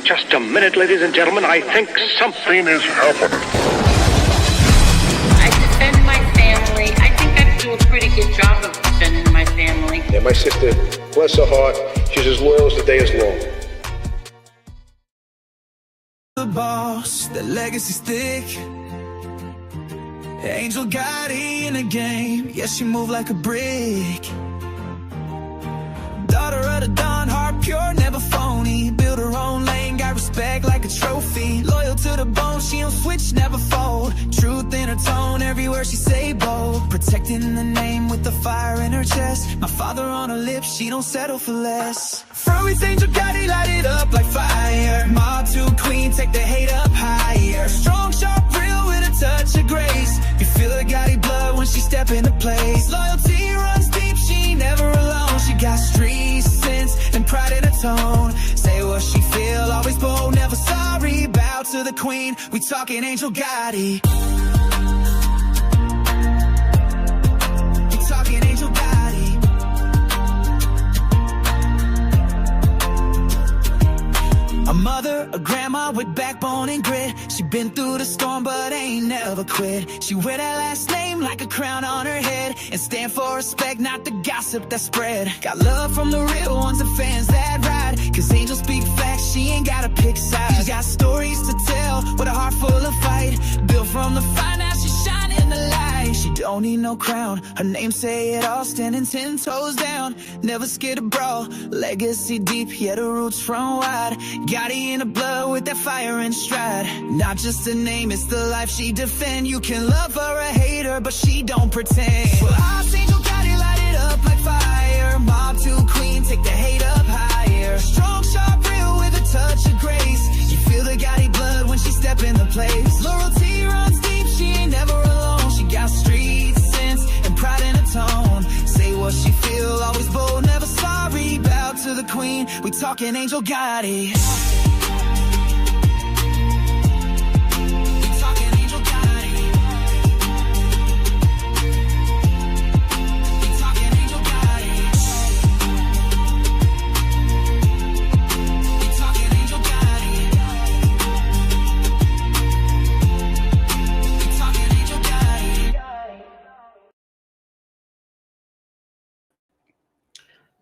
Just a minute, ladies and gentlemen. I think something is happening. I defend my family. I think I do a pretty good job of defending my family. Yeah, my sister, bless her heart, she's as loyal as the day is long. The boss, the legacy's thick. Angel Gotti in the game. Yes, she move like a brick. Daughter of the Don, heart pure, never phony. Build her own lane, got respect like a trophy. Loyal to the bone, she don't switch, never fold. Truth in her tone, everywhere she say bold. Protecting the name with the fire in her chest. My father on her lips, she don't settle for less. From with Angel Gotti, light it up like fire. Mob to queen, take the hate up higher. Strong, sharp, real with a touch of grace. You feel the Gotti blood when she step into place. Loyalty runs deep, she ain't never alone. She got street sense and pride in her tone. Say what she feel, always bold, never sorry. Bow to the queen, we talking Angel Gotti. We talking Angel Gotti. A mother, a grandma with backbone and grit. She been through the storm but ain't never quit. She wear that last name like a crown on her head and stand for respect, not the gossip that spread. Got love from the real ones and fans that ride. Cause angels speak facts, she ain't gotta pick sides. She got stories to tell with a heart full of fight. Built from the fire, now she shining in the light. She don't need no crown, her name say it all. Standing 10 toes down, never scared to brawl. Legacy deep, yeah, the roots run wide. Gotti in the blood with that fire and stride. Not just a name, it's the life she defend. You can love her or hate her, but she don't pretend. Well, I've Angel Gotti, light it up like fire. Mob to queen, take the hate up higher. Strong, sharp, real with a touch of grace. You feel the Gotti blood when she step in the place. Loyalty runs deep, she ain't never alone. She got street sense and pride in her tone. Say what she feel, always bold, never sorry. Bow to the queen, we talking Angel Gotti.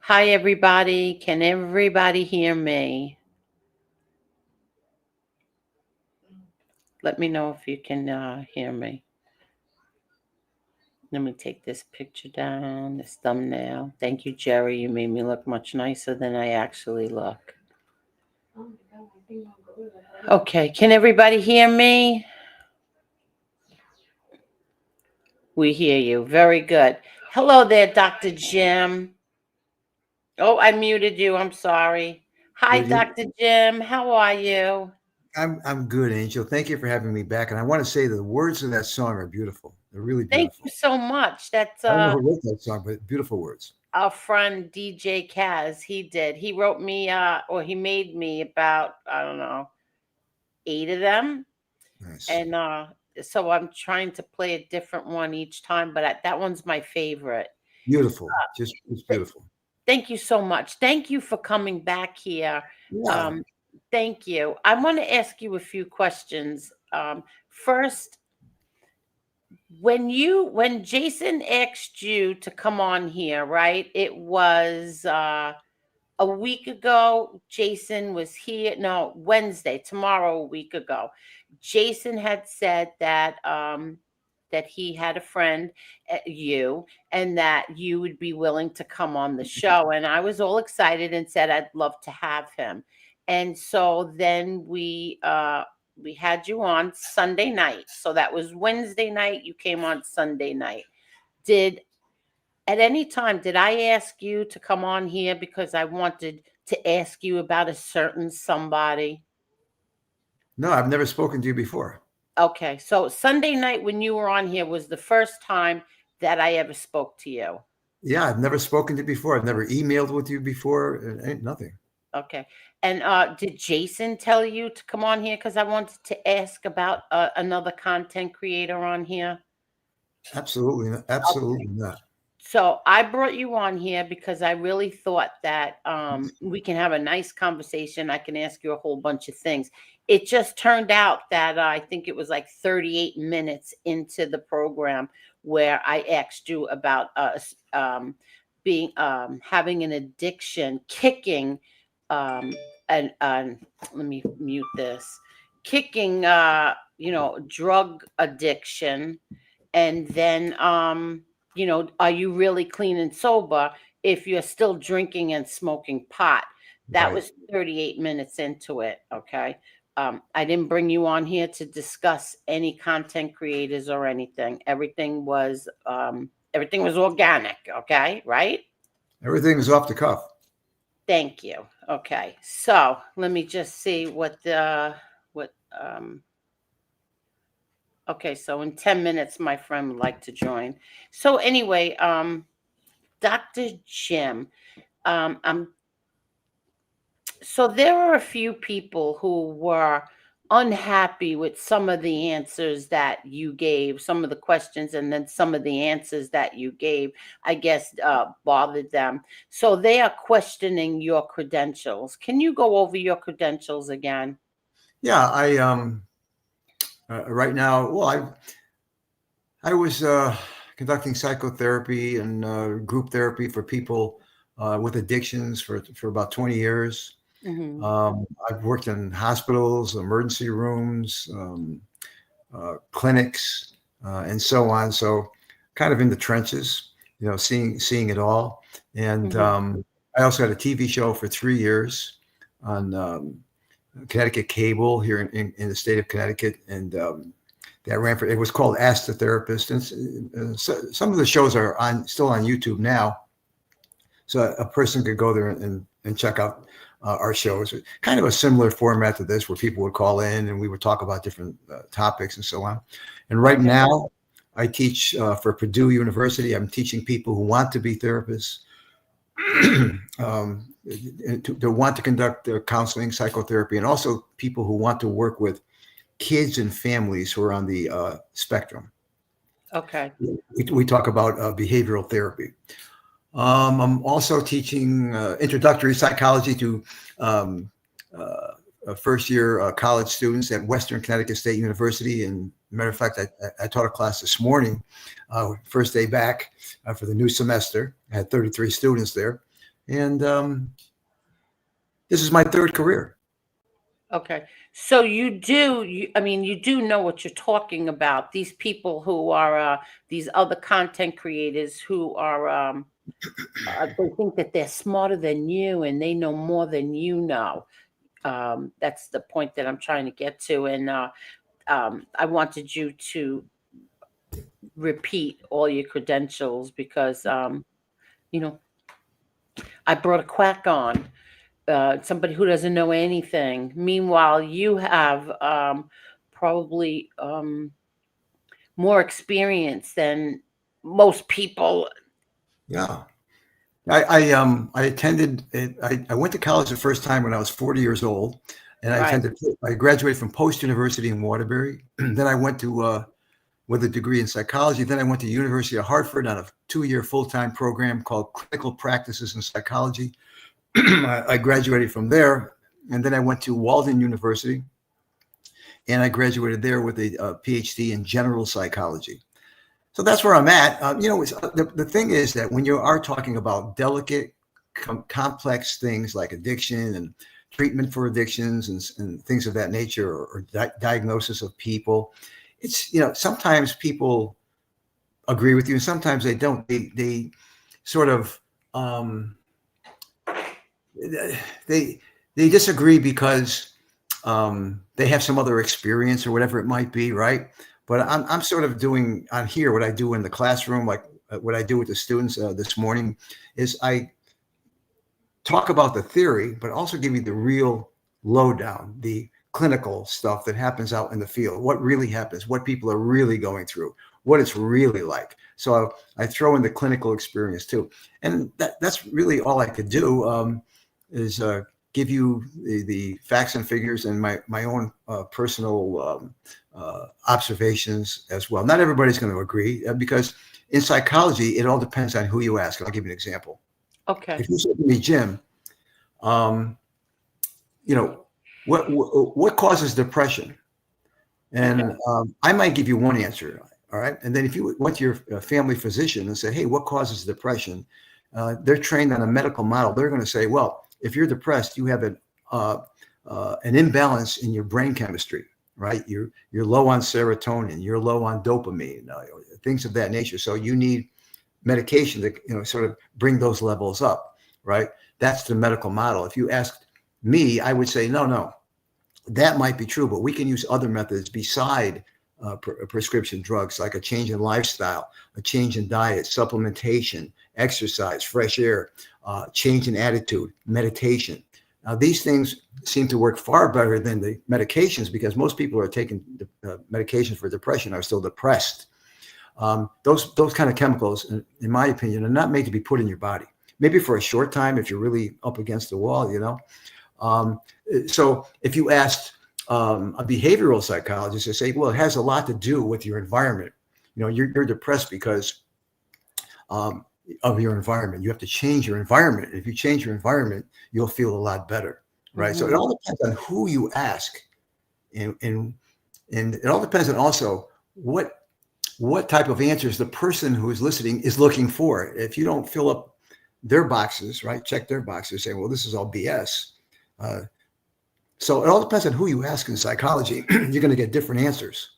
Hi, everybody. Can everybody hear me? Let me know if you can hear me. Let me take this picture down, this thumbnail. Thank you, Jerry. You made me look much nicer than I actually look. Okay, can everybody hear me? We hear you. Very good. Hello there, Dr. Jim. Oh, I muted you. I'm sorry. Hi, Dr. Jim. How are you? I'm good, Angel. Thank you for having me back. And I want to say the words of that song are beautiful. They're really beautiful. Thank you so much. That's I don't know who wrote that song, but beautiful words. Our friend DJ Kaz, he did. He wrote me or he made me about, I don't know, 8 of them. Nice. And so I'm trying to play a different one each time, but that one's my favorite. Beautiful. Just it's beautiful. Thank you so much. Thank you for coming back here. Yeah. Thank you. I want to ask you a few questions. First, when Jason asked you to come on here, right? It was a week ago. Jason was here. No, Wednesday, tomorrow, a week ago. Jason had said that that he had a friend, you, and that you would be willing to come on the show. And I was all excited and said I'd love to have him. And so then we had you on Sunday night. So that was Wednesday night. You came on Sunday night. At any time, did I ask you to come on here because I wanted to ask you about a certain somebody? No, I've never spoken to you before. Okay. So Sunday night when you were on here was the first time that I ever spoke to you. Yeah, I've never spoken to you before. I've never emailed with you before. Nothing. Okay. And did Jason tell you to come on here? Because I wanted to ask about another content creator on here. Absolutely not. Absolutely not. So I brought you on here because I really thought that we can have a nice conversation. I can ask you a whole bunch of things. It just turned out that I think it was like 38 minutes into the program where I asked you about being having an addiction, kicking, um, and let me mute this, kicking, drug addiction, and then are you really clean and sober if you're still drinking and smoking pot? That Right. was 38 minutes into it. Okay. I didn't bring you on here to discuss any content creators or anything. Everything was organic. Okay, right? Everything is off the cuff. Thank you. Okay, so let me just see what. Okay, so in 10 minutes, my friend would like to join. So anyway, Dr. Jim, I'm so there are a few people who were unhappy with some of the answers that you gave, some of the questions, and then some of the answers that you gave, I guess, bothered them. So they are questioning your credentials. Can you go over your credentials again? Yeah, I right now, well, I was conducting psychotherapy and group therapy for people with addictions for about 20 years. Hmm. I've worked in hospitals, emergency rooms, clinics, and so on. So, kind of in the trenches, seeing it all. And Hmm. I also had a TV show for 3 years on Connecticut cable here in the state of Connecticut, and that ran for. It was called Ask the Therapist, and so, some of the shows are still on YouTube now, so a person could go there and check out our shows. Kind of a similar format to this, where people would call in and we would talk about different topics and so on. And right Okay. now, I teach for Purdue University. I'm teaching people who want to be therapists. To want to conduct counseling, psychotherapy, and also people who want to work with kids and families who are on the spectrum. Okay. We talk about behavioral therapy. I'm also teaching introductory psychology to first-year college students at Western Connecticut State University. And matter of fact, I taught a class this morning, first day back for the new semester. I had 33 students there. And this is my third career. Okay. So you do know what you're talking about. These people who are these other content creators who are they think that they're smarter than you and they know more than you know. That's the point that I'm trying to get to, and I wanted you to repeat all your credentials because you know I brought a quack on. Somebody who doesn't know anything. Meanwhile, you have probably more experience than most people. Yeah. I attended it. I went to college the first time when I was 40 years old, and Right. I graduated from Post University in Waterbury. Then I went to with a degree in psychology. Then I went to University of Hartford on a 2-year full-time program called Clinical Practices in Psychology. I graduated from there, and then I went to Walden University, and I graduated there with a PhD in general psychology. So that's where I'm at. The thing is that when you are talking about delicate, complex things like addiction and treatment for addictions and things of that nature, or diagnosis of people, it's, sometimes people agree with you and sometimes they don't. They sort of, they disagree because they have some other experience or whatever it might be, right? But I'm sort of doing on here what I do in the classroom, like what I do with the students this morning, is I talk about the theory, but also give you the real lowdown, the clinical stuff that happens out in the field, what really happens, what people are really going through, what it's really like. So I throw in the clinical experience too, and that's really all I could do. Is give you the facts and figures and my own personal observations as well. Not everybody's going to agree because in psychology, it all depends on who you ask. I'll give you an example. Okay. If you said to me, Jim, you know, what causes depression? And I might give you one answer. All right. And then if you went to your family physician and say, hey, what causes depression? They're trained on a medical model. They're going to say, well, if you're depressed, you have an imbalance in your brain chemistry, right? You're low on serotonin, you're low on dopamine, things of that nature. So you need medication to, sort of bring those levels up, right? That's the medical model. If you asked me, I would say, no, that might be true, but we can use other methods beside prescription drugs, like a change in lifestyle, a change in diet, supplementation, exercise, fresh air, change in attitude, meditation. Now, these things seem to work far better than the medications, because most people who are taking medication for depression are still depressed. Those kind of chemicals, in my opinion, are not made to be put in your body. Maybe for a short time if you're really up against the wall, So if you asked a behavioral psychologist, they say, well, it has a lot to do with your environment. You're depressed because of your environment. You have to change your environment. If you change your environment, you'll feel a lot better, right? Mm-hmm. So it all depends on who you ask, and it all depends on also what type of answers the person who is listening is looking for. If you don't fill up their boxes, right? Check their boxes, saying, well, this is all BS. So it all depends on who you ask in psychology. You're going to get different answers.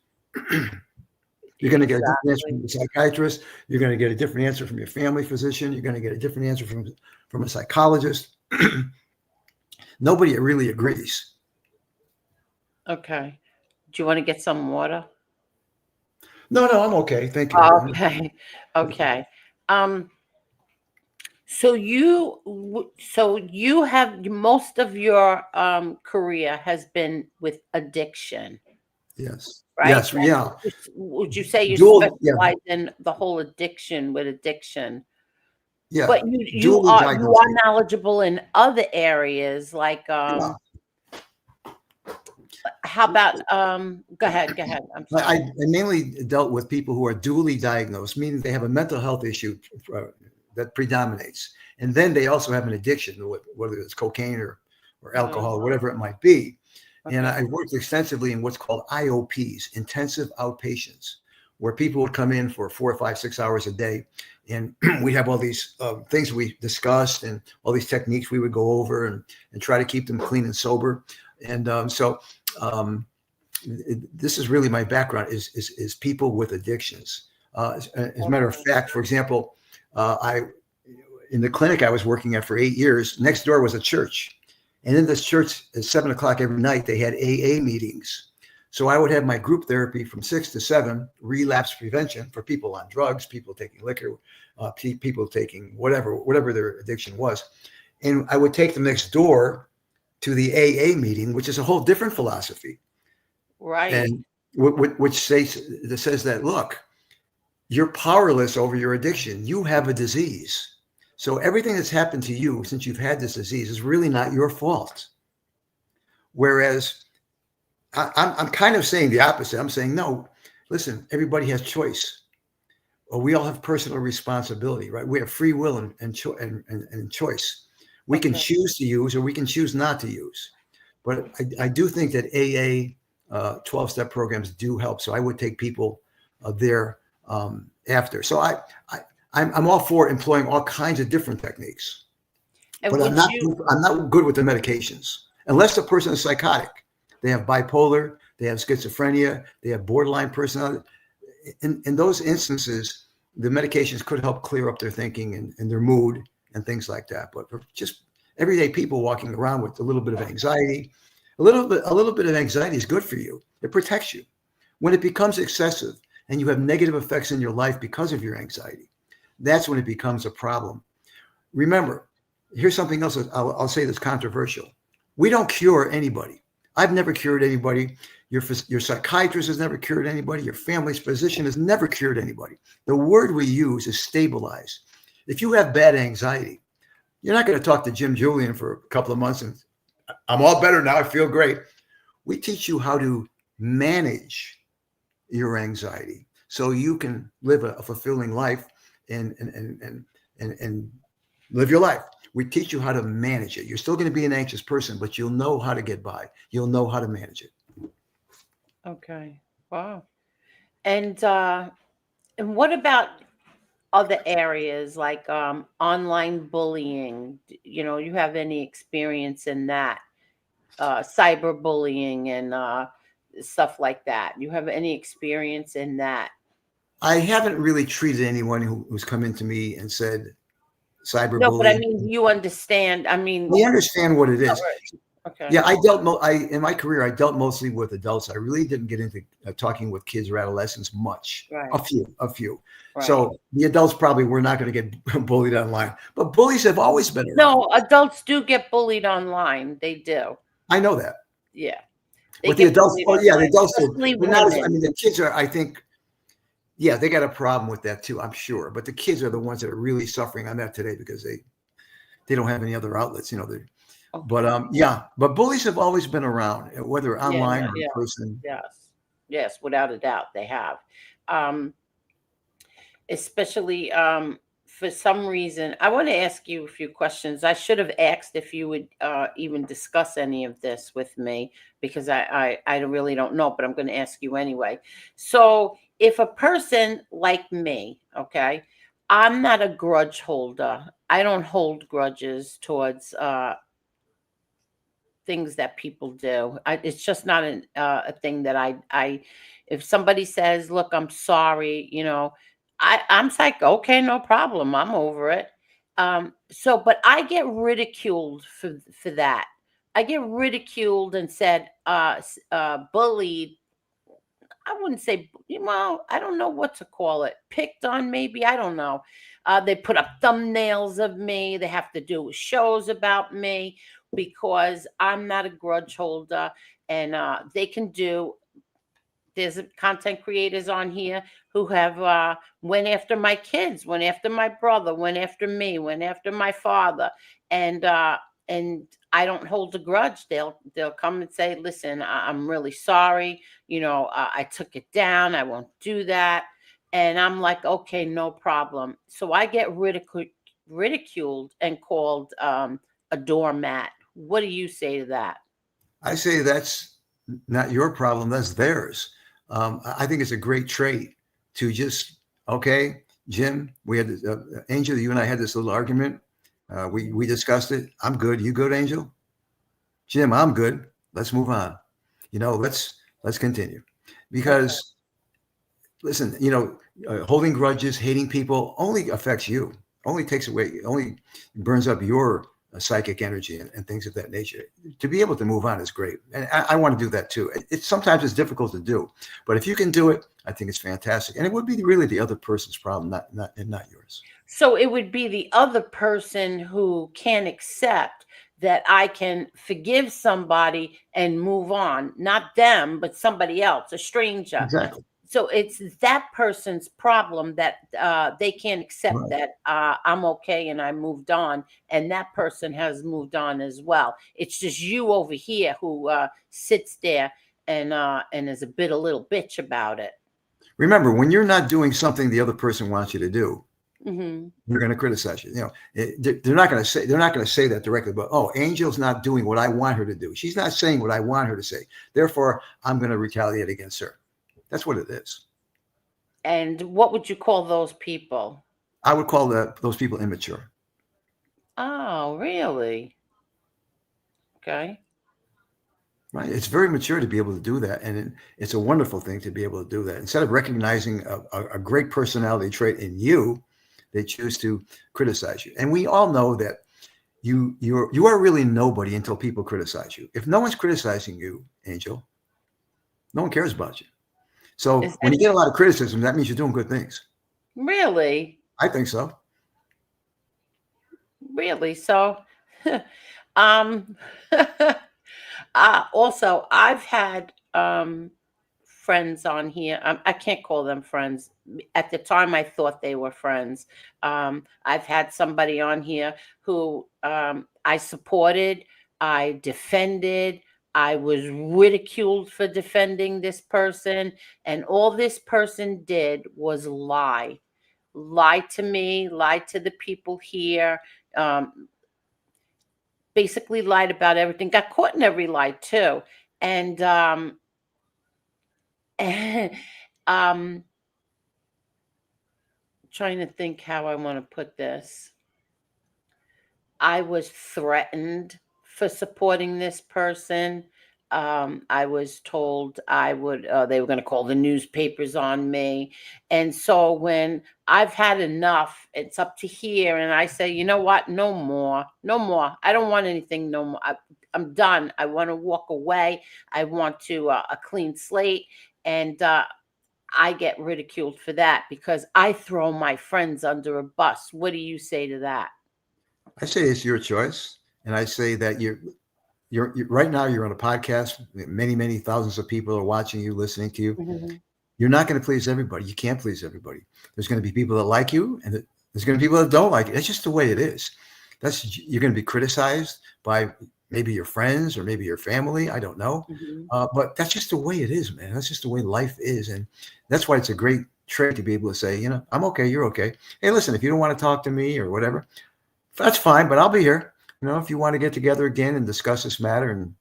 You're going to get a different answer from the psychiatrist. You're going to get a different answer from your family physician. You're going to get a different answer from a psychologist. Nobody really agrees. Okay. Do you want to get some water? No, I'm okay. Thank you. Okay. So you have most of your career has been with addiction. Yes. Right? Yes. Yeah. Would you say you specialize in the whole addiction? Yeah. But you are knowledgeable in other areas, like how about go ahead. I'm sorry. I mainly dealt with people who are dually diagnosed, meaning they have a mental health issue that predominates, and then they also have an addiction, whether it's cocaine or alcohol, or whatever it might be. Okay. And I worked extensively in what's called IOPs, intensive outpatients, where people would come in for 4 or 5, 6 hours a day. And we have all these things we discussed and all these techniques we would go over and try to keep them clean and sober. And this is really my background is people with addictions. As a matter of fact, for example, in the clinic I was working at for 8 years, next door was a church. And in this church at 7 o'clock every night, they had AA meetings. So I would have my group therapy from 6 to 7, relapse prevention for people on drugs, people taking liquor, people taking whatever their addiction was. And I would take them next door to the AA meeting, which is a whole different philosophy. Right. And which says that, look, you're powerless over your addiction. You have a disease. So everything that's happened to you since you've had this disease is really not your fault. Whereas I'm kind of saying the opposite. I'm saying, no, listen, everybody has choice. Well, we all have personal responsibility, right? We have free will and choice. We can choose to use or we can choose not to use. But I do think that AA 12-step programs do help. So I would take people there after. So I'm all for employing all kinds of different techniques, but I'm not good with the medications unless the person is psychotic. They have bipolar, they have schizophrenia, they have borderline personality. In those instances, the medications could help clear up their thinking and their mood and things like that. But for just everyday people walking around with a little bit of anxiety, a little bit of anxiety is good for you. It protects you. When it becomes excessive and you have negative effects in your life because of your anxiety, that's when it becomes a problem. Remember, here's something else I'll say that's controversial. We don't cure anybody. I've never cured anybody. Your psychiatrist has never cured anybody. Your family's physician has never cured anybody. The word we use is stabilize. If you have bad anxiety, you're not going to talk to Jim Julian for a couple of months and I'm all better now. I feel great. We teach you how to manage your anxiety so you can live a fulfilling life and live your life. We teach you how to manage it. You're still going to be an anxious person, but you'll know how to get by. You'll know how to manage it. Okay. Wow. And what about other areas like online bullying? You have any experience in that? Cyberbullying and stuff like that. You have any experience in that? I haven't really treated anyone who's come into me and said No, but I cyberbullying. mean, you understand. I mean, I understand what it is. okay. Yeah, in my career, I dealt mostly with adults. I really didn't get into talking with kids or adolescents much. Right. A few. Right. So the adults probably were not going to get bullied online, but bullies have always been around. No, adults do get bullied online. They do. I know that. Yeah. But the adults, bullied the online, adults do. especially But not women. the kids are, I think, yeah, they got a problem with that too, I'm sure. But the kids are the ones that are really suffering on that today because they don't have any other outlets, Okay. But yeah, but bullies have always been around, whether online or in Yeah. person. Yes, without a doubt, they have. Especially for some reason, I want to ask you a few questions. I should have asked if you would even discuss any of this with me because I really don't know, but I'm going to ask you anyway. So, if a person like me, okay, I'm not a grudge holder. I don't hold grudges towards things that people do. It's just not a thing that if somebody says, "Look, I'm sorry," I'm like, "Okay, no problem. I'm over it." But I get ridiculed for that. I get ridiculed and said, bullied. I wouldn't say, well, I don't know what to call it. Picked on, maybe. I don't know. They put up thumbnails of me. They have to do shows about me because I'm not a grudge holder. And they can do, there's content creators on here who have went after my kids, went after my brother, went after me, went after my father. And I don't hold a grudge. They'll come and say, "Listen, I'm really sorry. I took it down. I won't do that." And I'm like, "Okay, no problem." So I get ridiculed and called a doormat. What do you say to that? I say that's not your problem. That's theirs. I think it's a great trait to just, okay, Jim, we had this, Angel, you and I had this little argument. We discussed it. I'm good. You good, Angel? Jim, I'm good. Let's move on. Let's continue. Because listen, holding grudges, hating people only affects you. Only takes away, only burns up your psychic energy and things of that nature. To be able to move on is great. And I want to do that too. Sometimes it's difficult to do, but if you can do it, I think it's fantastic. And it would be really the other person's problem, not yours. So it would be the other person who can accept that I can forgive somebody and move on, not them, but somebody else, a stranger. Exactly. So it's that person's problem that they can't accept Right. that I'm okay and I moved on, and that person has moved on as well. It's just you over here who sits there and is a little bitch about it. Remember, when you're not doing something the other person wants you to do, Mm-hmm. they're going to criticize you. They're not going to say that directly, but Angel's not doing what I want her to do. She's not saying what I want her to say. Therefore, I'm going to retaliate against her. That's what it is. And what would you call those people? I would call those people immature. Oh, really? Okay. Right. It's very mature to be able to do that. And it's a wonderful thing to be able to do that. Instead of recognizing a great personality trait in you, they choose to criticize you. And we all know that you are really nobody until people criticize you. If no one's criticizing you, Angel, no one cares about you. So when you get a lot of criticism, that means you're doing good things. Really? I think so. Really? So, also, I've had friends on here. I can't call them friends. At the time, I thought they were friends. I've had somebody on here who I supported, I defended, I was ridiculed for defending this person, and all this person did was lie. Lied to me, lied to the people here, um, basically lied about everything, got caught in every lie too. And um trying to think how I want to put this. I was threatened for supporting this person. I was told I would, they were going to call the newspapers on me. And so when I've had enough, it's up to here. And I say, you know what? No more, no more. I don't want anything no more. I'm done. I want to walk away. I want to a clean slate. And I get ridiculed for that because I throw my friends under a bus. What do you say to that? I say it's your choice, and I say that you're right now. You're on a podcast. Many thousands of people are watching you, listening to you. Mhm. You're not going to please everybody. You can't please everybody. There's going to be people that like you, and there's going to be people that don't like it. It's just the way it is. You're going to be criticized by maybe your friends or maybe your family. I don't know, Mhm. but that's just the way it is, man. That's just the way life is, and that's why it's a great trait to be able to say, I'm okay, you're okay. Hey, listen, if you don't want to talk to me or whatever, that's fine, but I'll be here. If you want to get together again and discuss this matter and,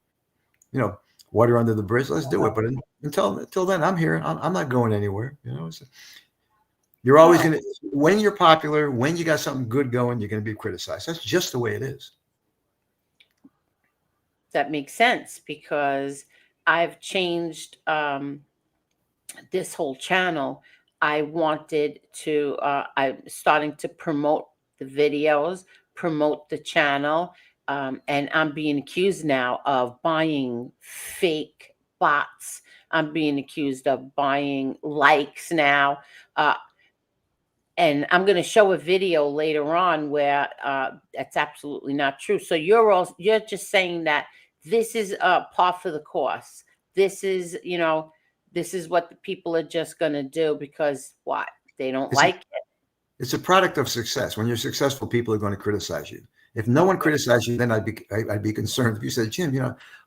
water under the bridge, let's do it. But until then, I'm here. I'm not going anywhere. You're always going to, when you're popular, when you got something good going, you're going to be criticized. That's just the way it is. That makes sense because I've changed this whole channel. I wanted to, I'm starting to promote the videos, promote the channel, and I'm being accused now of buying fake bots. I'm being accused of buying likes now. And I'm going to show a video later on where that's absolutely not true. So you're just saying that this is par for the course. This is, this is what the people are just going to do because what? They don't like it. It's a product of success. When you're successful, people are going to criticize you. If no one criticized you, then I'd be concerned. If you said, Jim,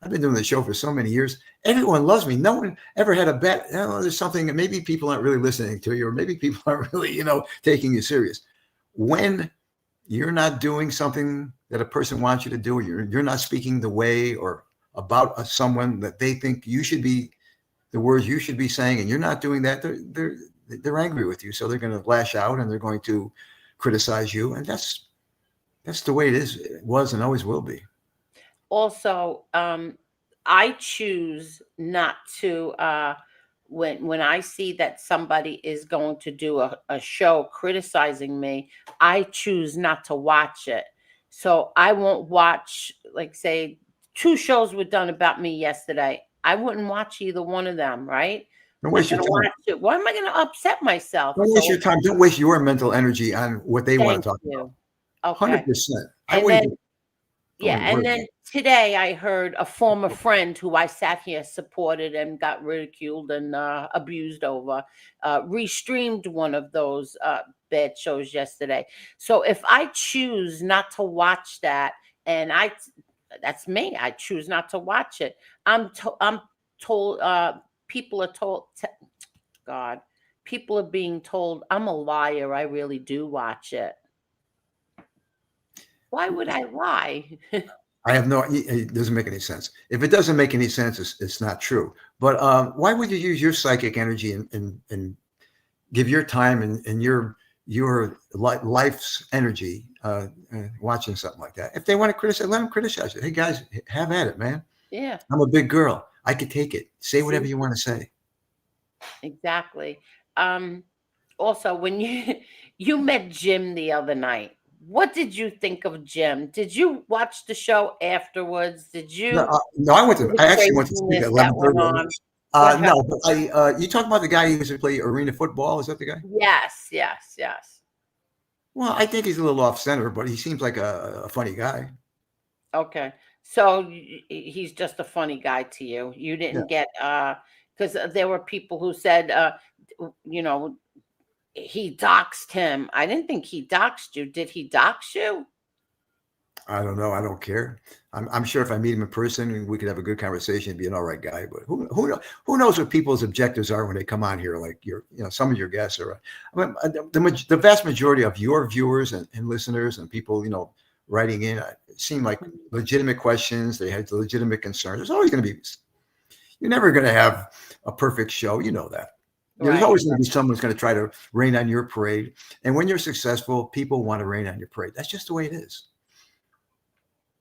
I've been doing the show for so many years. Everyone loves me. No one ever had a bet. There's something that maybe people aren't really listening to you, or maybe people aren't really, taking you serious. When you're not doing something that a person wants you to do, or you're not speaking the way or about someone that they think you should be, the words you should be saying, and you're not doing that, they're angry with you. So they're going to lash out and they're going to criticize you. And that's the way it is. It was and always will be. Also, I choose not to, when I see that somebody is going to do a show criticizing me, I choose not to watch it. So I won't watch, like say, 2 shows were done about me yesterday. I wouldn't watch either one of them, right? Don't waste your time. Why am I going to upset myself? Don't waste your time. Don't waste your mental energy on what they want to talk about. Okay. 100%. And then today I heard a former friend who I sat here, supported, and got ridiculed and abused over, restreamed one of those bad shows yesterday. So if I choose not to watch that, and that's me, I choose not to watch it. I'm told, people are told, God, people are being told I'm a liar. I really do watch it. Why would I lie? I have it doesn't make any sense. If it doesn't make any sense, it's not true. But why would you use your psychic energy and give your time and your life's energy watching something like that? If they want to criticize, let them criticize it. Hey guys, have at it, man. Yeah. I'm a big girl. I could take it. Say whatever you want to say. Exactly. Also, when you met Jim the other night, what did you think of Jim? Did you watch the show afterwards? Did you? No, I actually went to sleep at 11:30. No, but you talking about the guy who used to play arena football? Is that the guy? Yes. Well, I think he's a little off center, but he seems like a funny guy. Okay. So he's just a funny guy to you. You didn't get, because there were people who said, he doxed him. I didn't think he doxed you. Did he dox you? I don't know. I don't care. I'm sure if I meet him in person, we could have a good conversation. He'd be an all right guy. But who knows what people's objectives are when they come on here? Like some of your guests are. The vast majority of your viewers and listeners and people, writing in, it seemed like legitimate questions. They had legitimate concerns. There's always going to be. You're never going to have a perfect show. You know that. There's Right. always going to be someone who's going to try to rain on your parade. And when you're successful, people want to rain on your parade. That's just the way it is.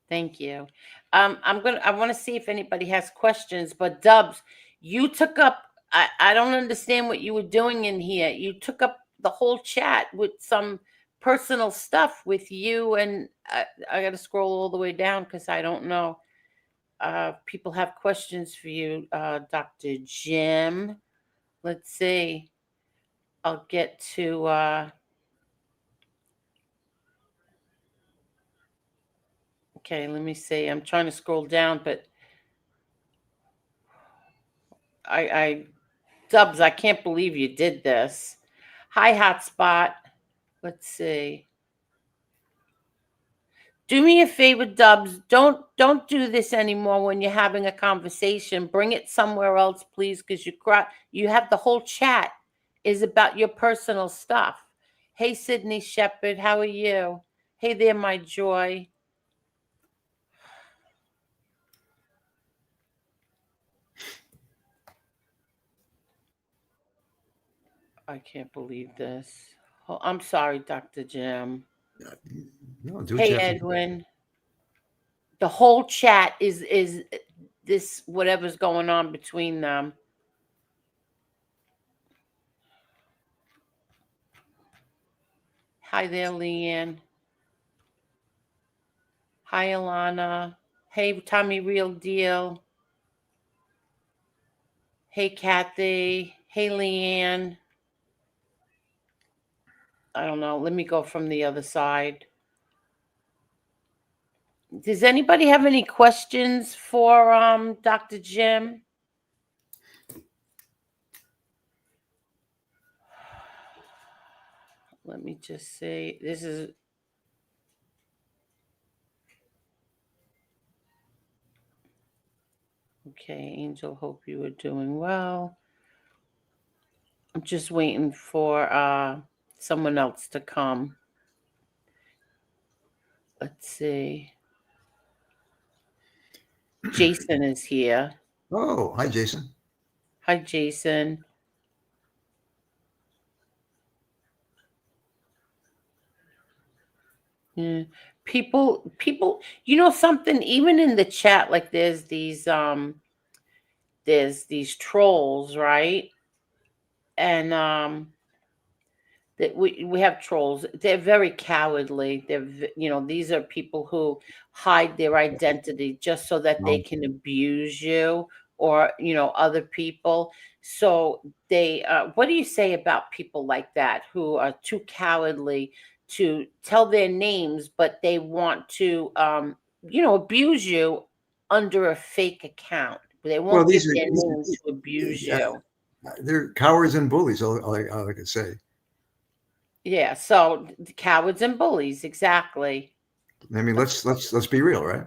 Thank you. I want to see if anybody has questions, but Dubs, you took up, I don't understand what you were doing in here. You took up the whole chat with some personal stuff with you, and I got to scroll all the way down because I don't know. People have questions for you, Dr. Jim. Let's see. I'll get to, okay, let me see. I'm trying to scroll down, but Dubs, I can't believe you did this. Hi, Hotspot. Let's see. Do me a favor, Dubs. Don't do this anymore when you're having a conversation. Bring it somewhere else, please, because you have the whole chat is about your personal stuff. Hey, Sydney Shepherd, how are you? Hey there, my joy. I can't believe this. Oh, I'm sorry, Dr. Jim. No, do what Hey, you have to do. Edwin. The whole chat is this whatever's going on between them. Hi there, Leanne. Hi, Alana. Hey, Tommy Real Deal. Hey, Kathy. Hey, Leanne. I don't know. Let me go from the other side. Does anybody have any questions for Dr. Jim? Let me just say, this is okay. Angel, hope you are doing well. I'm just waiting for someone else to come. Let's see. Jason is here. Oh, hi, Jason. Hi, Jason. Yeah. People, something, even in the chat, like there's these trolls, right? And that we have trolls. They're very cowardly. These are people who hide their identity just so that they Um, can abuse you or other people. So they what do you say about people like that who are too cowardly to tell their names, but they want to abuse you under a fake account? They well, won't give their names to abuse you. they're cowards and bullies. All I can say. Yeah, so cowards and bullies, exactly. I mean, let's be real, right?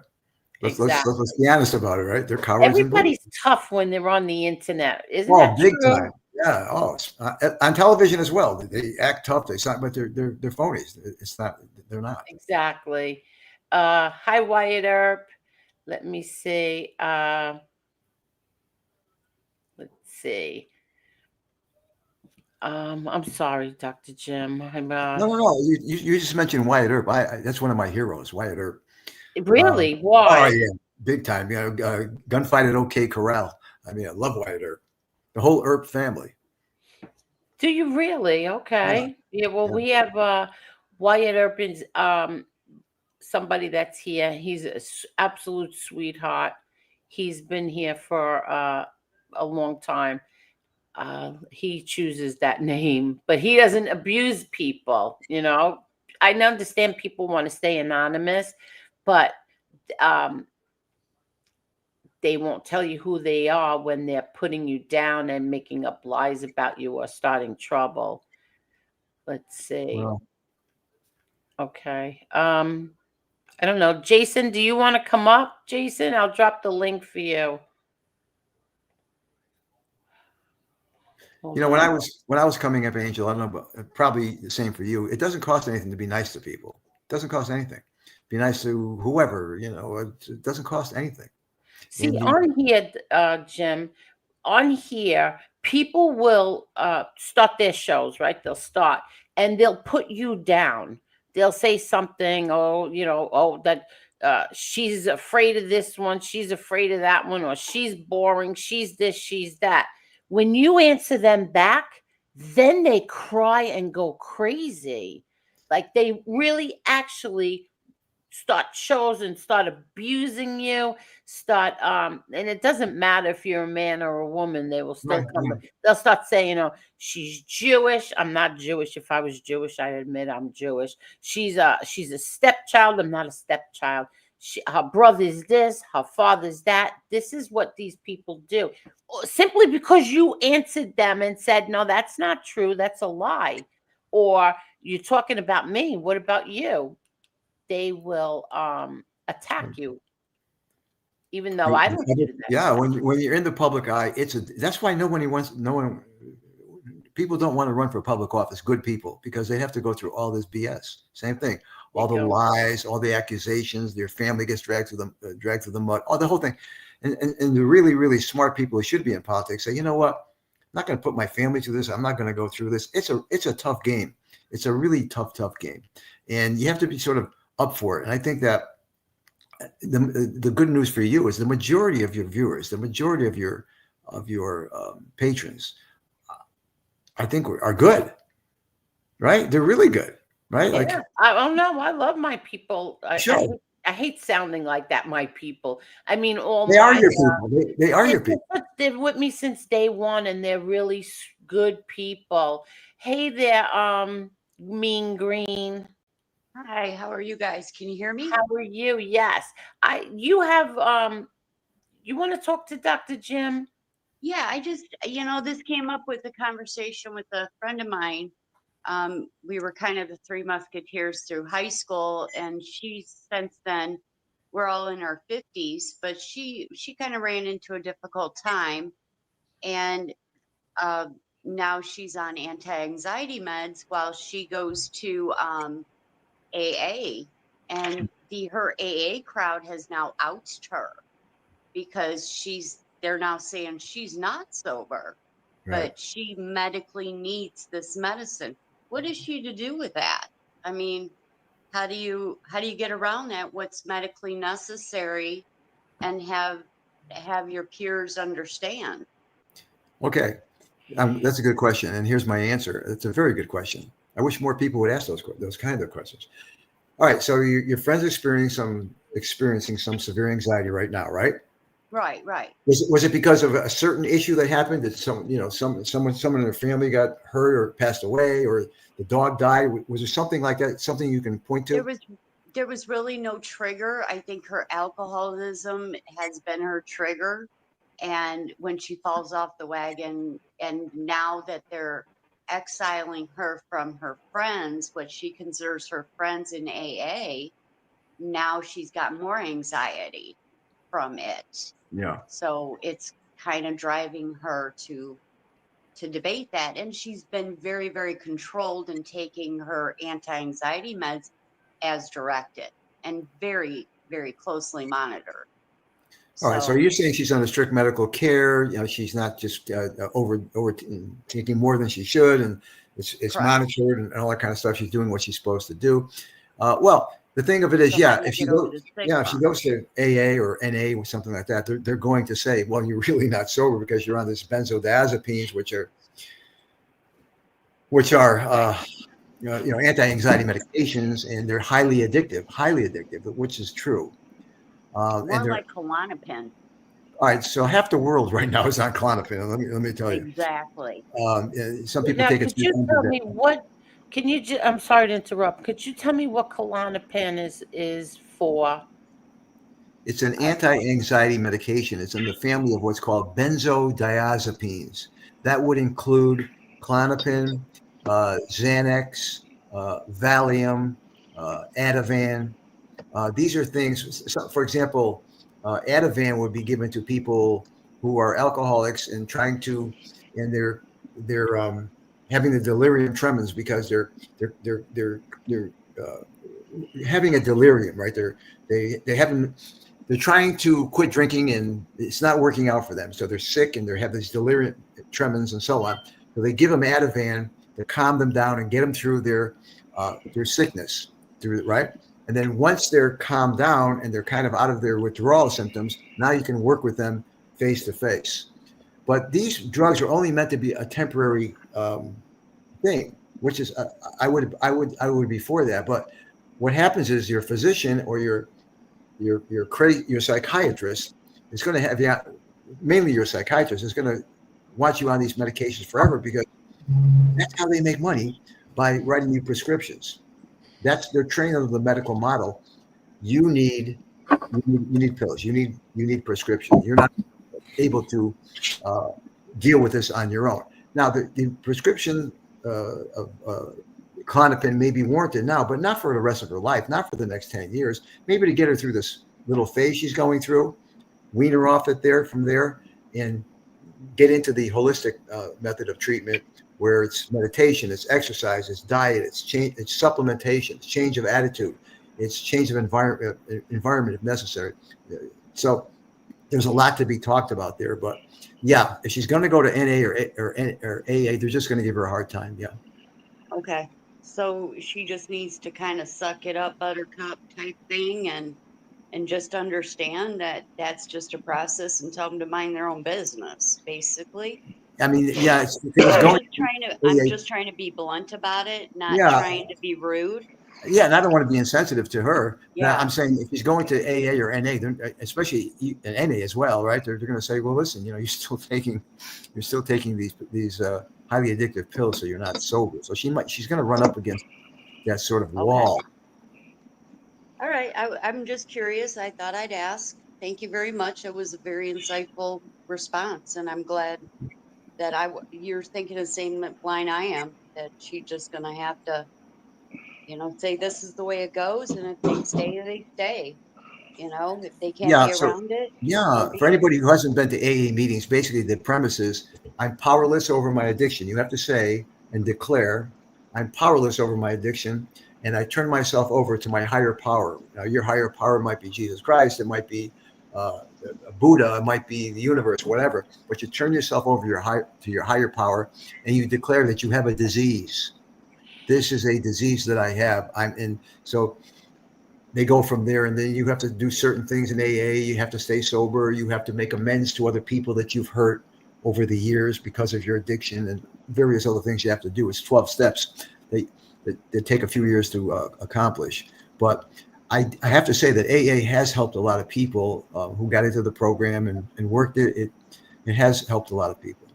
Let's Exactly. be honest about it, right? They're cowards and bullies. Everybody's tough when they're on the internet. Isn't Oh, that big true? time. Yeah. Oh, on television as well. They act tough. They sound, but they're phonies. It's not. They're not. Exactly. Hi, Wyatt Earp. Let me see. Let's see. I'm sorry, Dr. Jim. No. You just mentioned Wyatt Earp. That's one of my heroes, Wyatt Earp. Really? Oh Why? yeah, big time. Gunfight at OK Corral. I mean, I love Wyatt Earp. The whole Earp family. Do you really? Yeah. Okay. Yeah, well, Yeah. we have Wyatt Earp's somebody that's here. He's an absolute sweetheart. He's been here for a long time. He chooses that name, but he doesn't abuse people. I understand people want to stay anonymous, but they won't tell you who they are when they're putting you down and making up lies about you or starting trouble. Let's see. Well, Okay. I don't know. Jason, do you want to come up? Jason, I'll drop the link for you. Hold You know, when on. I was coming up, Angel, I don't know, but probably the same for you. It doesn't cost anything to be nice to people. It doesn't cost anything. Be nice to whoever, you know, it doesn't cost anything. See, And on here, Jim, on here, people will start their shows, right? They'll start and they'll put you down. They'll say something, oh, oh, that she's afraid of this one, she's afraid of that one, or she's boring, she's this, she's that. When you answer them back, then they cry and go crazy. Like they really actually start shows and start abusing you, start and it doesn't matter if you're a man or a woman, they will still right, come. yeah. They'll start saying, she's Jewish. I'm not Jewish. If I was Jewish, I admit I'm Jewish. She's a stepchild. I'm not a stepchild. Her brother's this, her father's that. This is what these people do. Simply because you answered them and said, no, that's not true. That's a lie. Or you're talking about me. What about you? They will attack you, even though I don't do that. Yeah, when you're in the public eye, that's why no one people don't want to run for public office, good people, because they have to go through all this BS. Same thing. All the lies, all the accusations, their family gets dragged through the mud, all the whole thing. And the really, really smart people who should be in politics say, you know what? I'm not going to put my family through this. I'm not going to go through this. It's a tough game. It's a really tough game. And you have to be sort of up for it. And I think that the good news for you is the majority of your viewers, the majority of your patrons, I think are good, right? They're really good, right? Yeah, Like, I don't know. I love my people. sure, I hate sounding like that. My people. I mean, all they are my your people. They are your people. they're with me since day one, and they're really good people. Hey there, Mean Green. Hi, how are you guys? Can you hear me? How are you? Yes, you have You want to talk to Dr. Jim? Yeah, I just, this came up with a conversation with a friend of mine. We were kind of the Three Musketeers through high school, and since then, we're all in our 50s, but she kind of ran into a difficult time, and now she's on anti-anxiety meds while she goes to AA, and her AA crowd has now outed her because they're now saying she's not sober, Right. but she medically needs this medicine. What is she to do with that? I mean, how do you get around that? What's medically necessary, and have your peers understand? Okay, that's a good question, and here's my answer. It's a very good question. I wish more people would ask those kind of questions. All right, so your friend's experiencing some severe anxiety right now, right? Right. Was it because of a certain issue that happened? That someone in their family got hurt or passed away, or the dog died? Was there something like that? Something you can point to? There was really no trigger. I think her alcoholism has been her trigger, and when she falls off the wagon, and now that they're exiling her from her friends, what she considers her friends in AA, now she's got more anxiety from it. Yeah. So it's kind of driving her to debate that. And she's been very, very controlled in taking her anti-anxiety meds as directed, and very, very closely monitored. All right. So you're saying she's under strict medical care. You know, she's not just over taking more than she should, and it's monitored and all that kind of stuff. She's doing what she's supposed to do. Well, the thing of it is, if she goes to AA or NA or something like that, they're going to say, well, you're really not sober because you're on this benzodiazepines, which are anti-anxiety medications, and they're highly addictive, which is true. More like Klonopin. All right, so half the world right now is on Klonopin. Let me tell you. Exactly. Some people take it. Could you tell me what? Can you? I'm sorry to interrupt. Could you tell me what Klonopin is for? It's an anti-anxiety medication. It's in the family of what's called benzodiazepines. That would include Klonopin, Xanax, Valium, Ativan. These are things, so for example, Ativan would be given to people who are alcoholics and and they're having the delirium tremens because they're having a delirium, right? They're trying to quit drinking and it's not working out for them. So they're sick and they have these delirium tremens and so on. So they give them Ativan to calm them down and get them through their sickness, right? And then once they're calmed down and they're kind of out of their withdrawal symptoms, now you can work with them face to face. But these drugs are only meant to be a temporary thing, which is I would be for that. But what happens is your physician or your psychiatrist is going to have you, mainly your psychiatrist is going to want you on these medications forever because that's how they make money, by writing you prescriptions. That's their training of the medical model. You need pills. You need prescription. You're not able to deal with this on your own. Now, the prescription of Klonopin may be warranted now, but not for the rest of her life, not for the next 10 years. Maybe to get her through this little phase she's going through, wean her off from there, and get into the holistic method of treatment where it's meditation, it's exercise, it's diet, it's supplementation, it's change of attitude, it's change of environment if necessary. So there's a lot to be talked about there, but yeah, if she's going to go to NA or AA, they're just going to give her a hard time. Yeah. Okay. So she just needs to kind of suck it up, buttercup type thing, and just understand that that's just a process and tell them to mind their own business, basically. I mean, yeah, I'm just trying to be blunt about it, not trying to be rude. Yeah, and I don't want to be insensitive to her. Yeah. Now, I'm saying if she's going to AA or NA, especially in NA as well, right? They're going to say, well, listen, you're still taking these highly addictive pills, so you're not sober. So she's going to run up against that sort of wall. All right, I'm just curious. I thought I'd ask. Thank you very much. It was a very insightful response, and I'm glad that you're thinking the same line I am. That she's just going to have to, say this is the way it goes, and if they stay, they stay. If they can't be around it. Yeah, for anybody who hasn't been to AA meetings, basically the premise is I'm powerless over my addiction. You have to say and declare, I'm powerless over my addiction, and I turn myself over to my higher power. Now, your higher power might be Jesus Christ, it might be Buddha, it might be the universe, whatever. But you turn yourself over to your higher power, and you declare that you have a disease. This is a disease that I have. So they go from there, and then you have to do certain things in AA. You have to stay sober. You have to make amends to other people that you've hurt over the years because of your addiction and various other things you have to do. It's 12 steps. They take a few years to accomplish. But I have to say that AA has helped a lot of people who got into the program and worked it. It has helped a lot of people.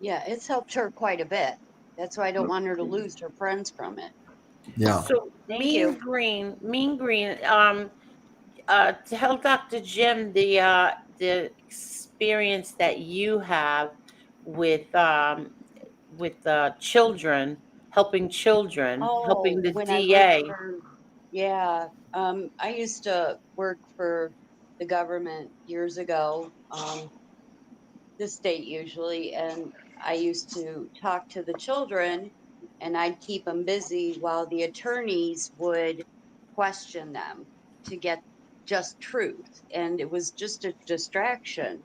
Yeah, it's helped her quite a bit. That's why I don't want her to lose her friends from it. Yeah. So Mean Green, to tell Dr. Jim the experience that you have with children, helping the DA. I used to work for the government years ago, the state usually, and I used to talk to the children, and I'd keep them busy while the attorneys would question them to get just truth, and it was just a distraction.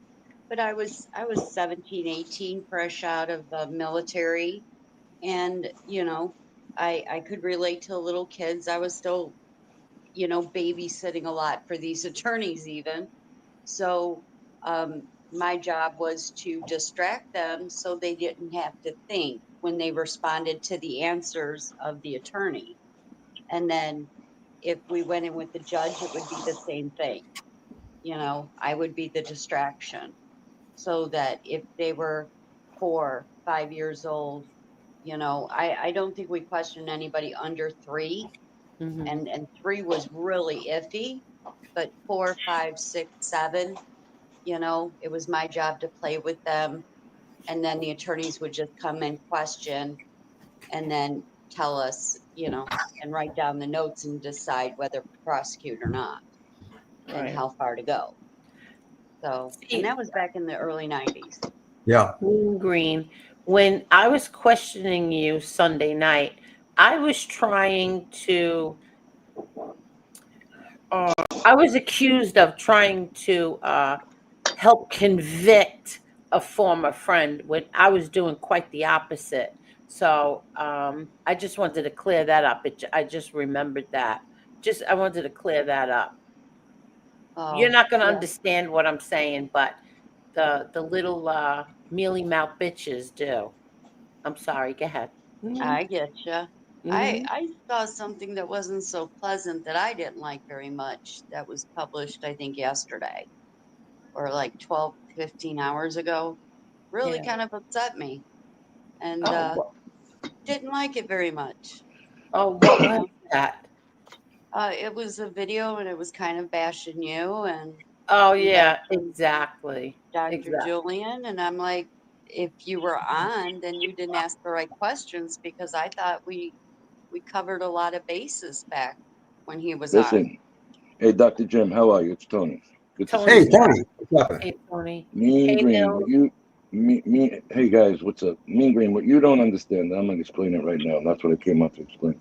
But I was 17, 18, fresh out of the military, and I could relate to little kids. I was still babysitting a lot for these attorneys even. So my job was to distract them so they didn't have to think when they responded to the answers of the attorney. And then if we went in with the judge, it would be the same thing. I would be the distraction, so that if they were 4, 5 years old, I don't think we questioned anybody under 3. Mhm. And 3 was really iffy, but 4, 5, 6, 7, it was my job to play with them. And then the attorneys would just come and question and then tell us, and write down the notes and decide whether to prosecute or not and Right. how far to go. So, and that was back in the early 90s. Yeah. Mean Green. When I was questioning you Sunday night, I was trying to. I was accused of trying to help convict a former friend when I was doing quite the opposite. So I just wanted to clear that up. I just remembered that. I wanted to clear that up. You're Oh, not going to yeah, understand what I'm saying, but the little mealy mouth bitches do. I'm sorry. Go ahead. I get you. Mm-hmm. I saw something that wasn't so pleasant that I didn't like very much that was published, I think, yesterday or like 12, 15 hours ago. Really Yeah. kind of upset me and Oh, didn't like it very much. what You was know, that? it was a video and it was kind of bashing you and Oh, yeah, bashing exactly. Dr. Exactly. Julian. And I'm like, if you were on, then you didn't ask the right questions because I thought we covered a lot of bases back when he was on. Listen, hey, Dr. Jim, how are you? It's Tony. Good to see Tony, Hey, you. Tony, what's happening? hey, Tony. Mean Hey, Green, Bill. what you, hey guys, what's up? Mean Green, what you don't understand, I'm going to explain it right now. And that's what I came up to explain.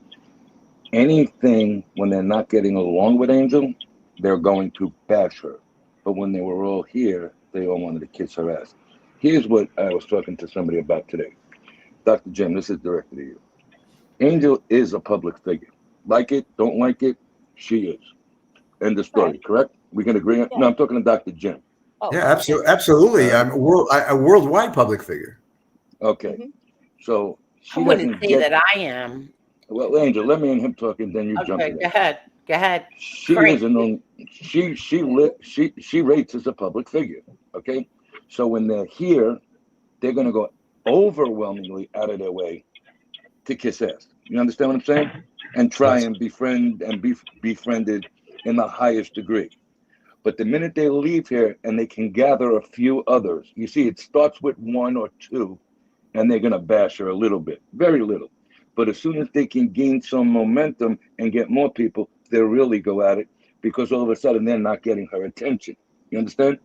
Anything when they're not getting along with Angel, they're going to bash her. But when they were all here, they all wanted to kiss her ass. Here's what I was talking to somebody about today. Dr. Jim, this is directed at you. Angel is a public figure. Like it, don't like it, she is. End of story, correct? We can agree on. Yeah. No, I'm talking to Dr. Jim. Oh, Yeah, absolutely. Absolutely. I'm a worldwide public figure. Okay. Mhm. So I she wouldn't doesn't say get. that I am. Well, Angel, let me and him talk, and then you jump Okay, in. go ahead. Go ahead. She Crank. is a known. She rates as a public figure. Okay. So when they're here, they're gonna go overwhelmingly out of their way to kiss ass. You understand what I'm saying? And try Yes. and befriend and be befriended in the highest degree. But the minute they leave here and they can gather a few others, you see, it starts with one or two, and they're going to bash her a little bit, very little. But as soon as they can gain some momentum and get more people, they'll really go at it because all of a sudden they're not getting her attention. You understand?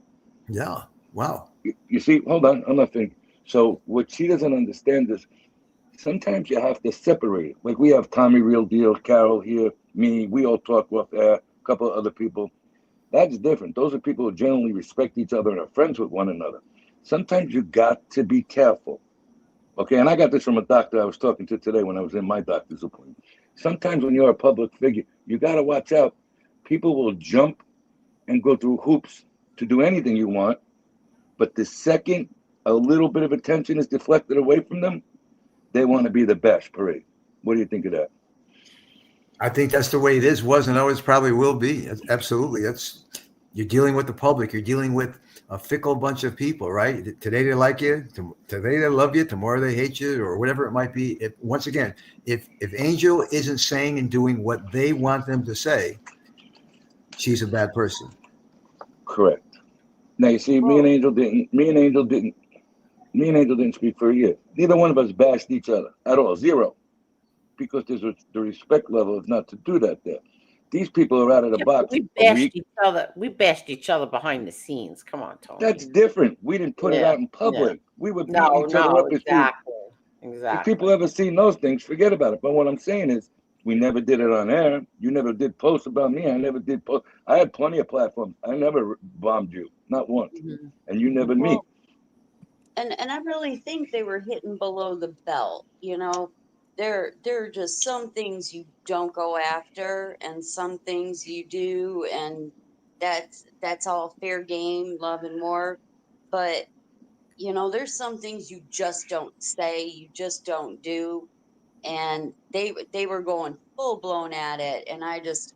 Yeah. Wow. You see, hold on, I'm not thinking. So what she doesn't understand is sometimes you have to separate it. Like we have Tommy Real Deal, Carol here, me, we all talk off air, a couple of other people. That's different. Those are people who generally respect each other and are friends with one another. Sometimes you got to be careful. Okay, and I got this from a doctor I was talking to today when I was in my doctor's appointment. Sometimes when you're a public figure, you got to watch out. People will jump and go through hoops to do anything you want, but the second a little bit of attention is deflected away from them, they want to be the best parade. What do you think of that? I think that's the way it is, was, and always probably will be. Absolutely. You're dealing with the public. You're dealing with a fickle bunch of people, right? Today they like you, today they love you, tomorrow they hate you, or whatever it might be. Once again, if Angel isn't saying and doing what they want them to say, she's a bad person. Correct. Now you see, me and Angel didn't speak for a year. Neither one of us bashed each other at all, zero, because there's the respect level is not to do that there. These people are out of the Yeah, but box we a bashed week. each other. We bashed each other behind the scenes. Come on, Tony. That's different. We didn't put it Yeah, out in yeah. public. We were beating No, each other up no, as people. exactly. If people Exactly. ever seen those things, forget about it. But what I'm saying is, we never did it on air. You never did posts about me. I never did post. I had plenty of platforms. I never bombed you, not once, Mhm. and you never me. Well, and I really think they were hitting below the belt. There are just some things you don't go after, and some things you do, and that's all fair game, love and war. But there's some things you just don't say, you just don't do, and they were going full blown at it, and I just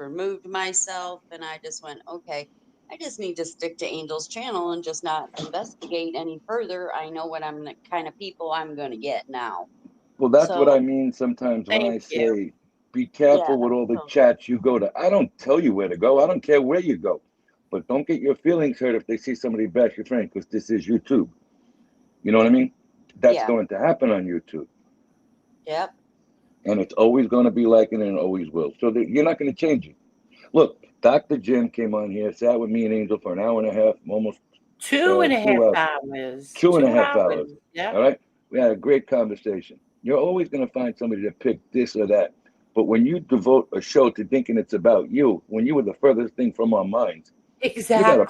removed myself, and I just went, okay, I just need to stick to Angel's channel and just not investigate any further. I know what I'm the kind of people I'm going to get now. Well, that's what I So mean sometimes when Thank I you. say, be yeah, careful with all the so chats you go to. I don't tell you where to go. I don't care where you go, but don't get your feelings hurt if they see somebody bash your friend because this is YouTube. You know what I mean? That's yeah, going to happen on YouTube. yep. And it's always going to be like it, and it always will. So you're not going to change it. Look, Dr. Jim came on here, sat with me and Angel for an hour and a half, almost Two and a 2 half hours. hours. 2.5 2 hours. hours. Yeah. All right. We had a great conversation. You're always going to find somebody to pick this or that. But when you devote a show to thinking it's about you, when you were the furthest thing from our minds, Exactly.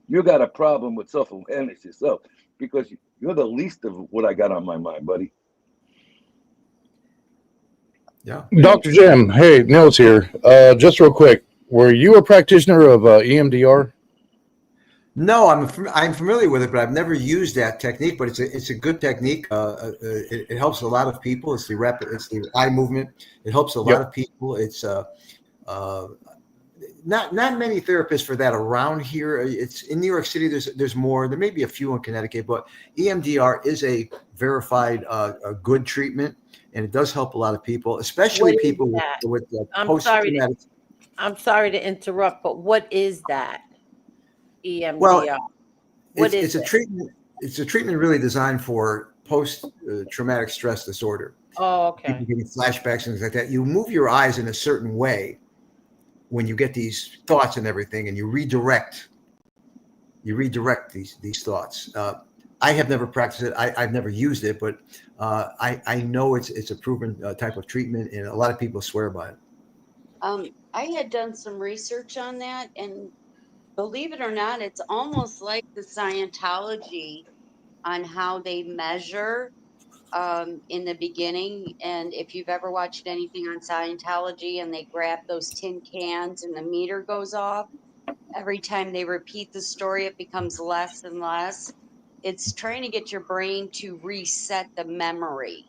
you got a problem with self-awareness yourself, because you're the least of what I got on my mind, buddy. Yeah. Dr. Jim, hey, Nils here. Just real quick, were you a practitioner of EMDR? No, I'm familiar with it, but I've never used that technique. But it's a good technique. It helps a lot of people. It's the eye movement. It helps a lot of people. It's not many therapists for that around here. It's in New York City. There's more. There may be a few in Connecticut, but EMDR is a verified a good treatment, and it does help a lot of people, especially What is people that? with I'm sorry. post-traumatic. I'm sorry to interrupt, but what is that? EMDR. Well, What it's is a it? treatment. It's a treatment really designed for post-traumatic stress disorder. Oh, okay. People getting flashbacks and things like that. You move your eyes in a certain way when you get these thoughts and everything, and you redirect these thoughts. I have never practiced it. I've never used it, but I know it's a proven type of treatment, and a lot of people swear by it. I had done some research on that, and believe it or not, it's almost like the Scientology on how they measure in the beginning. And if you've ever watched anything on Scientology and they grab those tin cans and the meter goes off, every time they repeat the story, it becomes less and less. It's trying to get your brain to reset the memory.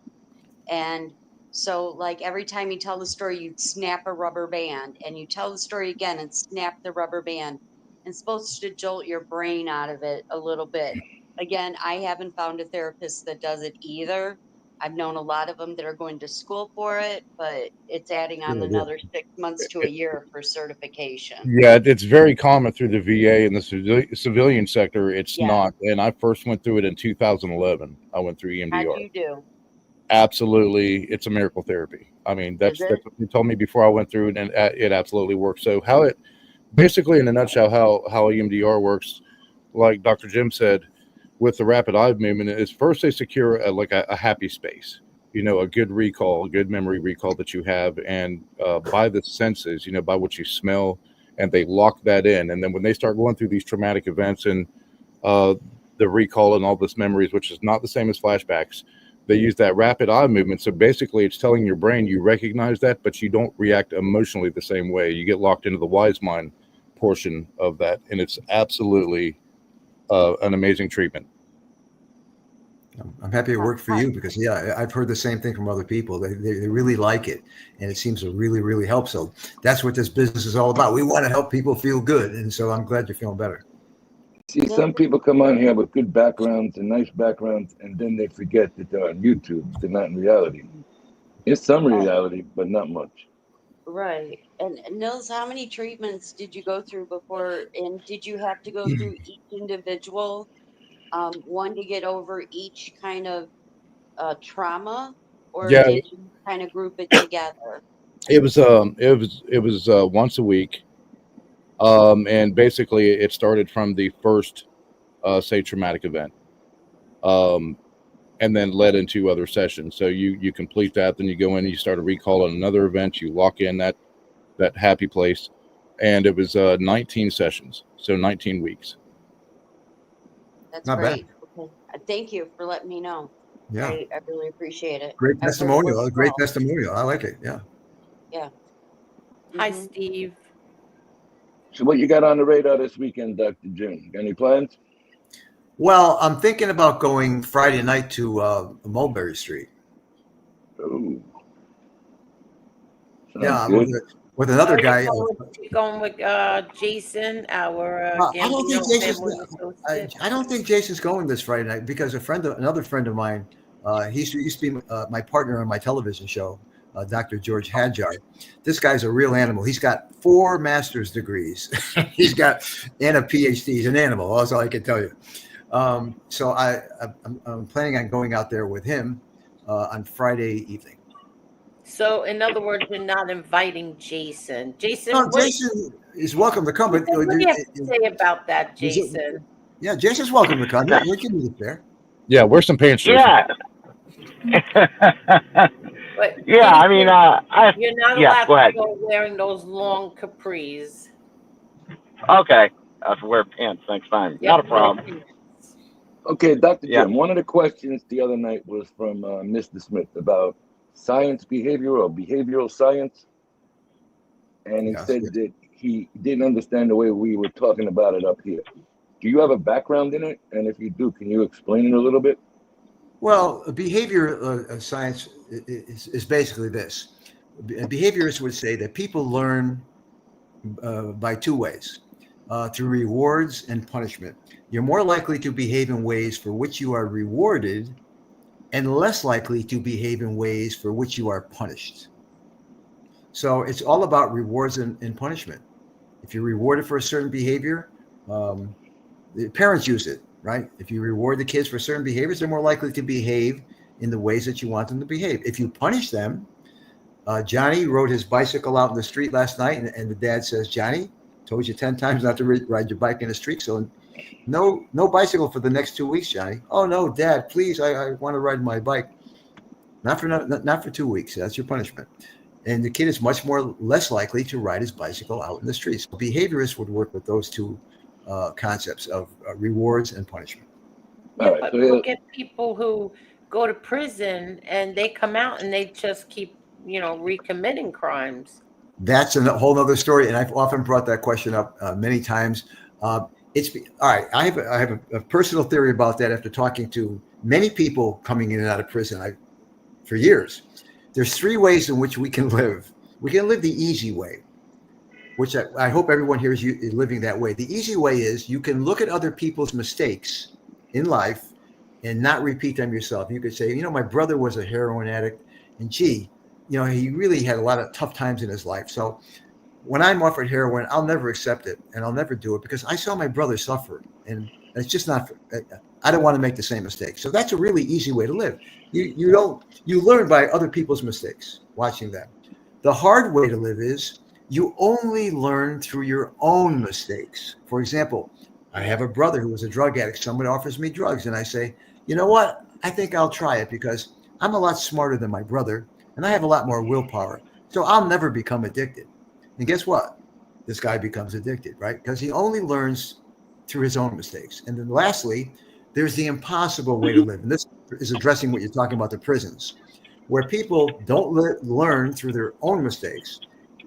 And so, like, every time you tell the story, you snap a rubber band, and you tell the story again and snap the rubber band. And it's supposed to jolt your brain out of it a little bit. Again, I haven't found a therapist that does it either. I've known a lot of them that are going to school for it, but it's adding on another 6 months to a year for certification. Yeah, it's very common through the VA and the civilian sector. It's Yeah. not. And I first went through it in 2011. I went through How'd EMDR. you do? Absolutely, it's a miracle therapy. I mean, that's Is it? what you told me before I went through it, and it absolutely works. So how it basically, in a nutshell, how EMDR works, like Dr. Jim said, with the rapid eye movement, is first they secure a happy space, a good recall, a good memory recall that you have, and by the senses, by what you smell, and they lock that in. And then when they start going through these traumatic events and the recall and all this memories, which is not the same as flashbacks, they use that rapid eye movement. So basically it's telling your brain you recognize that, but you don't react emotionally the same way. You get locked into the wise mind portion of that, and it's absolutely an amazing treatment. I'm happy it worked for you, because I've heard the same thing from other people. They really like it, and it seems to really, really help. So that's what this business is all about. We want to help people feel good, and so I'm glad you're feeling better. See, some people come on here with good backgrounds and nice backgrounds, and then they forget that they're on YouTube. They're not in reality. It's some reality, but not much. Right. And Nils, how many treatments did you go through before? And did you have to go through each individual one to get over each kind of trauma, or Yeah, did you kind of group it together? it was once a week, and basically it started from the first say traumatic event, and then led into other sessions. So you complete that, then you go in and you start a recall on another event, you lock in that happy place, and it was 19 sessions, so 19 weeks. That's Not great. bad. Okay. Thank you for letting me know. Yeah. I really appreciate it. Great I've heard it testimonial. works A great well. testimonial. I like it. Yeah. Yeah. Hi, Mhm. Steve. So what you got on the radar this weekend, Dr. Jim? Got any plans? Well, I'm thinking about going Friday night to Mulberry Street. Oh, Yeah, sounds good. with another guy. You're going with Jason, our I don't think Gambino Jason's. family associate. I don't think Jason's going this Friday night, because another friend of mine, he used to be my partner on my television show, Dr. George Hadjar. This guy's a real animal. He's got 4 master's degrees. And a PhD. He's an animal. That's all I can tell you. So I'm planning on going out there with him on Friday evening. So, in other words, you're not inviting Jason. Jason, No, Jason is welcome to come, but what do you have to say about that, Jason? yeah, Jason's welcome to come. You can meet it there. Yeah, wear some pants, Jason. Yeah. But Yeah, I mean, Jason, you're not yeah, allowed go to ahead. go wearing those long capris. Okay. I have to wear pants next time. You have Not a to wear problem. pants. Okay, Dr. Yeah. Jim, one of the questions the other night was from Mr. Smith about science behavior or behavioral science. And he Yes. said that he didn't understand the way we were talking about it up here. Do you have a background in it? And if you do, can you explain it a little bit? Well, behavior science is basically this. Behaviorists would say that people learn by two ways, through rewards and punishment. You're more likely to behave in ways for which you are rewarded and less likely to behave in ways for which you are punished. So it's all about rewards and punishment. If you're rewarded for a certain behavior, the parents use it, right? If you reward the kids for certain behaviors, they're more likely to behave in the ways that you want them to behave. If you punish them, Johnny rode his bicycle out in the street last night, and the dad says, "Johnny, told you 10 times not to ride your bike in the street, so no bicycle for the next 2 weeks, Johnny." "Oh no, Dad, please, I want to ride my bike." Not for 2 weeks. That's your punishment. And the kid is much more less likely to ride his bicycle out in the streets. So behaviorists would work with those two concepts of rewards and punishment. Yeah, All right, but so look at people who go to prison and they come out and they just keep, recommitting crimes. That's a whole other story, and I've often brought that question up many times. It's all right. I have a personal theory about that after talking to many people coming in and out of prison for years. There's three ways in which we can live. We can live the easy way, which I hope everyone here is living that way. The easy way is you can look at other people's mistakes in life and not repeat them yourself. You could say, my brother was a heroin addict, and gee, he really had a lot of tough times in his life. So when I'm offered heroin, I'll never accept it and I'll never do it because I saw my brother suffer, and it's just not. I don't want to make the same mistake. So that's a really easy way to live. You learn by other people's mistakes, watching them. The hard way to live is you only learn through your own mistakes. For example, I have a brother who was a drug addict. Someone offers me drugs, and I say, "You know what? I think I'll try it because I'm a lot smarter than my brother, and I have a lot more willpower. So I'll never become addicted." And guess what? This guy becomes addicted, right? Because he only learns through his own mistakes. And then lastly, there's the impossible way to live. And this is addressing what you're talking about, the prisons, where people don't learn through their own mistakes,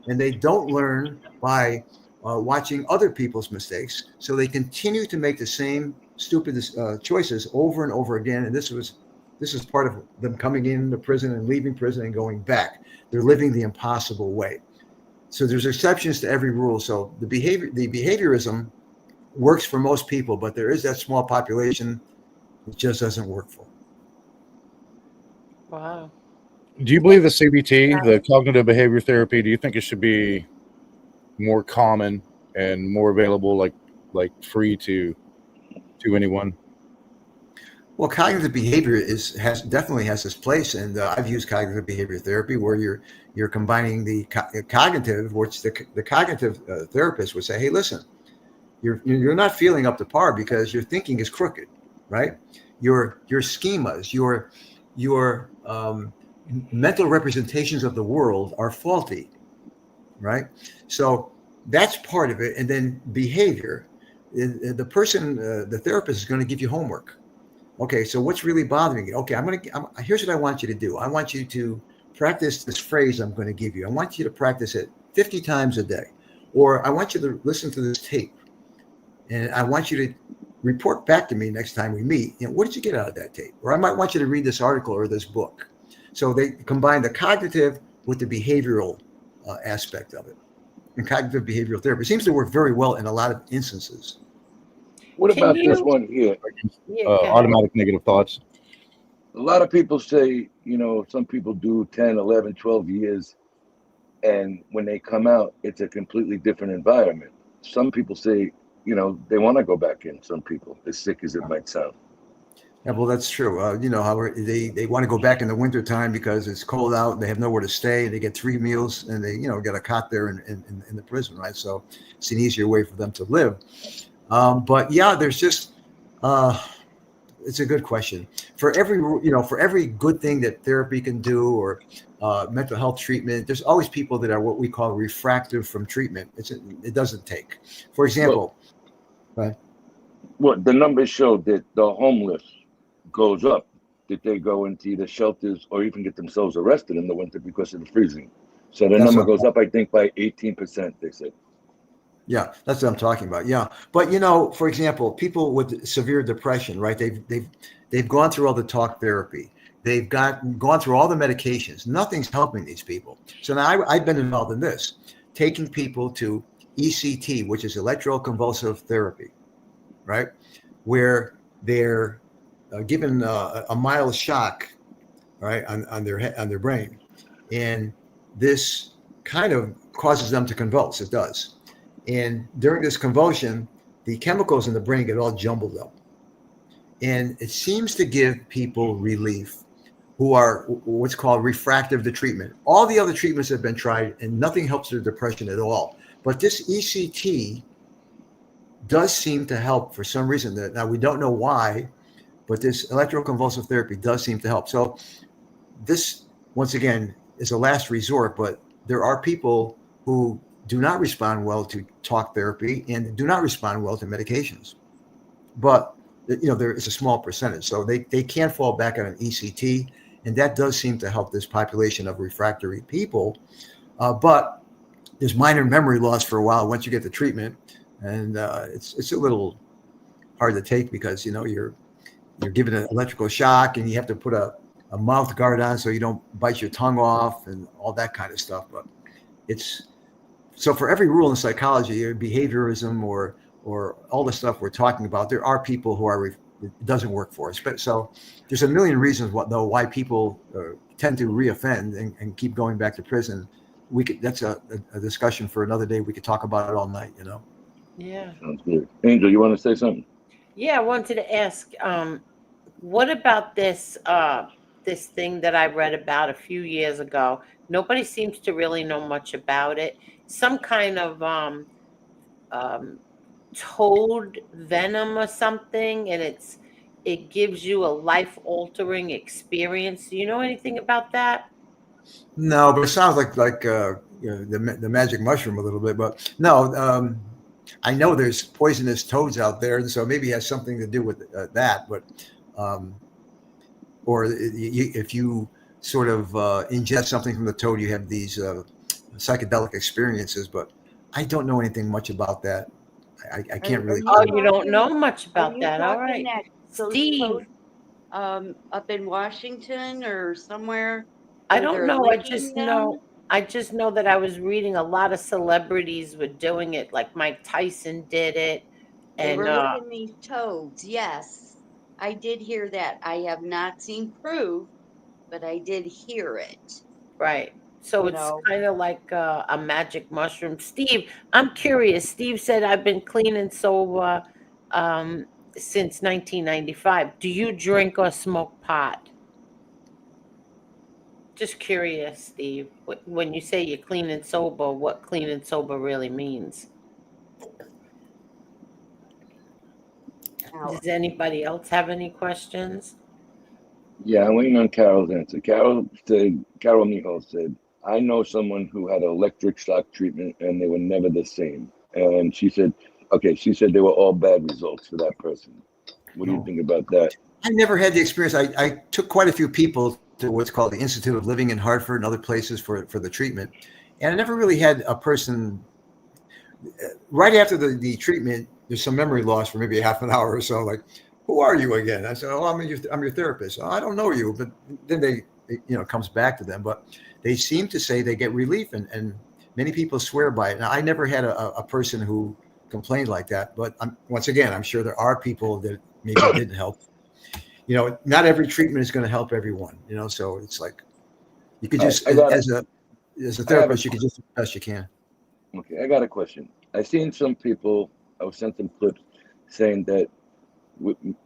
and they don't learn by watching other people's mistakes. So they continue to make the same stupid choices over and over again. And this is part of them coming into prison and leaving prison and going back. They're living the impossible way. So there's exceptions to every rule. So the behaviorism works for most people, but there is that small population it just doesn't work for. Wow. Do you believe the CBT, the cognitive behavior therapy, do you think it should be more common and more available, like free to anyone? Well, cognitive behavior definitely has its place, and I've used cognitive behavior therapy where you're combining the cognitive, which the cognitive therapist would say, "Hey, listen, you're not feeling up to par because your thinking is crooked, right? Your schemas, your mental representations of the world are faulty, right? So that's part of it, and then behavior. The person, the therapist, is going to give you homework. Okay, so what's really bothering you? Okay, here's what I want you to do. I want you to practice this phrase I'm going to give you. I want you to practice it 50 times a day. Or I want you to listen to this tape. And I want you to report back to me next time we meet. What did you get out of that tape? Or I might want you to read this article or this book. So they combine the cognitive with the behavioral aspect of it. And cognitive behavioral therapy seems to work very well in a lot of instances. What about this one here? Automatic negative thoughts. A lot of people say, some people do 10, 11, 12 years, and when they come out, it's a completely different environment. Some people say, they want to go back in, some people, as sick as it might sound. Yeah, well, that's true. You know how they want to go back in the winter time because it's cold out and they have nowhere to stay. They get 3 meals and they get a cot there in the prison, right? So it's an easier way for them to live. But yeah, there's just uh, it's a good question. For every good thing that therapy can do or mental health treatment, there's always people that are what we call refractive from treatment. It doesn't take. For Well, example, right? what the numbers show that the homeless goes up, that they go into either shelters or even get themselves arrested in the winter because of the freezing. So the That's number what goes up, I think, by 18%, they said. Yeah, that's what I'm talking about. Yeah, but for example, people with severe depression, right? They've gone through all the talk therapy. They've gone through all the medications. Nothing's helping these people. So now I've been involved in this, taking people to ECT, which is electroconvulsive therapy, right? Where they're given a mild shock, right, on their brain, and this kind of causes them to convulse. It does. And during this convulsion, the chemicals in the brain get all jumbled up. And it seems to give people relief who are what's called refractive to treatment. All the other treatments have been tried and nothing helps their depression at all. But this ECT does seem to help for some reason. Now, we don't know why, but this electroconvulsive therapy does seem to help. So this, once again, is a last resort, but there are people who do not respond well to talk therapy and do not respond well to medications. But there is a small percentage, so they can fall back on an ECT, and that does seem to help this population of refractory people. But there's minor memory loss for a while once you get the treatment, and it's a little hard to take because you're given an electrical shock and you have to put a mouth guard on so you don't bite your tongue off and all that kind of stuff. But it's so for every rule in psychology, or behaviorism, or all the stuff we're talking about, there are people who it doesn't work for us. But so there's a million reasons why people tend to reoffend and keep going back to prison. That's a discussion for another day. We could talk about it all night. Yeah. Sounds good. Angel, you want to say something? Yeah, I wanted to ask, what about this this thing that I read about a few years ago? Nobody seems to really know much about it. Some kind of um, toad venom or something, and it gives you a life altering experience. Do you know anything about that? No, but it sounds like the magic mushroom a little bit. But no, I know there's poisonous toads out there, and so maybe it has something to do with that. But um, or if you sort of ingest something from the toad, you have these psychedelic experiences. But I don't know anything much about that. I can't Are really you Oh, comment. you don't know talking? much Are about you that. All talking right. that those Steve, toads up in Washington or somewhere I where don't they're know. licking them? I just know that I was reading a lot of celebrities were doing it, like Mike Tyson did it. They And were licking these toads. Yes, I did hear that. I have not seen proof, but I did hear it. right. So You it's know, kind of like a magic mushroom. Steve, I'm curious. Steve said I've been clean and sober um, since 1995. Do you drink or smoke pot? Just curious, Steve. When you say you're clean and sober, what clean and sober really means? now Does anybody else have any questions? Yeah, I'm waiting on Carol's answer. Carol Mijo said, I know someone who had electric shock treatment and they were never the same. And she said they were all bad results for that person. What do you think about that? I never had the experience. I took quite a few people to what's called the Institute of Living in Hartford and other places for the treatment, and I never really had a person right after the treatment. There's some memory loss for maybe a half an hour or so. Like, who are you again? I said, oh, I'm your therapist. Oh, I don't know you, but then it comes back to them. But they seem to say they get relief, and many people swear by it. Now, I never had a person who complained like that, but once again, I'm sure there are people that maybe it didn't help. Not every treatment is going to help everyone, so it's like you could All right, just, as a I have a therapist, you could just do the best you can. okay. I got a question. I seen some people. I was sent some clips saying that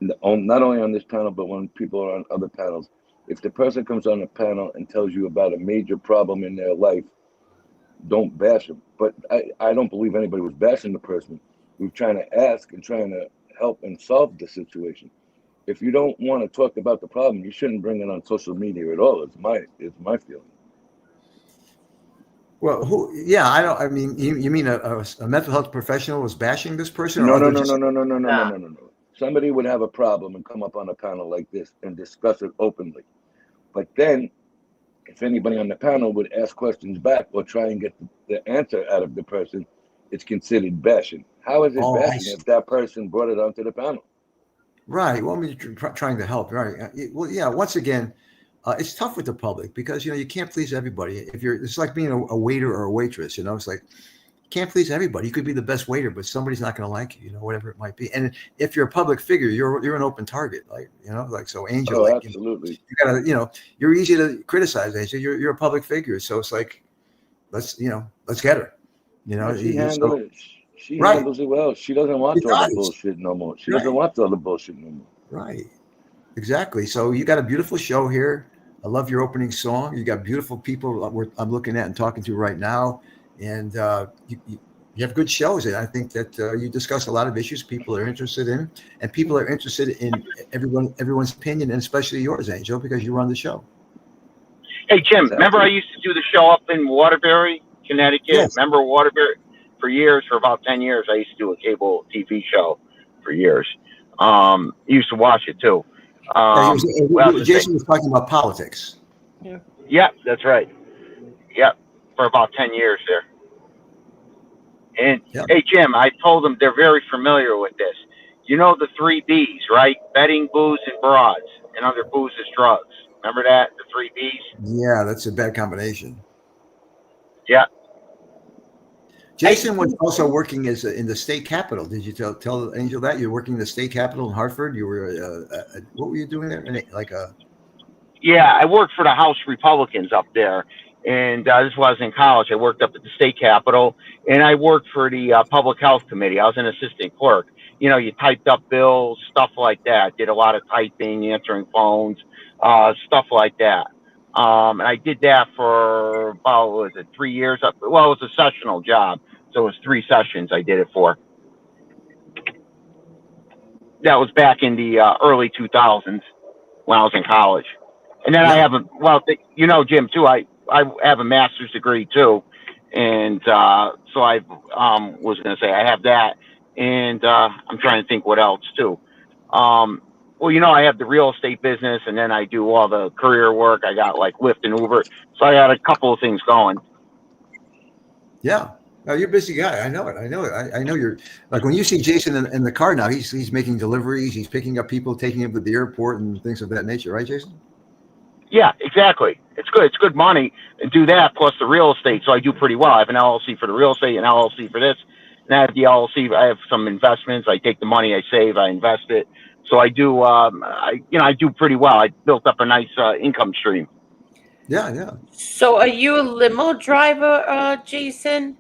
not only on this panel, but when people are on other panels, if the person comes on a panel and tells you about a major problem in their life, don't bash them. But I don't believe anybody was bashing the person. We were trying to ask and trying to help and solve the situation. If you don't want to talk about the problem, you shouldn't bring it on social media at all. It's my feeling. Well, I don't. I mean, you mean a mental health professional was bashing this person? No, Or no, just, no. Somebody would have a problem and come up on a panel like this and discuss it openly. But then, if anybody on the panel would ask questions back or try and get the answer out of the person, it's considered bashing. How is it bashing if that person brought it onto the panel? Right. Well, I mean, trying to help. Right. Well, yeah. Once again, it's tough with the public because you can't please everybody. It's like being a waiter or a waitress. It's like you can't please everybody. You could be the best waiter, but somebody's not going to like you. Whatever it might be. And if you're a public figure, you're an open target. Like so, Angel. Oh, absolutely. You gotta. You're easy to criticize, Angel. You're a public figure, so it's like let's get her. She handles it. She handles it well. She doesn't want all the bullshit no more. She doesn't want all the bullshit no more. Right. Exactly. So you got a beautiful show here. I love your opening song. You got beautiful people I'm looking at and talking to right now. And you have good shows. And I think that you discuss a lot of issues people are interested in. And people are interested in everyone's opinion, and especially yours, Angel, because you run the show. Hey, Jim, remember I used to do the show up in Waterbury, Connecticut? Yes. Remember Waterbury? For about 10 years, I used to do a cable TV show for years. Used to watch it too. Jason was talking about politics. Yeah, that's right. Yep, for about 10 years there. And hey, Jim, I told them they're very familiar with this. You know the 3 B's, right? Betting, booze, and broads. And under booze is drugs. Remember that? The 3 B's? Yeah, that's a bad combination. Yeah. Jason was also working in the state capitol. Did you tell Angel that you're working in the state capitol in Hartford? You were what were you doing there? Yeah, I worked for the House Republicans up there, and this was in college. I worked up at the state capitol, and I worked for the public health committee. I was an assistant clerk. You typed up bills, stuff like that. Did a lot of typing, answering phones, stuff like that. And I did that for about 3 years. Well, it was a sessional job, so it was 3 sessions I did it for. That was back in the early 2000s when I was in college. And then I have Jim, too, I have a master's degree, too. And so I was going to say I have that. And I'm trying to think what else, too. I have the real estate business, and then I do all the career work. I got like Lyft and Uber. So I got a couple of things going. Yeah. No, you're a busy guy. I know it. I know you're like when you see Jason in the car now, he's making deliveries. He's picking up people, taking them to the airport and things of that nature. Right, Jason? Yeah, exactly. It's good. It's good money and do that plus the real estate. So I do pretty well. I have an LLC for the real estate, an LLC for this. And I have the LLC. I have some investments. I take the money I save, I invest it. So I do, I do pretty well. I built up a nice income stream. Yeah. So are you a limo driver, Jason?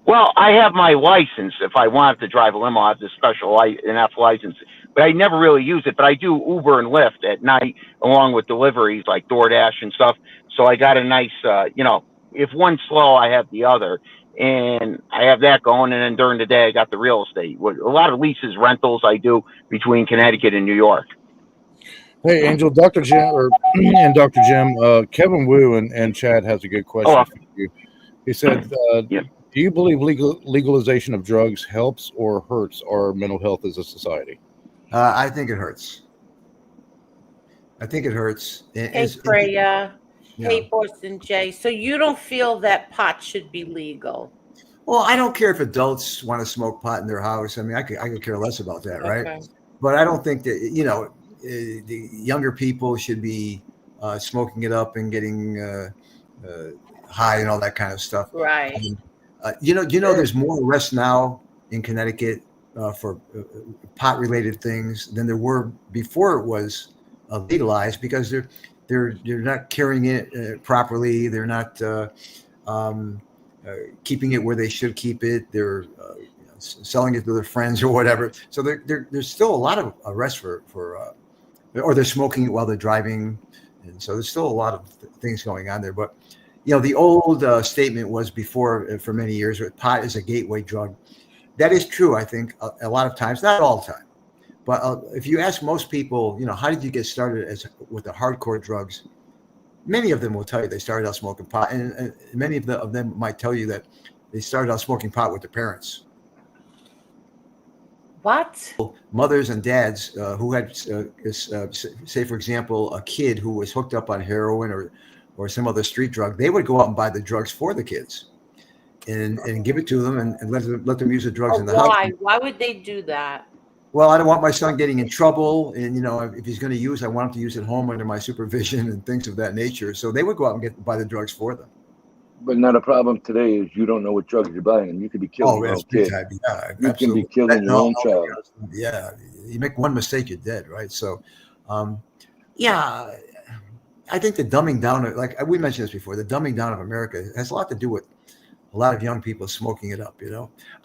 Well, I have my license. If I wanted to drive a limo, I have this special F license. But I never really use it. But I do Uber and Lyft at night along with deliveries like DoorDash and stuff. So I got a nice, if one's slow, I have the other. And I have that going. And then during the day, I got the real estate. A lot of leases, rentals I do between Connecticut and New York. Hey, Angel, Dr. Jim, and Dr. Jim, Kevin Wu and Chad has a good question for you. He said, do you believe legalization of drugs helps or hurts our mental health as a society? I think it hurts. Hey, Freya. Hey, Boston Jay. So you don't feel that pot should be legal? Well, I don't care if adults want to smoke pot in their house. I mean, I could care less about that, right? Okay. But I don't think that, the younger people should be smoking it up and getting high and all that kind of stuff. Right. There's more arrests now in Connecticut for pot-related things than there were before it was legalized because they're not carrying it properly. They're not keeping it where they should keep it. They're selling it to their friends or whatever. So there's still a lot of arrests for or they're smoking it while they're driving, and so there's still a lot of things going on there. But the old statement was before for many years, pot is a gateway drug. That is true, I think, a lot of times, not all the time. But if you ask most people, how did you get started with the hardcore drugs? Many of them will tell you they started out smoking pot, and many of them might tell you that they started out smoking pot with their parents. What? Mothers and dads who had, say, for example, a kid who was hooked up on heroin or some other street drug, they would go out and buy the drugs for the kids and give it to them and let them use the drugs in the house. Why would they do that? Well, I don't want my son getting in trouble. And, if he's going to use, I want him to use at home under my supervision and things of that nature. So they would go out and buy the drugs for them. But not a problem today is you don't know what drugs you're buying, and you could be killing your own kid. Yeah, you can be killing your own child. Yeah, you make one mistake, you're dead, right? So, yeah, I think the dumbing down, like we mentioned this before, the dumbing down of America has a lot to do with a lot of young people smoking it up.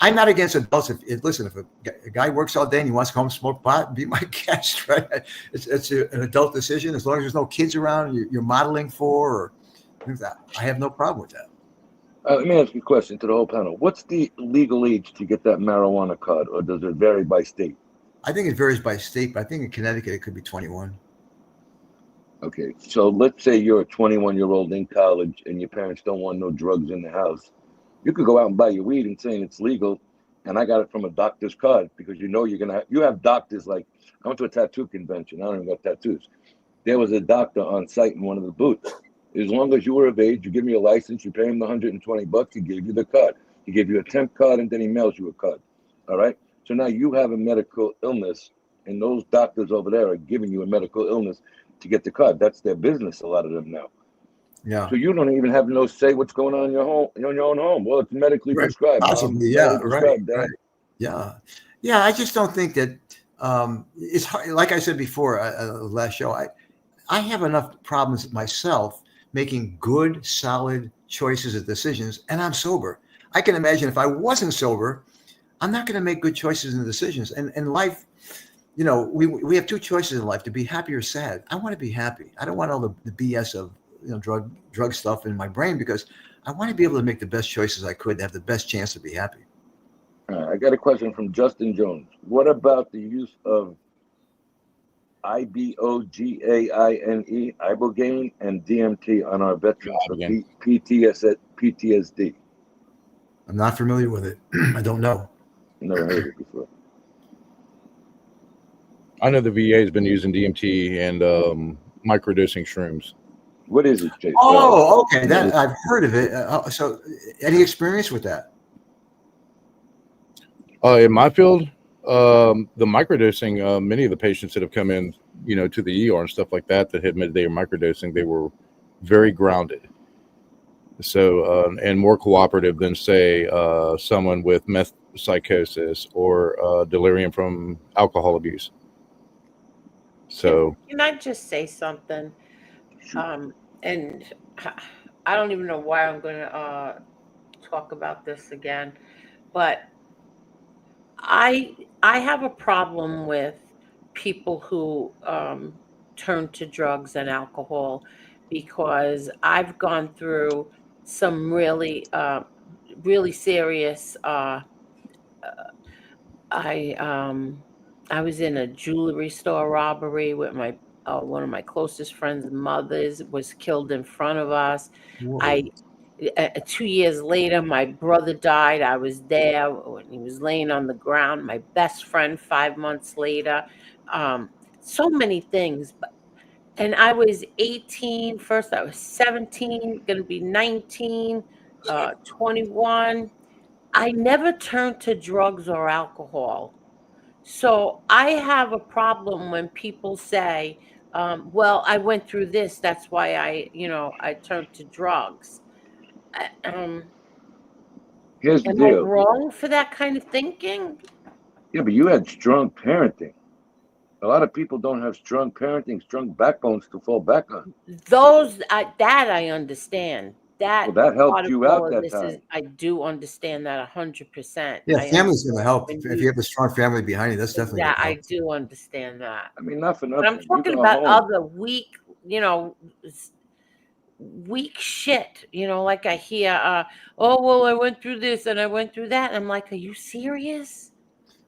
I'm not against adults. Listen, if a guy works all day and he wants to come smoke pot, be my guest, right? It's an adult decision as long as there's no kids around you're modeling for or things like that. I have no problem with that. Let me ask you a question to the whole panel. What's the legal age to get that marijuana card, or does it vary by state? I think it varies by state, but I think in Connecticut it could be 21. Okay, so let's say you're a 21-year-old in college and your parents don't want no drugs in the house. You could go out and buy your weed and saying it's legal, and I got it from a doctor's card because you have doctors. Like, I went to a tattoo convention. I don't even got tattoos. There was a doctor on site in one of the booths. As long as you were of age, you give me a license, you pay him the $120, he gave you the card. He gave you a temp card, and then he mails you a card. All right? So now you have a medical illness, and those doctors over there are giving you a medical illness to get the card. That's their business, a lot of them now. Yeah. So you don't even have no say what's going on in your home, in your own home. Well, it's medically prescribed. Possibly, yeah, right. Yeah. Yeah, I just don't think that it's hard. Like I said before, last show, I have enough problems myself making good, solid choices and decisions, and I'm sober. I can imagine if I wasn't sober, I'm not going to make good choices and decisions. And life, we have two choices in life: to be happy or sad. I want to be happy. I don't want all the BS of drug stuff in my brain, because I want to be able to make the best choices I could to have the best chance to be happy. I got a question from Justin Jones. What about the use of ibogaine, ibogaine, and DMT on our veterans for PTSD? I'm not familiar with it. I don't know. Never heard it before. I know the VA has been using DMT and microdosing shrooms. What is it, Jason? Oh, okay. That I've heard of it. So, any experience with that? In my field, the microdosing, many of the patients that have come in, to the ER and stuff like that had admitted they were microdosing, they were very grounded. So, and more cooperative than, say, someone with meth psychosis or delirium from alcohol abuse. So, can I just say something? And I don't even know why I'm going to talk about this again, but I have a problem with people who turn to drugs and alcohol, because I've gone through some really serious. I was in a jewelry store robbery with my one of my closest friends' mothers was killed in front of us. Whoa. 2 years later, my brother died. I was there when he was laying on the ground. My best friend 5 months later. So many things. And I was 18. First, I was 17, going to be 19, 21. I never turned to drugs or alcohol. So I have a problem when people say, well, I went through this, that's why I turned to drugs. Here's the am deal. I wrong for that kind of thinking? Yeah, but you had strong parenting. A lot of people don't have strong parenting, strong backbones to fall back on. That I understand. that Well, that helped part of you all out of that this is, time. I do understand that 100%. Yeah, I family's going to understand help. when If you have a strong family behind you, that's definitely yeah, going to I help. do understand that. I mean, not for But I'm nothing. You talking got about home. other weak, weak shit. Like I hear, oh well, I went through this and I went through that. And I'm like, are you serious?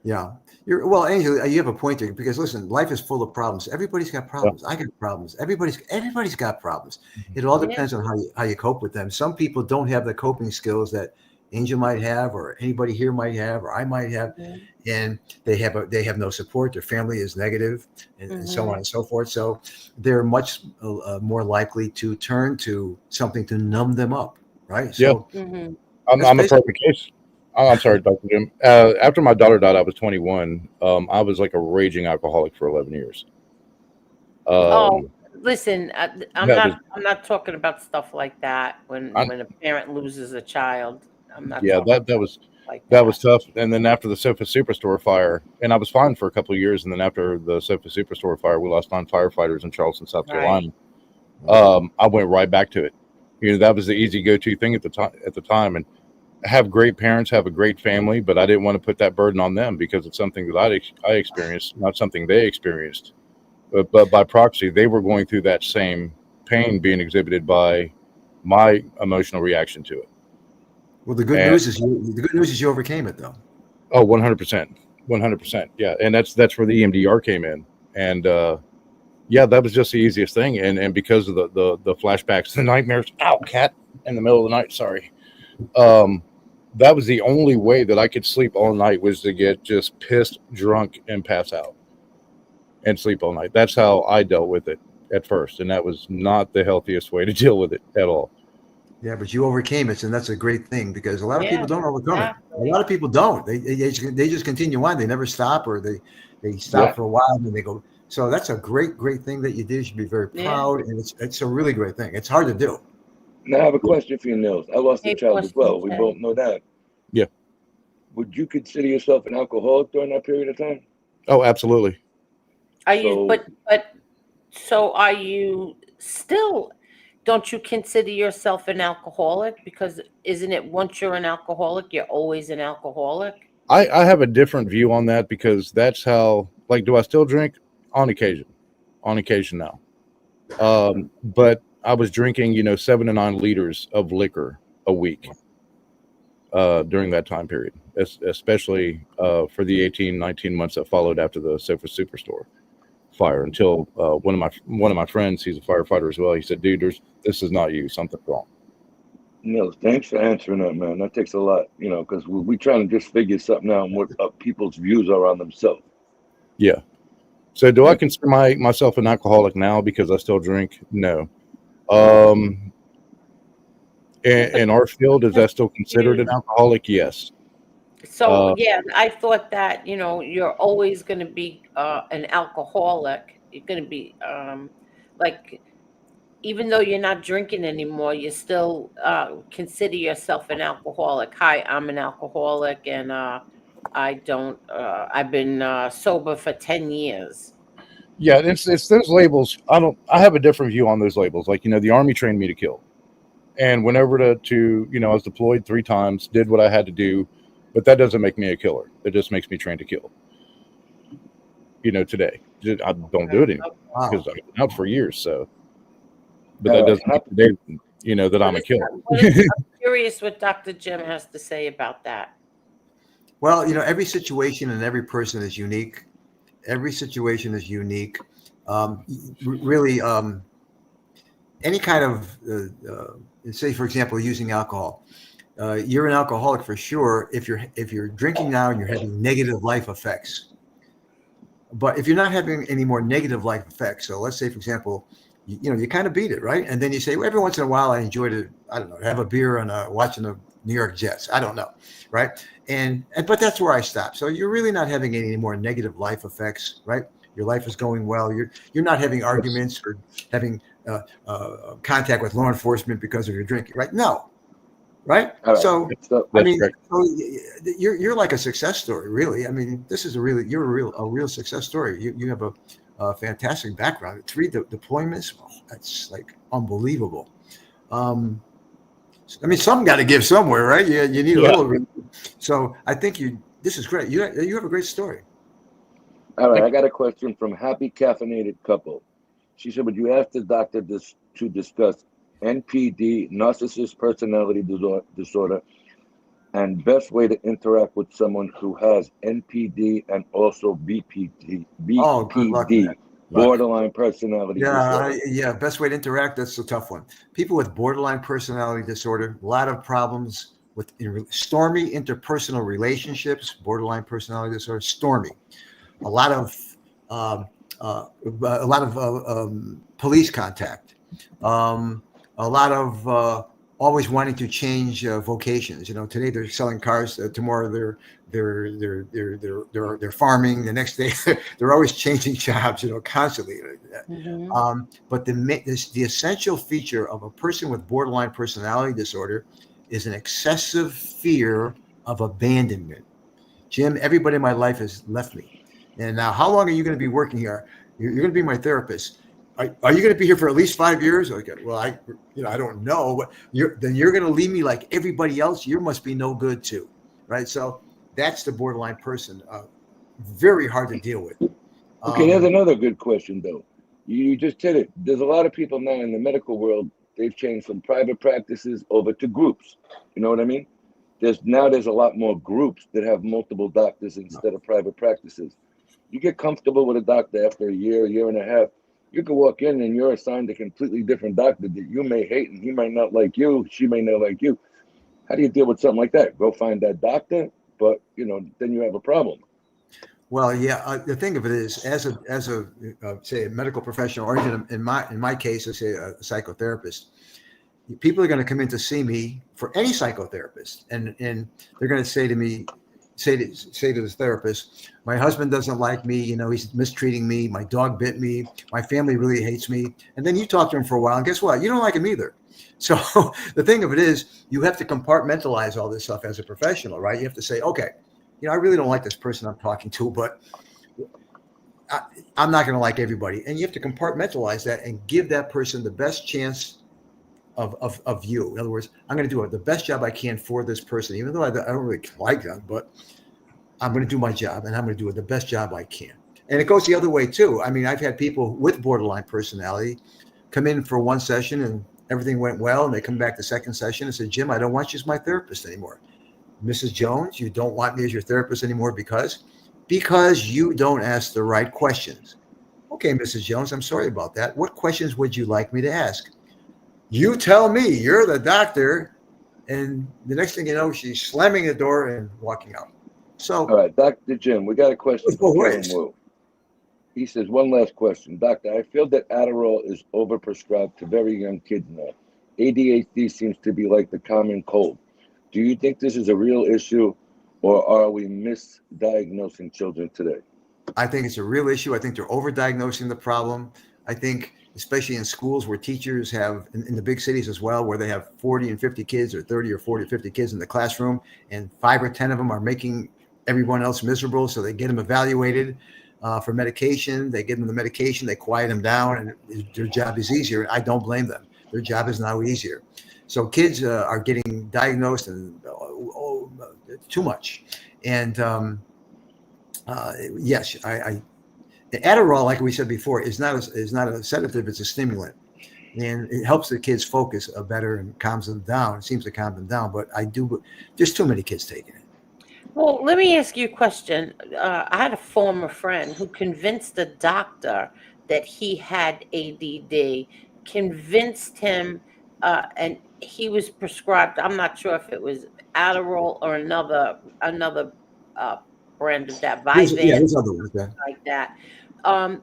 Yeah. Well, Angel, you have a point there because listen, life is full of problems. Everybody's got Yeah. problems. I got problems. Everybody's got problems. It all Yeah. depends on how you cope with them. Some people don't have the coping skills that Angel might have, or anybody here might have, or I might have, Mhm. and they have no support. Their family is negative, and so on Mhm. and so forth. So they're much more likely to turn to something to numb them up, right? Yeah. So Mhm. that's I'm a basically perfect case. I'm sorry, Dr. Jim. After my daughter died, I was 21. I was like a raging alcoholic for 11 years. Oh, listen, That was, I'm not talking about stuff like that I, when a parent loses a child. I'm not yeah, talking that about was stuff like that was that. tough. And then after the Sofa Superstore fire, and I was fine for a couple of years. And then after the Sofa Superstore fire, we lost 9 firefighters in Charleston, South Right. Carolina. I went right back to it. That was the easy go-to thing at the time. And have great parents, have a great family, but I didn't want to put that burden on them because it's something that I experienced, not something they experienced. But by proxy, they were going through that same pain being exhibited by my emotional reaction to it. well. The good And news is you overcame it, though. oh, 100%, 100%, yeah. And that's where the EMDR came in, and yeah, that was just the easiest thing. And because of the flashbacks, the nightmares, ow, cat in the middle of the night. Sorry. That was the only way that I could sleep all night was to get just pissed, drunk, and pass out and sleep all night. That's how I dealt with it at first, and that was not the healthiest way to deal with it at all. Yeah, but you overcame it, and that's a great thing because a lot of people Yeah, don't overcome it. A exactly. lot of people don't. They just continue on. They never stop, or they stop Yep. for a while and then they go. So that's a great thing that you did. You should be very Yeah. proud, and it's a really great thing. It's hard to do. Now, I have a question for you, Nils. I lost a Hey, child as question, well. We Jay. both know that. Yeah. Would you consider yourself an alcoholic during that period of time? Oh, absolutely. Are you, So, so are you still, don't you consider yourself an alcoholic? Because isn't it once you're an alcoholic, you're always an alcoholic? I have a different view on that because that's how, like, do I still drink? On occasion. On occasion now. But I was drinking, 7 to 9 liters of liquor a week during that time period, especially for the 18, 19 months that followed after the Sofa Superstore fire until one of my friends, he's a firefighter as well. He said, dude, this is not you. Something's wrong. Nils, thanks for answering that, man. That takes a lot, because we trying to just figure something out and what people's views are on themselves. Yeah. So do I consider myself an alcoholic now because I still drink? No. In our field, is that still considered an alcoholic? Yes. So yeah, I thought that, you're always going to be an alcoholic. You're going to be like, even though you're not drinking anymore, you still consider yourself an alcoholic. Hi, I'm an alcoholic, and I don't. I've been sober for 10 years. Yeah, it's those labels. I have a different view on those labels. Like, the Army trained me to kill. And went over to I was deployed 3 times, did what I had to do, but that doesn't make me a killer. It just makes me trained to kill. Today. I don't do it anymore because I've been out for years. So, but that doesn't mean today, that I'm a killer. I'm curious what Dr. Jim has to say about that. Well, every situation and every person is unique. Every situation is unique. Really, any kind of say, for example, using alcohol. You're an alcoholic for sure if you're drinking now and you're having negative life effects. But if you're not having any more negative life effects, so let's say, for example, you kind of beat it, right? And then you say, well, every once in a while I enjoy to, I don't know, have a beer and watching the New York Jets. I don't know, right? But that's where I stop. So you're really not having any more negative life effects, right? Your life is going well. You're not having arguments or having contact with law enforcement because of your drinking, right? No, right? All right. So So, I mean, correct. so you're like a success story, really. I mean, this is you're a real success story. You have a fantastic background. 3 deployments. Oh, that's like unbelievable. I mean, some got to give somewhere, right? You need a Yeah. little. So I think this is great. You have a great story. All right, I got a question from Happy Caffeinated Couple. She said, would you ask the doctor to discuss NPD, narcissist personality disorder, and best way to interact with someone who has NPD and also Oh, good luck, man. BPD, borderline personality disorder? Yeah. Best way to interact. That's a tough one. People with borderline personality disorder, a lot of problems with stormy interpersonal relationships. Borderline personality disorder, stormy. A lot of police contact. A lot of always wanting to change vocations. Today they're selling cars. Tomorrow they're farming. The next day they're always changing jobs. Constantly. But the essential feature of a person with borderline personality disorder is an excessive fear of abandonment. Jim, everybody in my life has left me. And now, how long are you going to be working here? You're going to be my therapist. Are you going to be here for at least 5 years? Okay. Well, I don't know. But then you're going to leave me like everybody else. You must be no good too, right? So that's the borderline person. Very hard to deal with. Okay, there's another good question though. You just said it. There's a lot of people now in the medical world. They've changed from private practices over to groups. You know what I mean? There's a lot more groups that have multiple doctors instead of private practices. You get comfortable with a doctor after a year and a half. You can walk in and you're assigned a completely different doctor that you may hate, and he might not like you. She may not like you. How do you deal with something like that? Go find that doctor, but then you have a problem. Well, yeah. The thing of it is, as a say a medical professional, or even in my case, as a psychotherapist, people are going to come in to see me for any psychotherapist, and they're going to say to me, say to this therapist, my husband doesn't like me, he's mistreating me, my dog bit me, my family really hates me. And then you talk to him for a while, and guess what? You don't like him either. So the thing of it is, you have to compartmentalize all this stuff as a professional, right? You have to say, okay, I really don't like this person I'm talking to, but I'm not going to like everybody. And you have to compartmentalize that and give that person the best chance of you. In other words, I'm going to do the best job I can for this person, even though I don't really like them, but I'm going to do my job, and I'm going to do the best job I can. And it goes the other way too. I mean, I've had people with borderline personality come in for one session and everything went well, and they come back the second session and say, Jim, I don't want you as my therapist anymore. Mrs. Jones, you don't want me as your therapist anymore because you don't ask the right questions. Okay, Mrs. Jones, I'm sorry about that. What questions would you like me to ask? You tell me. You're the doctor. And the next thing you know, she's slamming the door and walking out. So, all right, Dr. Jim, we got a question from Kevin ways. Wu. He says, one last question. Doctor, I feel that Adderall is overprescribed to very young kids now. ADHD seems to be like the common cold. Do you think this is a real issue, or are we misdiagnosing children today? I think it's a real issue. I think they're overdiagnosing the problem. I think, especially in schools where teachers have, in the big cities as well, where they have 40 and 50 kids, or 30 or 40 or 50 kids in the classroom, and 5 or 10 of them are making everyone else miserable. So they get them evaluated for medication. They give them the medication, they quiet them down, and their job is easier. I don't blame them. Their job is now easier. So kids are getting diagnosed and too much. And yes, the Adderall, like we said before, is not a sedative; it's a stimulant, and it helps the kids focus better and calms them down. It seems to calm them down, but there's too many kids taking it. Well, let me ask you a question. I had a former friend who convinced the doctor that he had ADD, convinced him, and he was prescribed, I'm not sure if it was Adderall or another brand of that, There's other ones, yeah. like that.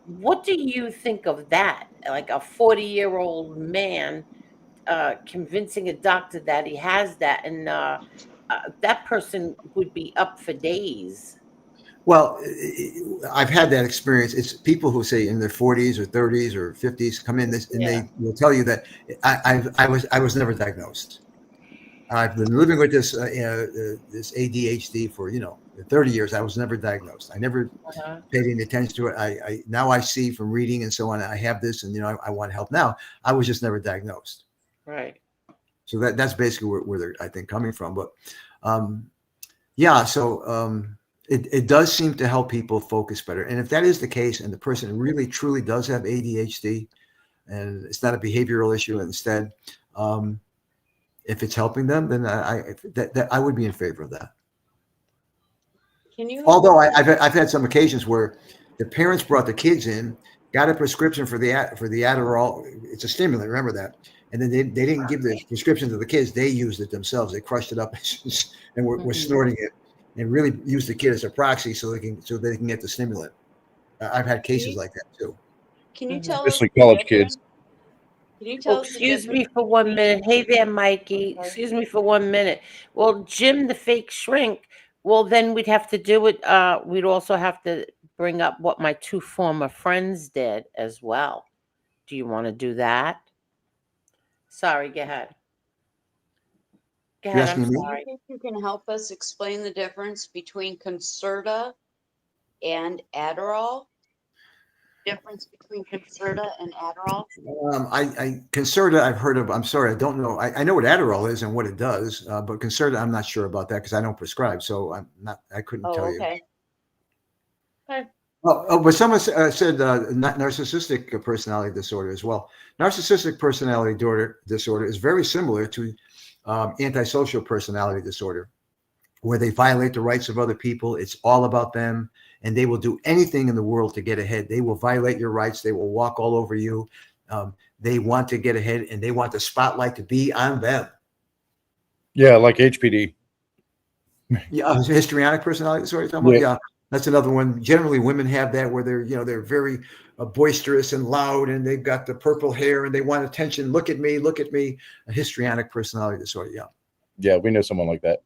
What do you think of that? Like a 40-year-old man convincing a doctor that he has that, and that person would be up for days. Well, I've had that experience. It's people who say in their 40s or 30s or 50s come in and they will tell you that I was never diagnosed. I've been living with this ADHD for 30 years. I was never diagnosed. I never paid any attention to it. I now I see from reading and so on. I have this, and I want help now. I was just never diagnosed. Right. So that's basically where they're, I think, coming from. But yeah, so it does seem to help people focus better. And if that is the case, and the person really truly does have ADHD, and it's not a behavioral issue, instead, if it's helping them, then I would be in favor of that. Can you? Although I've had some occasions where the parents brought the kids in, got a prescription for the Adderall. It's a stimulant, remember that. And then they didn't give the prescription to the kids. They used it themselves. They crushed it up and were snorting it, and really used the kid as a proxy so they can get the stimulant. I've had cases like that too. Can you tell us? Especially college kids. Can you tell us? Excuse me for 1 minute. Hey there, Mikey. Excuse me for 1 minute. Well, Jim, the fake shrink. Well, then we'd have to do it. We'd also have to bring up what my 2 former friends did as well. Do you want to do that? Sorry, go ahead. Go ahead. I'm asking me? sorry. I think you can help us explain the difference between Concerta and Adderall. Difference between Concerta and Adderall. Concerta, I've heard of. I'm sorry, I don't know. I know what Adderall is and what it does, but Concerta, I'm not sure about that because I don't prescribe. So I couldn't tell you. Okay. But someone said narcissistic personality disorder as well. Narcissistic personality disorder is very similar to antisocial personality disorder, where they violate the rights of other people. It's all about them, and they will do anything in the world to get ahead. They will violate your rights. They will walk all over you. They want to get ahead, and they want the spotlight to be on them. Yeah, like HPD. Yeah, histrionic personality disorder. Yeah, that's another one. Generally, women have that where they're very boisterous and loud, and they've got the purple hair, and they want attention. Look at me, look at me. A histrionic personality disorder. Yeah. Yeah, we know someone like that.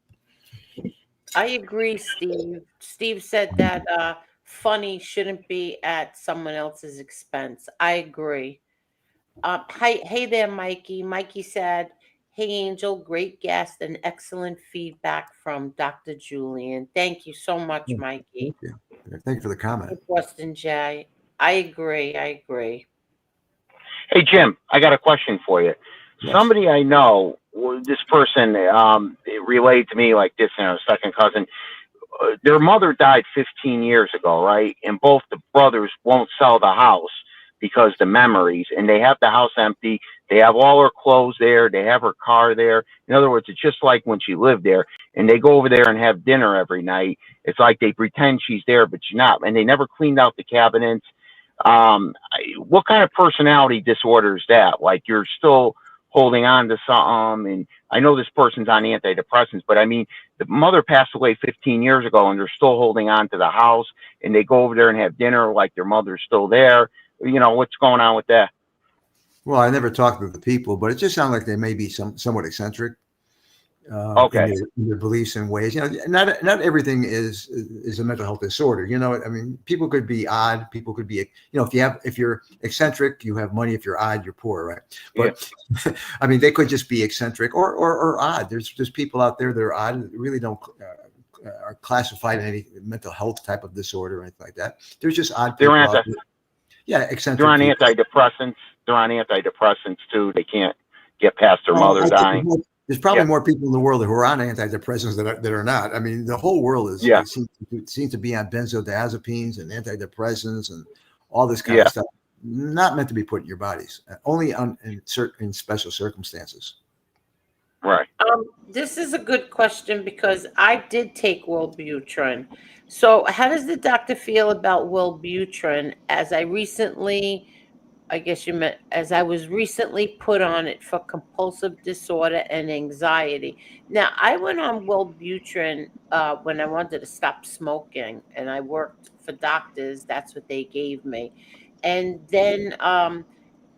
I agree, Steve. Steve said that funny shouldn't be at someone else's expense. I agree. Hey there, Mikey. Mikey said, "Hey, Angel, great guest and excellent feedback from Dr. Julian." Thank you so much, Mikey. Thank you for the comment. Boston Jay. I agree. Hey, Jim, I got a question for you. Yes. Somebody I know, this person relayed to me like this, second cousin. Their mother died 15 years ago, right? And both the brothers won't sell the house because the memories, and they have the house empty. They have all her clothes there. They have her car there. In other words, it's just like when she lived there, and they go over there and have dinner every night. It's like they pretend she's there, but she's not. And they never cleaned out the cabinets. What kind of personality disorder is that? Like, you're still holding on to something. And I know this person's on antidepressants, but I mean, the mother passed away 15 years ago, and they're still holding on to the house, and they go over there and have dinner like their mother's still there. What's going on with that? Well, I never talked to the people, but it just sounds like they may be somewhat eccentric. Okay. In their beliefs and ways. Not everything is a mental health disorder. I mean, people could be odd. People could be, if you're eccentric, you have money. If you're odd, you're poor, right? But yeah. I mean, they could just be eccentric or odd. There's people out there that are odd and really don't are classified in any mental health type of disorder or anything like that. There's just odd people out there. Yeah, eccentric. They're on antidepressants. They're on antidepressants too. They can't get past their mother dying. There's probably more people in the world who are on antidepressants that are not. I mean, the whole world seems to be on benzodiazepines and antidepressants and all this kind of stuff. Not meant to be put in your bodies, only in special circumstances. Right. This is a good question because I did take Wellbutrin. So, how does the doctor feel about Wellbutrin? As I was recently put on it for compulsive disorder and anxiety. Now, I went on Wellbutrin when I wanted to stop smoking, and I worked for doctors. That's what they gave me. And then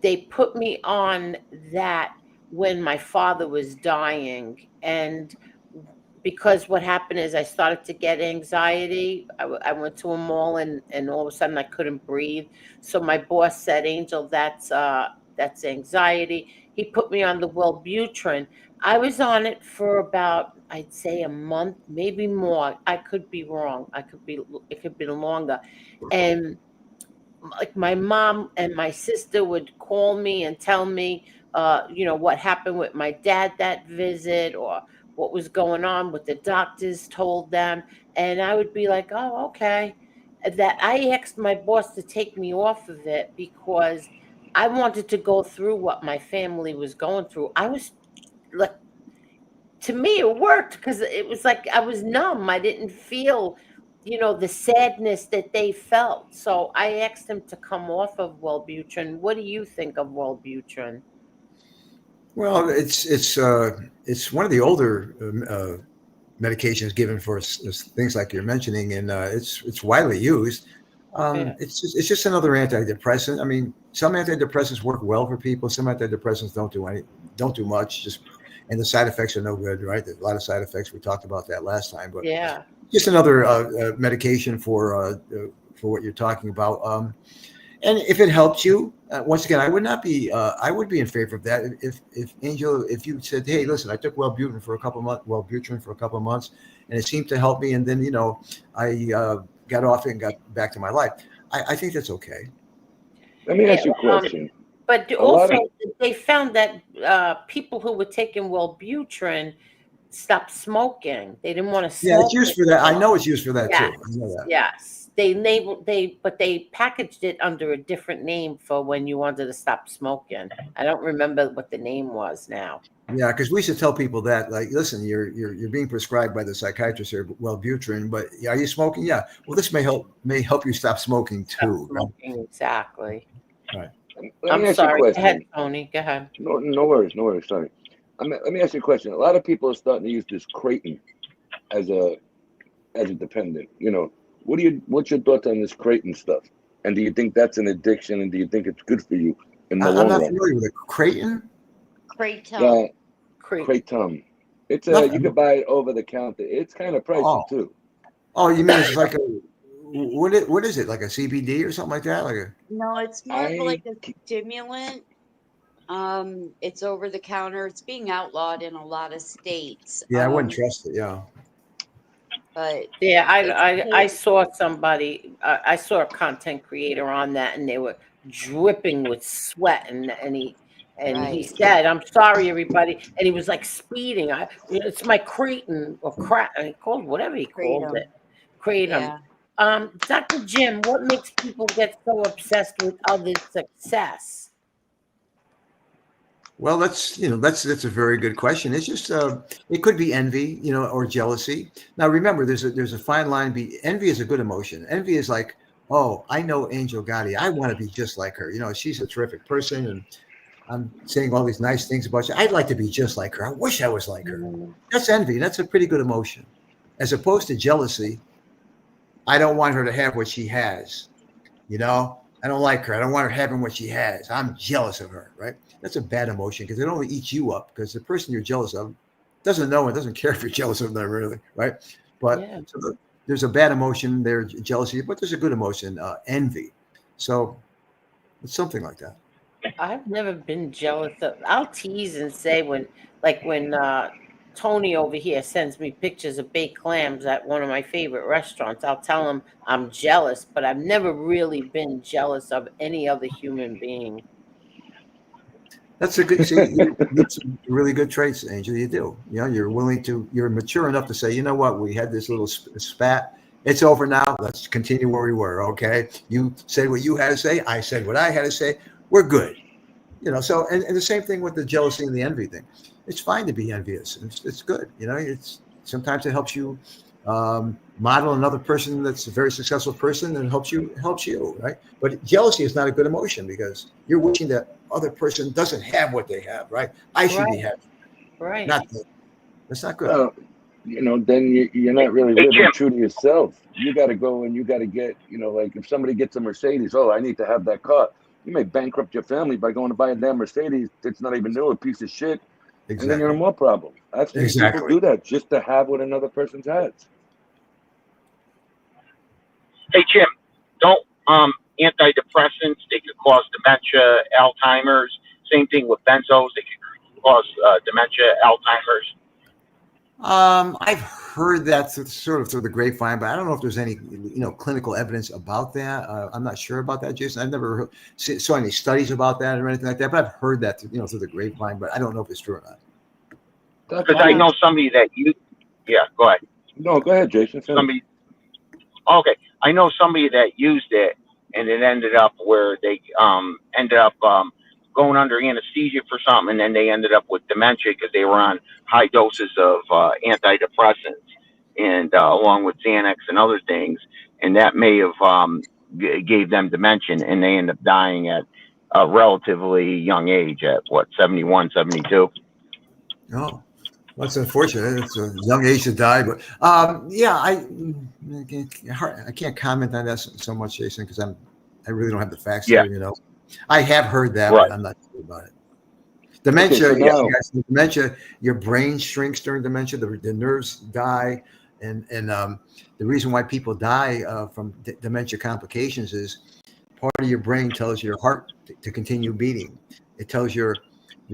they put me on that when my father was dying. And because what happened is I started to get anxiety. I went to a mall and all of a sudden I couldn't breathe. So my boss said, "Angel, that's anxiety." He put me on the Wellbutrin. I was on it for about, I'd say, a month, maybe more. I could be wrong. It could be longer. And like my mom and my sister would call me and tell me what happened with my dad that visit, or what was going on, what the doctors told them. And I would be like, oh, okay. That I asked my boss to take me off of it because I wanted to go through what my family was going through. I was like, to me, it worked because it was like I was numb. I didn't feel, the sadness that they felt. So I asked them to come off of Wellbutrin. What do you think of Wellbutrin? Well, it's one of the older medications given for things like you're mentioning, and it's widely used. Yeah. It's just another antidepressant. I mean, some antidepressants work well for people. Some antidepressants don't do much. And the side effects are no good, right? There's a lot of side effects. We talked about that last time, but Yeah. just another medication for what you're talking about. And if it helps you, once again, I would be in favor of that. If Angel, if you said, hey, listen, I took Wellbutrin for a couple of months, and it seemed to help me, and then I got off it and got back to my life. I think that's okay. Let me ask you a Yeah, question. but A lot also, of they found that people who were taking Wellbutrin stopped smoking. They didn't want to Yeah, it's smoke used for that. I anymore. know it's used for that too. Yes, I know that. yes. But they packaged it under a different name for when you wanted to stop smoking. I don't remember what the name was now. Yeah, because we should tell people that, like, listen, you're being prescribed by the psychiatrist here, Wellbutrin, but are you smoking? Yeah. Well, this may help you stop smoking Stop too. Right? smoking, exactly. Right. Let I'm me ask you a sorry. Go ahead, question. Tony. Go ahead. No, no worries, no worries. Sorry. Let me ask you a question. A lot of people are starting to use this Creighton as a dependent. What's your thoughts on this Creighton stuff? And do you think that's an addiction? And do you think it's good for you in the I'm long not run? familiar with it. Creighton? Kratom. Yeah, Creep. Kratom. It's you Nothing. could buy it over the counter. It's kind of pricey Oh, too. you mean it's like what is it? Like a CBD or something like that? No, it's more of like a I stimulant. It's over the counter. It's being outlawed in a lot of states. Yeah, I wouldn't trust it. Yeah. But Yeah, it's I saw somebody. I saw a content creator on that, and they were dripping with sweat, and he right. said, "I'm sorry, everybody," and he was like speeding. It's my Creighton or crack. And he called whatever he called Kratom. it, Kratom. Yeah. Dr. Jim, what makes people get so obsessed with others' success? Well, that's a very good question. It's just it could be envy, or jealousy. Now, remember, there's a fine line. Envy is a good emotion. Envy is like, oh, I know Angel Gotti. I want to be just like her. She's a terrific person, and I'm saying all these nice things about you. I'd like to be just like her. I wish I was like her. Mm, That's envy. That's a pretty good emotion, as opposed to jealousy. I don't want her to have what she has. I don't like her. I don't want her having what she has. I'm jealous of her, right? That's a bad emotion because it only eats you up because the person you're jealous of doesn't know and doesn't care if you're jealous of them, really, right? But yeah. there's a bad emotion there, jealousy, but there's a good emotion, envy. So it's something like that. I've never been jealous of. I'll tease and say when Tony over here sends me pictures of baked clams at one of my favorite restaurants, I'll tell him I'm jealous, but I've never really been jealous of any other human being. That's a good. See, you have some really good traits, Angel. You do. You're mature enough to say, you know what, we had this little spat. It's over now. Let's continue where we were. Okay. You said what you had to say. I said what I had to say. We're good. So, and the same thing with the jealousy and the envy thing. It's fine to be envious. It's good. It's sometimes it helps you model another person that's a very successful person and helps you, right? But jealousy is not a good emotion because you're wishing that other person doesn't have what they have, right? I should be Right, happy. right. Not that. That's not good. then you're not really Hey, living Jim. true to yourself. You got to go and you got to get, like if somebody gets a Mercedes, oh, I need to have that car. You may bankrupt your family by going to buy a damn Mercedes that's not even new, a piece of shit, and then you're in Exactly. more problem. I've seen people Exactly. do that just to have what another person's has. Hey, Jim, don't antidepressants, they could cause dementia, Alzheimer's. Same thing with benzos, they could cause dementia, Alzheimer's. I've heard that sort of through the grapevine, but I don't know if there's any, clinical evidence about that. I'm not sure about that, Jason. I've never saw any studies about that or anything like that, but I've heard that, through the grapevine, but I don't know if it's true or not. Dr. Because I Jim, know somebody that you. Yeah, go ahead. no, go ahead, Jason. Finish. Somebody. Okay, I know somebody that used it, and it ended up where they ended up going under anesthesia for something, and then they ended up with dementia because they were on high doses of antidepressants, and along with Xanax and other things, and that may have gave them dementia, and they end up dying at a relatively young age, at what, 71, 72. No, that's unfortunate. It's a young age to die, but yeah, I can't comment on that so much, Jason, because I really don't have the facts Yeah, there. I have heard that, right. but I'm not sure about it. Okay, Dementia, so yeah, now, dementia, your brain shrinks during dementia, the nerves die. And the reason why people die from dementia complications is part of your brain tells your heart to continue beating. It tells your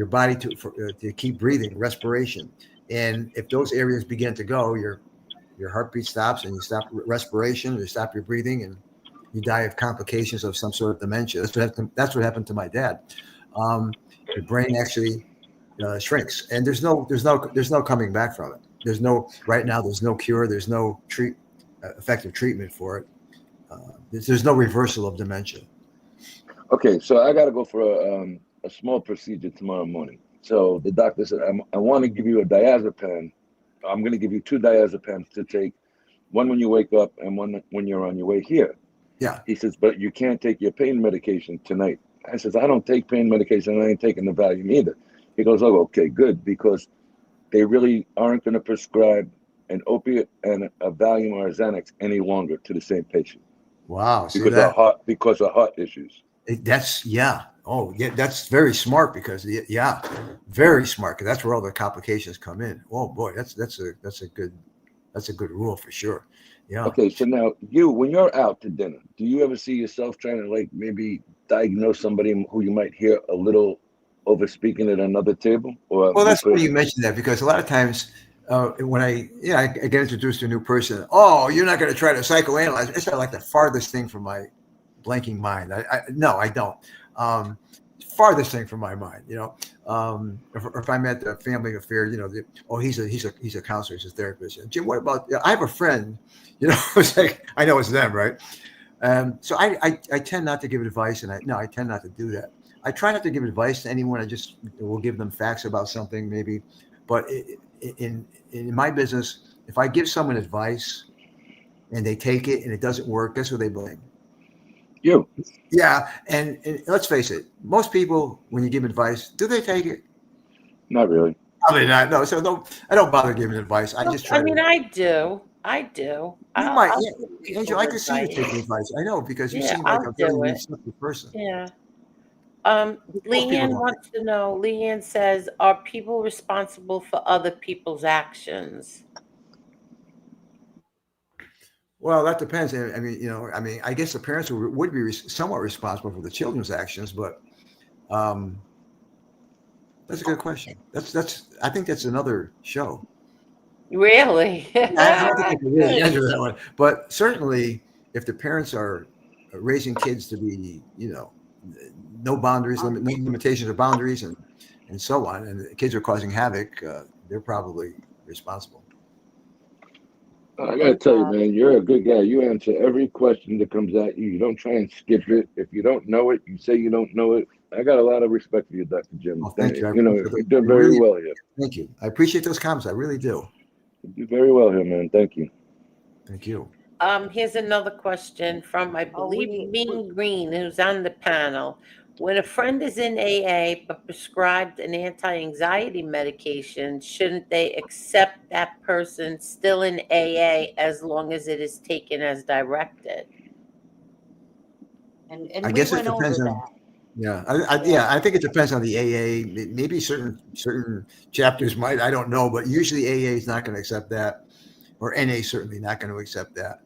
body to keep breathing, respiration. And if those areas begin to go, your heartbeat stops and you stop respiration, you stop your breathing, and you die of complications of some sort of dementia. That's what happened to my dad. Your brain actually shrinks, and there's no coming back from it. Right now. There's no cure. There's no effective treatment for it. There's no reversal of dementia. okay, so I got to go for a small procedure tomorrow morning. So the doctor said, I want to give you a diazepam. I'm going to give you 2 diazepams to take, one when you wake up and one when you're on your way here. Yeah. He says, but you can't take your pain medication tonight. I says, I don't take pain medication. I ain't taking the Valium either. He goes, oh, okay, good, because they really aren't going to prescribe an opiate and a Valium or a Xanax any longer to the same patient Wow. See because that? of heart issues. That's yeah. Oh, yeah. That's very smart because yeah, very smart because that's where all the complications come in. Oh boy, that's a good rule for sure. Yeah. Okay, so now when you're out to dinner, do you ever see yourself trying to like maybe diagnose somebody who you might hear a little over speaking at another table? Or Well, that's funny because, you mentioned that because a lot of times when I get introduced to a new person, oh, you're not going to try to psychoanalyze. It's like the farthest thing from my blanking mind. No, I don't. Farthest thing from my mind. If I'm at the family affair, he's a counselor, he's a therapist. Jim, what about? I have a friend. It's like I know it's them, right? So I tend not to give advice, and I tend not to do that. I try not to give advice to anyone. I just will give them facts about something, maybe. But in my business, if I give someone advice and they take it and it doesn't work, guess who they blame? you. Yeah, and let's face it, most people, when you give advice, do they take it? Not really. Probably not. No, so I don't bother giving advice. I just try I mean, to. I do. You might, I'll yeah, give people Angel. I can see you advice. taking advice. I know because you Yeah, seem like I'll a very do it. receptive person. Yeah. Most people Leanne don't. wants to know. Leanne says, "Are people responsible for other people's actions?" Well, that depends. I mean, I guess the parents would be somewhat responsible for the children's actions, but um, that's a good question. I think that's another show. Really? I don't think I can really answer that one, but certainly, if the parents are raising kids to be, no boundaries, no limitations or boundaries, and so on, and the kids are causing havoc, they're probably responsible. I gotta tell you, man, you're a good guy. You answer every question that comes at you. You don't try and skip it. If you don't know it, you say you don't know it. I got a lot of respect for you, Dr. Jim. Oh, thank you. I You did I very really well here. thank you. I appreciate those comments. I really do. You did very well here, man. Thank you. Thank you. Here's another question from, I believe, Mean Green, who's on the panel. When a friend is in AA but prescribed an anti-anxiety medication, shouldn't they accept that person still in AA as long as it is taken as directed? And I we guess it went over depends on. that. Yeah, I think it depends on the AA. Maybe certain chapters might. I don't know, but usually AA is not going to accept that, or NA certainly not going to accept that.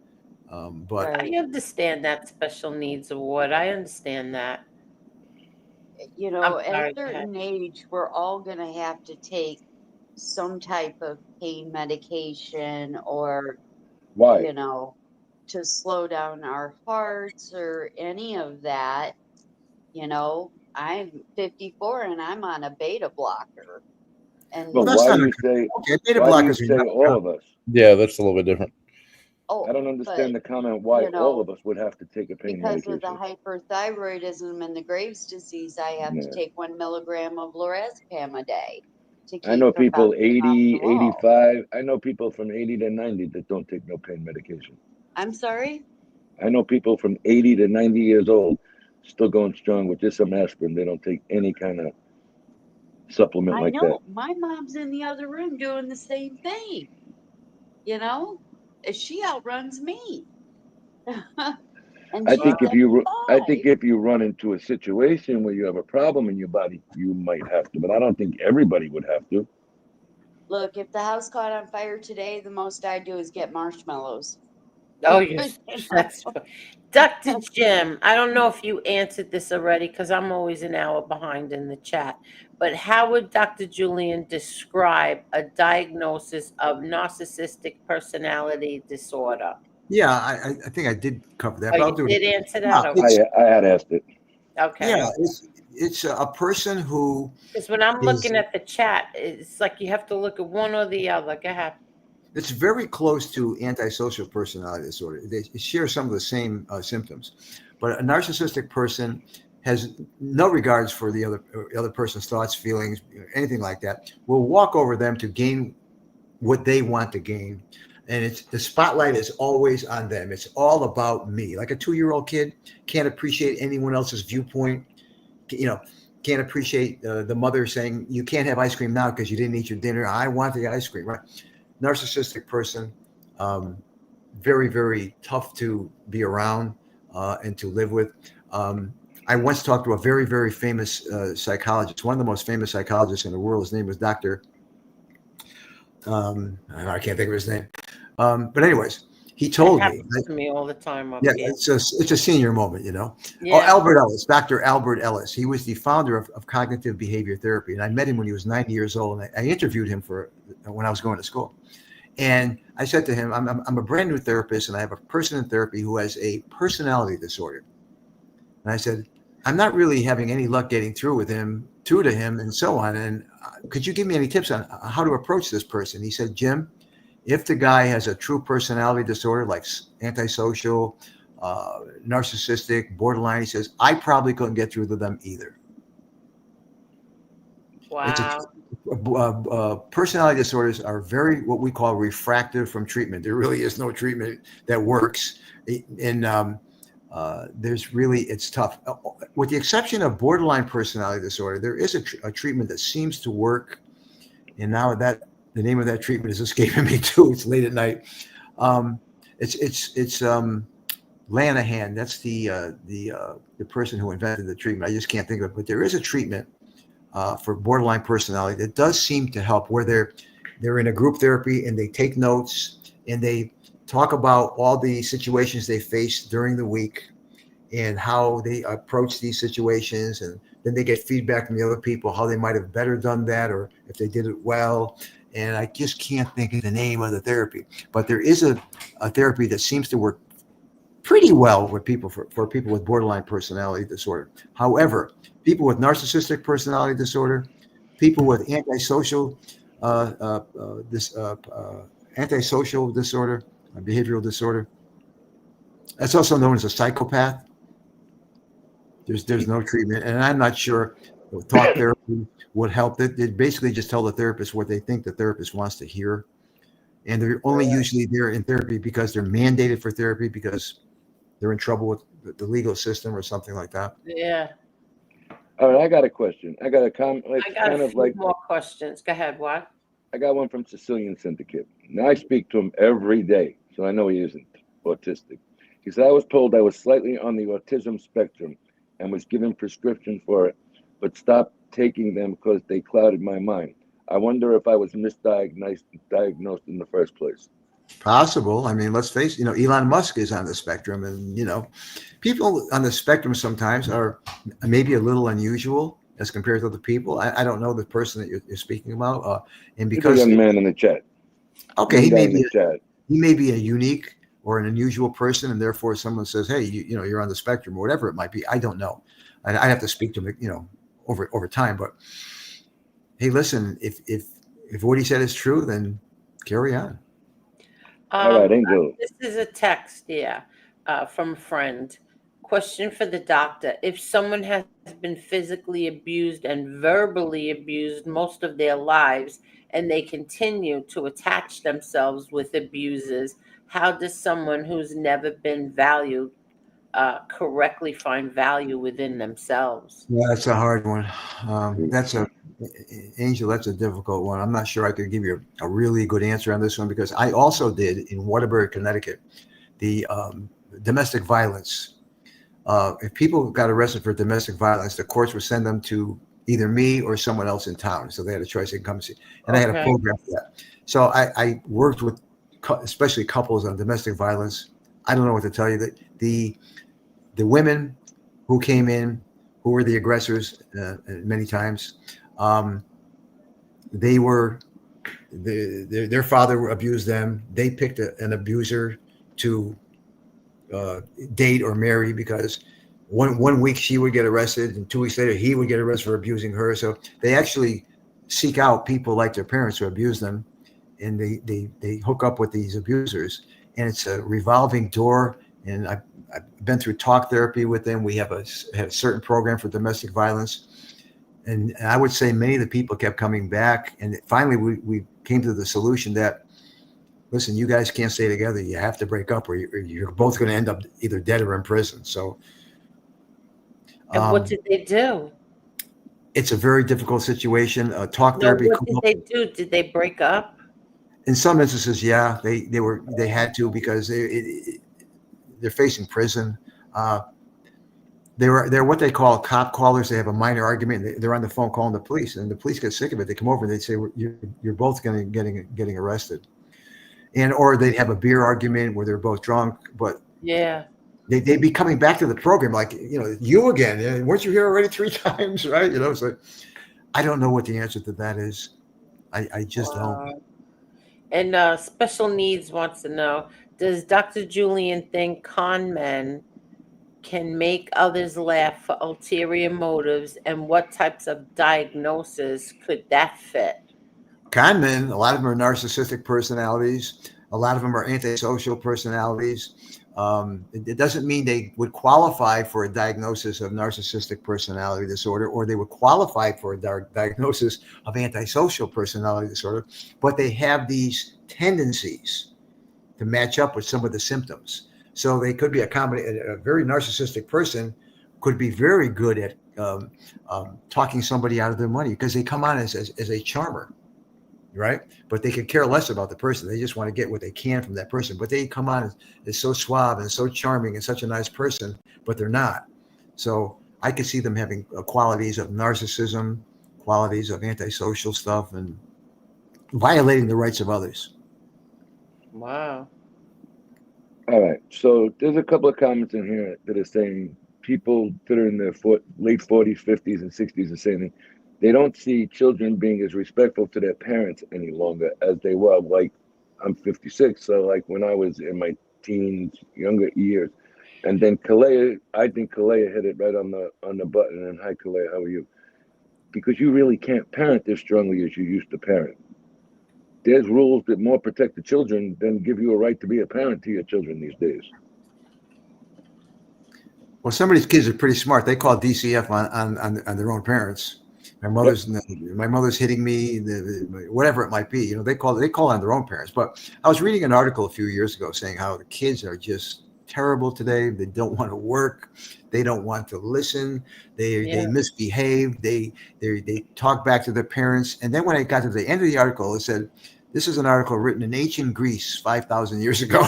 But I understand that special needs award. I understand that. I'm At a sorry, go ahead. certain age, we're all going to have to take some type of pain medication or, Why? you know, to slow down our hearts or any of that. You know, I'm 54 and I'm on a beta blocker. But Well, And that's why not do a you say? okay. Beta Why do you blockers are say not. all of us? Yeah, that's a little bit different. oh, I don't but understand the comment. Why you all know, of us would have to take a pain because of the medication? hyperthyroidism and the Graves' disease, I have to Yeah. take 1 milligram of lorazepam a day to I keep know from people bouncing off 80, the wall. 85. I know people from 80 to 90 that don't take no pain medication. I'm sorry? I know people from 80 to 90 years old still going strong with just some aspirin. They don't take any kind of supplement I like that. know my mom's in the other room doing the same thing, you know? She outruns me. And I she's think Wow. I think 75. if you run into a situation where you have a problem in your body, you might have to, but I don't think everybody would have to. Look, if the house caught on fire today, the most I'd do is get marshmallows. Oh, yes, You know? that's Dr. Jim. I don't know if you answered this already because I'm always an hour behind in the chat. But how would Dr. Julian describe a diagnosis of narcissistic personality disorder? Yeah, I think I did cover that, Oh, but I'll you do it. did answer Yeah, that? it's Okay. I had asked it. Okay. yeah, it's a person who Because when I'm is looking at the chat, it's like you have to look at one or the other. Go ahead. it's very close to antisocial personality disorder. They share some of the same symptoms, but a narcissistic person has no regards for the other person's thoughts, feelings, anything like that. Will walk over them to gain what they want to gain, and it's the spotlight is always on them. It's all about me. Like a 2-year-old kid can't appreciate anyone else's viewpoint. You know, can't appreciate the mother saying you can't have ice cream now because you didn't eat your dinner. I want the ice cream, right? Narcissistic person, um, very, very tough to be around and to live with. I once talked to a very, very famous psychologist, one of the most famous psychologists in the world. His name was Dr. I can't think of his name. But anyways, he It told me, happens to me all the time up yeah, here. it's a senior moment, you know. Oh, Yeah. Albert Ellis, Dr. Albert Ellis. He was the founder of cognitive behavior therapy, and I met him when he was 90 years old, and I interviewed him for when I was going to school. And I said to him, I'm a brand new therapist, and I have a person in therapy who has a personality disorder. And I said, I'm not really having any luck getting through to him, and so on. And could you give me any tips on how to approach this person? He said, Jim, if the guy has a true personality disorder like antisocial, narcissistic, borderline, he says, I probably couldn't get through to them either. It's Wow. personality disorders are very what we call refractive from treatment. There really is no treatment that works, and there's really it's tough. With the exception of borderline personality disorder, there is a treatment that seems to work, and now that the name of that treatment is escaping me too. It's late at night. It's Lanahan. That's the person who invented the treatment. I just can't think of it, but there is a treatment for borderline personality that does seem to help, where they're in a group therapy and they take notes and they talk about all the situations they faced during the week and how they approach these situations, and then they get feedback from the other people how they might have better done that or if they did it well. And I just can't think of the name of the therapy, but there is a therapy that seems to work pretty well with people for people with borderline personality disorder. However, people with narcissistic personality disorder, people with antisocial antisocial disorder, behavioral disorder, that's also known as a psychopath. There's no treatment, and I'm not sure talk therapy would help. They basically just tell the therapist what they think the therapist wants to hear, and they're only usually there in therapy because they're mandated for therapy because they're in trouble with the legal system or something like that. Yeah. All right, I got a question. I got a comment. I It's got kind a of few like more questions. Go ahead. What? I got one from Sicilian Syndicate. Now I speak to him every day, so I know he isn't autistic. He said I was told I was slightly on the autism spectrum and was given prescription for it, but stopped taking them because they clouded my mind. I wonder if I was diagnosed in the first place. Possible. I mean, let's face it, Elon Musk is on the spectrum, and people on the spectrum sometimes are maybe a little unusual. as compared to other people. I don't know the person that you're speaking about, and He's a because young man in the chat. okay, Young guy in the chat. he may be a unique or an unusual person, and therefore someone says, "Hey, you're on the spectrum," or whatever it might be. I don't know. I have to speak to him, over time. But hey, listen, if what he said is true, then carry on. All right, Angel. This is a text, from a friend. Question for the doctor. If someone has been physically abused and verbally abused most of their lives and they continue to attach themselves with abusers, how does someone who's never been valued correctly find value within themselves? Yeah, that's a hard one. Angel, that's a difficult one. I'm not sure I could give you a really good answer on this one because I also did in Waterbury, Connecticut, the domestic violence. If people got arrested for domestic violence, the courts would send them to either me or someone else in town. So they had a choice. They could come see. And I had a program for that. So I worked with especially couples on domestic violence. I don't know what to tell you. That the women who came in, who were the aggressors many times, they were their father abused them. They picked an abuser to date or marry because one week she would get arrested and 2 weeks later he would get arrested for abusing her. So they actually seek out people like their parents who abuse them, and they hook up with these abusers, and it's a revolving door. And I've been through talk therapy with them. We have had a certain program for domestic violence, and I would say many of the people kept coming back, and finally we came to the solution that, listen, you guys can't stay together. You have to break up, or you're both going to end up either dead or in prison. So, And what did they do? It's a very difficult situation. Talk therapy. What did they do? Did they break up? In some instances, yeah, they had to because they're facing prison. They're what they call cop callers. They have a minor argument. They're on the phone calling the police, and the police get sick of it. They come over and they say, "You're both going to getting arrested." Or they'd have a beer argument where they're both drunk, but they'd be coming back to the program like, you again, weren't you here already 3 times, right? So I don't know what the answer to that is. I just don't. And Special Needs wants to know, does Dr. Julian think con men can make others laugh for ulterior motives, and what types of diagnosis could that fit? Con men, a lot of them are narcissistic personalities. A lot of them are antisocial personalities. It doesn't mean they would qualify for a diagnosis of narcissistic personality disorder, or they would qualify for a diagnosis of antisocial personality disorder, but they have these tendencies to match up with some of the symptoms. So they could be a very narcissistic person could be very good at talking somebody out of their money because they come on as a charmer. Right. But they could care less about the person. They just want to get what they can from that person. But they come on as so suave and so charming and such a nice person, but they're not. So I could see them having qualities of narcissism, qualities of antisocial stuff, and violating the rights of others. Wow. All right. So there's a couple of comments in here that are saying people that are in their late 40s, 50s, and 60s are saying they don't see children being as respectful to their parents any longer as they were. Like, I'm 56, so like when I was in my teens, younger years. And then Kalea, I think Kalea hit it right on the button. And hi, Kalea, how are you? Because you really can't parent as strongly as you used to parent. There's rules that more protect the children than give you a right to be a parent to your children these days. Well, some of these kids are pretty smart. They call DCF on their own parents. My mother's hitting me, whatever it might be. They call on their own parents. But I was reading an article a few years ago saying how the kids are just terrible today. They don't want to work. They don't want to listen. They misbehave. They talk back to their parents. And then when I got to the end of the article, it said, "This is an article written in ancient Greece 5,000 years ago."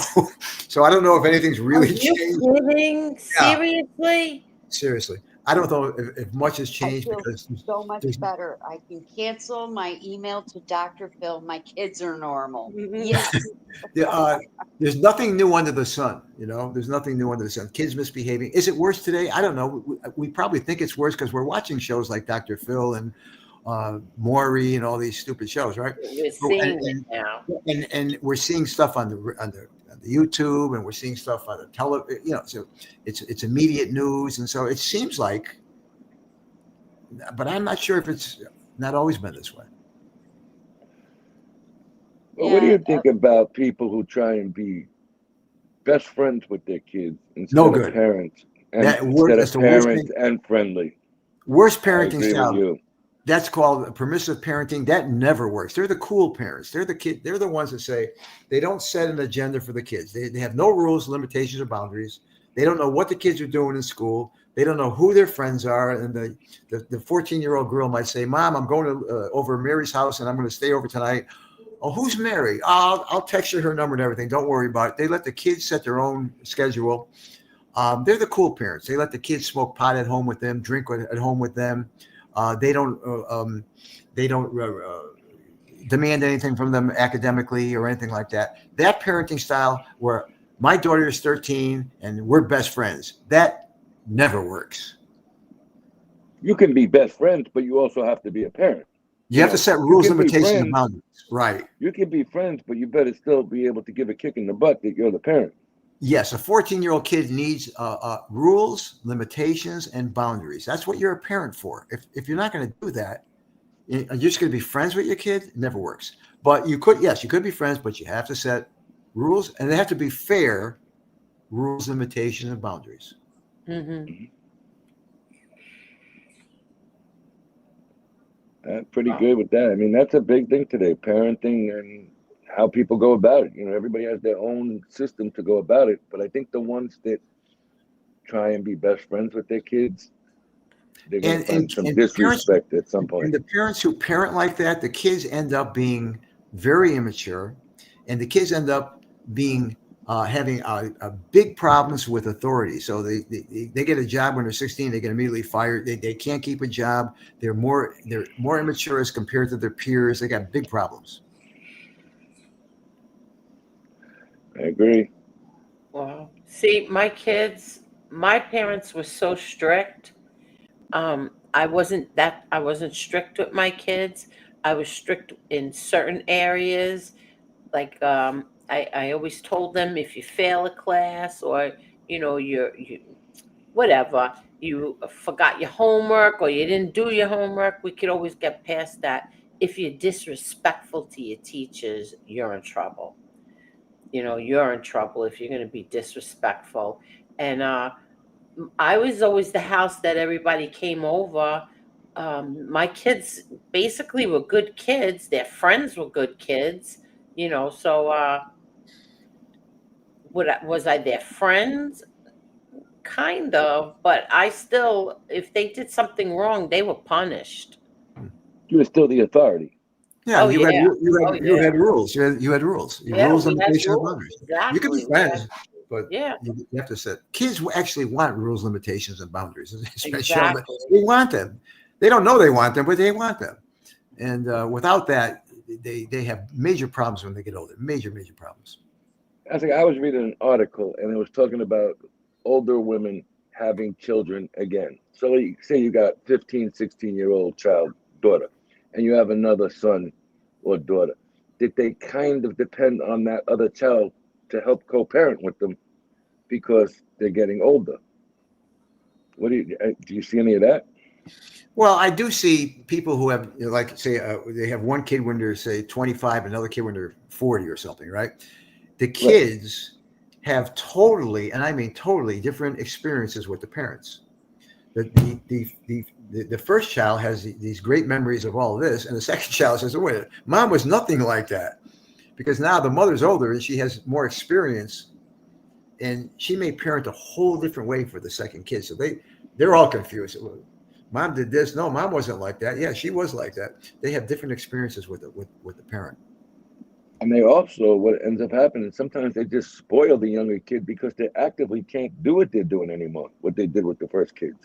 So I don't know if anything's really changed. Are you kidding? Yeah. Seriously? Seriously. I don't know if much has I changed feel because so much there's better. I can cancel my email to Dr. Phil. My kids are normal. Yes. yeah, there's nothing new under the sun. There's nothing new under the sun. Kids misbehaving. Is it worse today? I don't know. We probably think it's worse because we're watching shows like Dr. Phil and Maury and all these stupid shows, right? We're So, seeing it now. and we're seeing stuff on the YouTube, and we're seeing stuff on the television. So it's immediate news, and so it seems like, but I'm not sure if it's not always been this way. Well, what do Yeah. you think about people who try and be best friends with their kids No instead of good. parents, and That's instead of the worst parents thing. and friendly? Worst I parenting agree with style. you. That's called permissive parenting. That never works. They're the cool parents. They're the ones that say they don't set an agenda for the kids. They have no rules, limitations, or boundaries. They don't know what the kids are doing in school. They don't know who their friends are. And the 14-year-old girl might say, "Mom, I'm going to over Mary's house and I'm going to stay over tonight." Oh, who's Mary? I'll text you her number and everything. Don't worry about it. They let the kids set their own schedule. They're the cool parents. They let the kids smoke pot at home with them, drink at home with them. They don't demand anything from them academically or anything like that. That parenting style where my daughter is 13 and we're best friends, that never works. You can be best friends, but you also have to be a parent. You have to set rules, can be limitations, and friends. boundaries. Right. You can be friends, but you better still be able to give a kick in the butt that you're the parent. Yes, a 14-year-old kid needs rules, limitations, and boundaries. That's what you're a parent for. If you're not going to do that, you're just going to be friends with your kid. It never works. But you could be friends, but you have to set rules, and they have to be fair rules, limitations, and boundaries. Mm-hmm. Pretty good with that. I mean, that's a big thing today, parenting and how people go about it. Everybody has their own system to go about it. But I think the ones that try and be best friends with their kids, they're going to find some disrespect at some point. And the parents who parent like that, the kids end up being very immature, and the kids end up being having big problems with authority. So they get a job when they're 16, they get immediately fired. They can't keep a job. They're more immature as compared to their peers. They got big problems. I agree. Wow. See, my parents were so strict. I wasn't strict with my kids. I was strict in certain areas. Like I always told them, if you fail a class, or you whatever, you forgot your homework or you didn't do your homework, we could always get past that. If you're disrespectful to your teachers, you're in trouble. You're in trouble if you're going to be disrespectful. And I was always the house that everybody came over. My kids basically were good kids. Their friends were good kids. So was I their friends? Kind of, but I still, if they did something wrong, they were punished. You were still the authority. Yeah, Oh, you yeah. had rules. You had ruls. Yeah, Rules, we had limitations, and rules. boundaries. Exactly. You can be friends, but Yeah. you have to set. Kids actually want rules, limitations, and boundaries. Exactly. They want them. They don't know they want them, but they want them. And without that, they have major problems when they get older. Major problems. I was reading an article, and it was talking about older women having children again. So say you got 15, 16-year-old daughter, and you have another son or daughter. That they kind of depend on that other child to help co-parent with them because they're getting older. Do you see any of that? Well, I do see people who have, like, say, they have one kid when they're, say, 25, another kid when they're 40 or something, right? The kids have totally, and I mean totally, different experiences with the parents. The first child has these great memories of all of this, and the second child says, "Wait, Mom was nothing like that," because now the mother's older and she has more experience, and she may parent a whole different way for the second kid. So they're all confused. Mom did this. No, Mom wasn't like that. Yeah, she was like that. They have different experiences with the parent. And they also, what ends up happening, sometimes they just spoil the younger kid because they actively can't do what they're doing anymore, what they did with the first kids.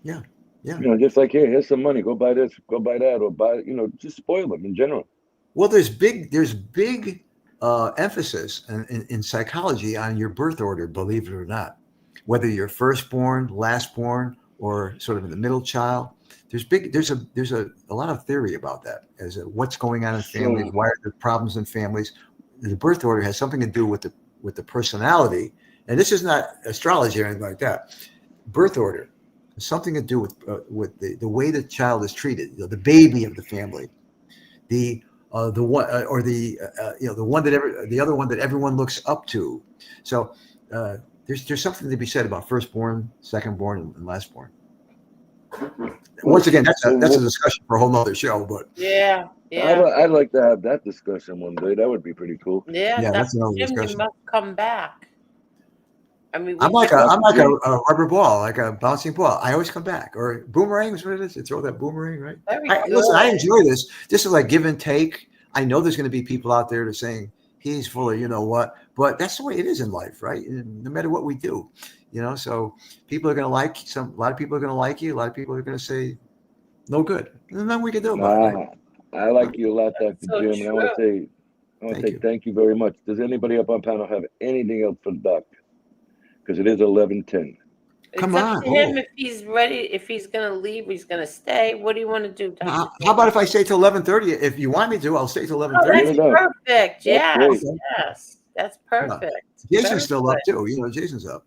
Yeah. Yeah. You know, just like here's some money, go buy this, go buy that, or buy, you know, just spoil them in general. Well, there's big emphasis in psychology on your birth order, believe it or not. Whether you're firstborn, lastborn, or sort of in the middle child, there's a lot of theory about that as to what's going on in families, So why are there problems in families. The birth order has something to do with the personality, and this is not astrology or anything like that. Birth order has something to do with the way the child is treated, you know, the baby of the family, the one or the you know, the other one that everyone looks up to. So there's something to be said about firstborn, secondborn, and lastborn. Once again, that's a discussion for a whole nother show. But Yeah, I'd like to have that discussion one day. That would be pretty cool. yeah. yeah, that's another Jim, you discussion. must come back. I mean, I'm we like could a rubber ball, like a bouncing ball. I always come back. Or boomerang is what it is. You throw that boomerang, right? very Listen, I good. enjoy this. This is like give and take. I know there's going to be people out there that are saying he's full of you know what, but that's the way it is in life, right? And no matter what we do, you know. So people are going to like a lot of people are going to like you. A lot of people are going to say no good. And nothing we can do about it. Right? I like you a lot, Dr. So Jim, and I want to Thank say you. thank you very much. Does anybody up on panel have anything else for the doctor? Because it is 11:10. Come It's up on. to him if he's ready, if he's going to leave, he's going to stay. What do you want to do, Dr. How Jim? about if I stay till 11:30? If you want me to, I'll stay till Oh, 11:30. that's enough. perfect. That's Yes, great. yes. That's perfect. Jason's Very still good. up too. You know, Jason's up.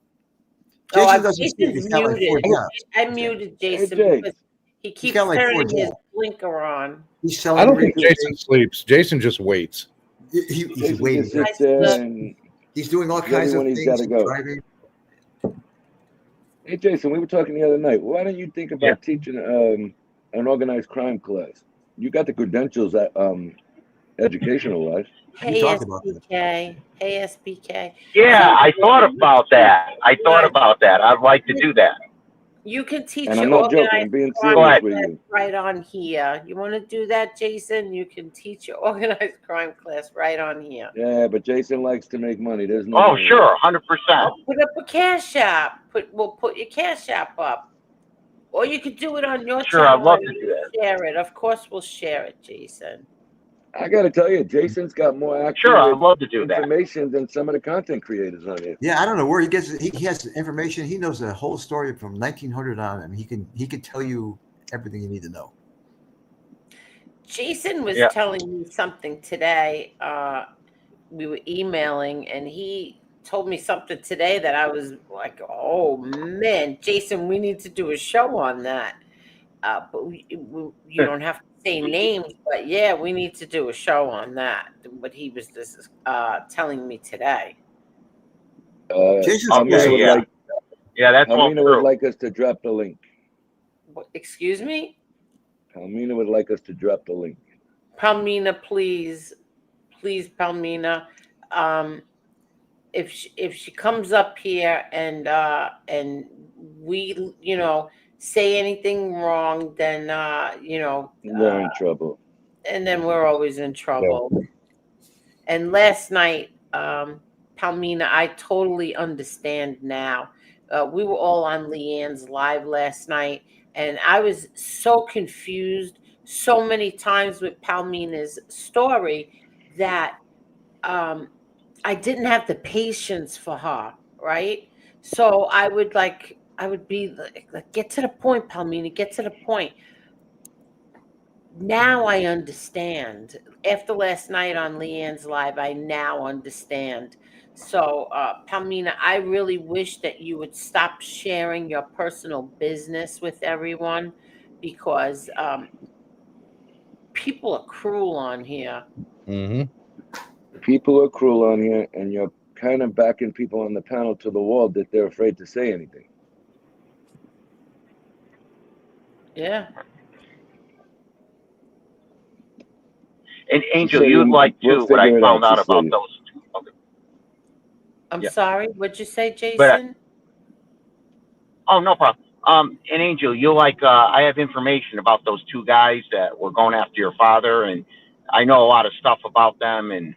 Oh, Jason doesn't speak. Jason's He's got like 4 muted. jobs. I muted Jason Jay. because he keeps got like 4 turning his jobs. blinker on. He's I selling. don't think real estate. Jason sleeps. Jason just waits. He's Jason waiting. just sits there and He's doing all he's kinds of everyone he's things. got to go. Driving. Hey, Jason, we were talking the other night. Why don't you think about teaching an organized crime class? You got the credentials at educational wise. We Hey, talked about that. SBK. Hey, SBK. Yeah, I thought about that. I'd like to do that. You can teach And I'm your not joking. I'm organized being crime Go serious ahead. with class you. right on here. You want to do that, Jason? You can teach your organized crime class right on here. Yeah, but Jason likes to make money. There's no Oh, money. sure, 100%. I'll put up a cash app. We'll put your cash app up. Or you could do it on your Sure, I'd love timeline to and do that. share it. Of course, we'll share it, Jason. I got to tell you, Jason's got more Sure, I'd accurate love to do that. information than some of the content creators on here. Yeah, I don't know where he gets it. He has the information. He knows the whole story from 1900 on. I mean, he can tell you everything you need to know. Jason was Yeah. telling me something today. We were emailing, and he told me something today that I was like, "Oh man, Jason, we need to do a show on that." But you don't have to say names, but yeah, we need to do a show on that. What he was just telling me today. Jason's Okay, Palmina would yeah. like Yeah, that's all Palmina would true. like us to drop the link. Excuse me, Palmina would like us to drop the link. Palmina, please, Palmina. If she comes up here and we say anything wrong, then We're in trouble. and then we're always in trouble. And last night, Palmina, I totally understand now. We were all on Leanne's live last night, and I was so confused so many times with Palmina's story that I didn't have the patience for her, right? So I would be like, get to the point, Palmina, get to the point. Now I understand. After last night on Leanne's live, I now understand. So, Palmina, I really wish that you would stop sharing your personal business with everyone because people are cruel on here. Mm-hmm. People are cruel on here, and you're kind of backing people on the panel to the wall that they're afraid to say anything. Yeah. And Angel, So you'd like we'll to, what I figure it found out, out about Cecilia. those. Okay. I'm Yeah. sorry. What'd you say, Jason? Oh, no problem. And Angel, you I have information about those two guys that were going after your father, and I know a lot of stuff about them, and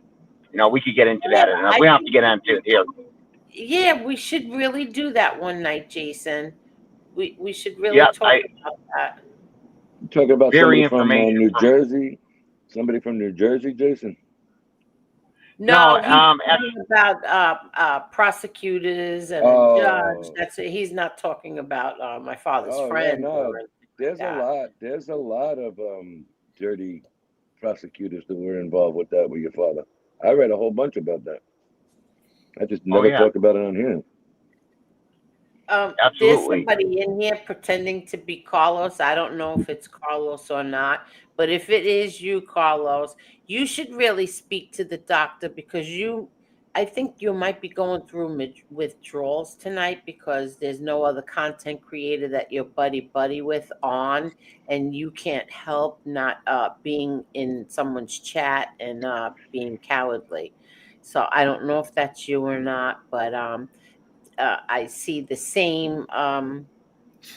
we could get into that. And we don't have to get into it here. Yeah, we should really do that one night, Jason. We should really Yeah, talk about that. You talking about very somebody from information. New Jersey? Somebody from New Jersey, Jason? No, No, he's actually, talking about prosecutors and a judge. Oh, He's not talking about my father's oh yeah, friends no. or anything like There's a that. lot. There's a lot of dirty prosecutors that were involved with that with your father. I read a whole bunch about that. I just oh never yeah, talk about it on here. There's absolutely. somebody in here pretending to be Carlos. I don't know if it's Carlos or not, but if it is you, Carlos, you should really speak to the doctor because I think you might be going through withdrawals tonight because there's no other content creator that you're buddy with on, and you can't help not being in someone's chat and being cowardly. So I don't know if that's you or not, but I see the same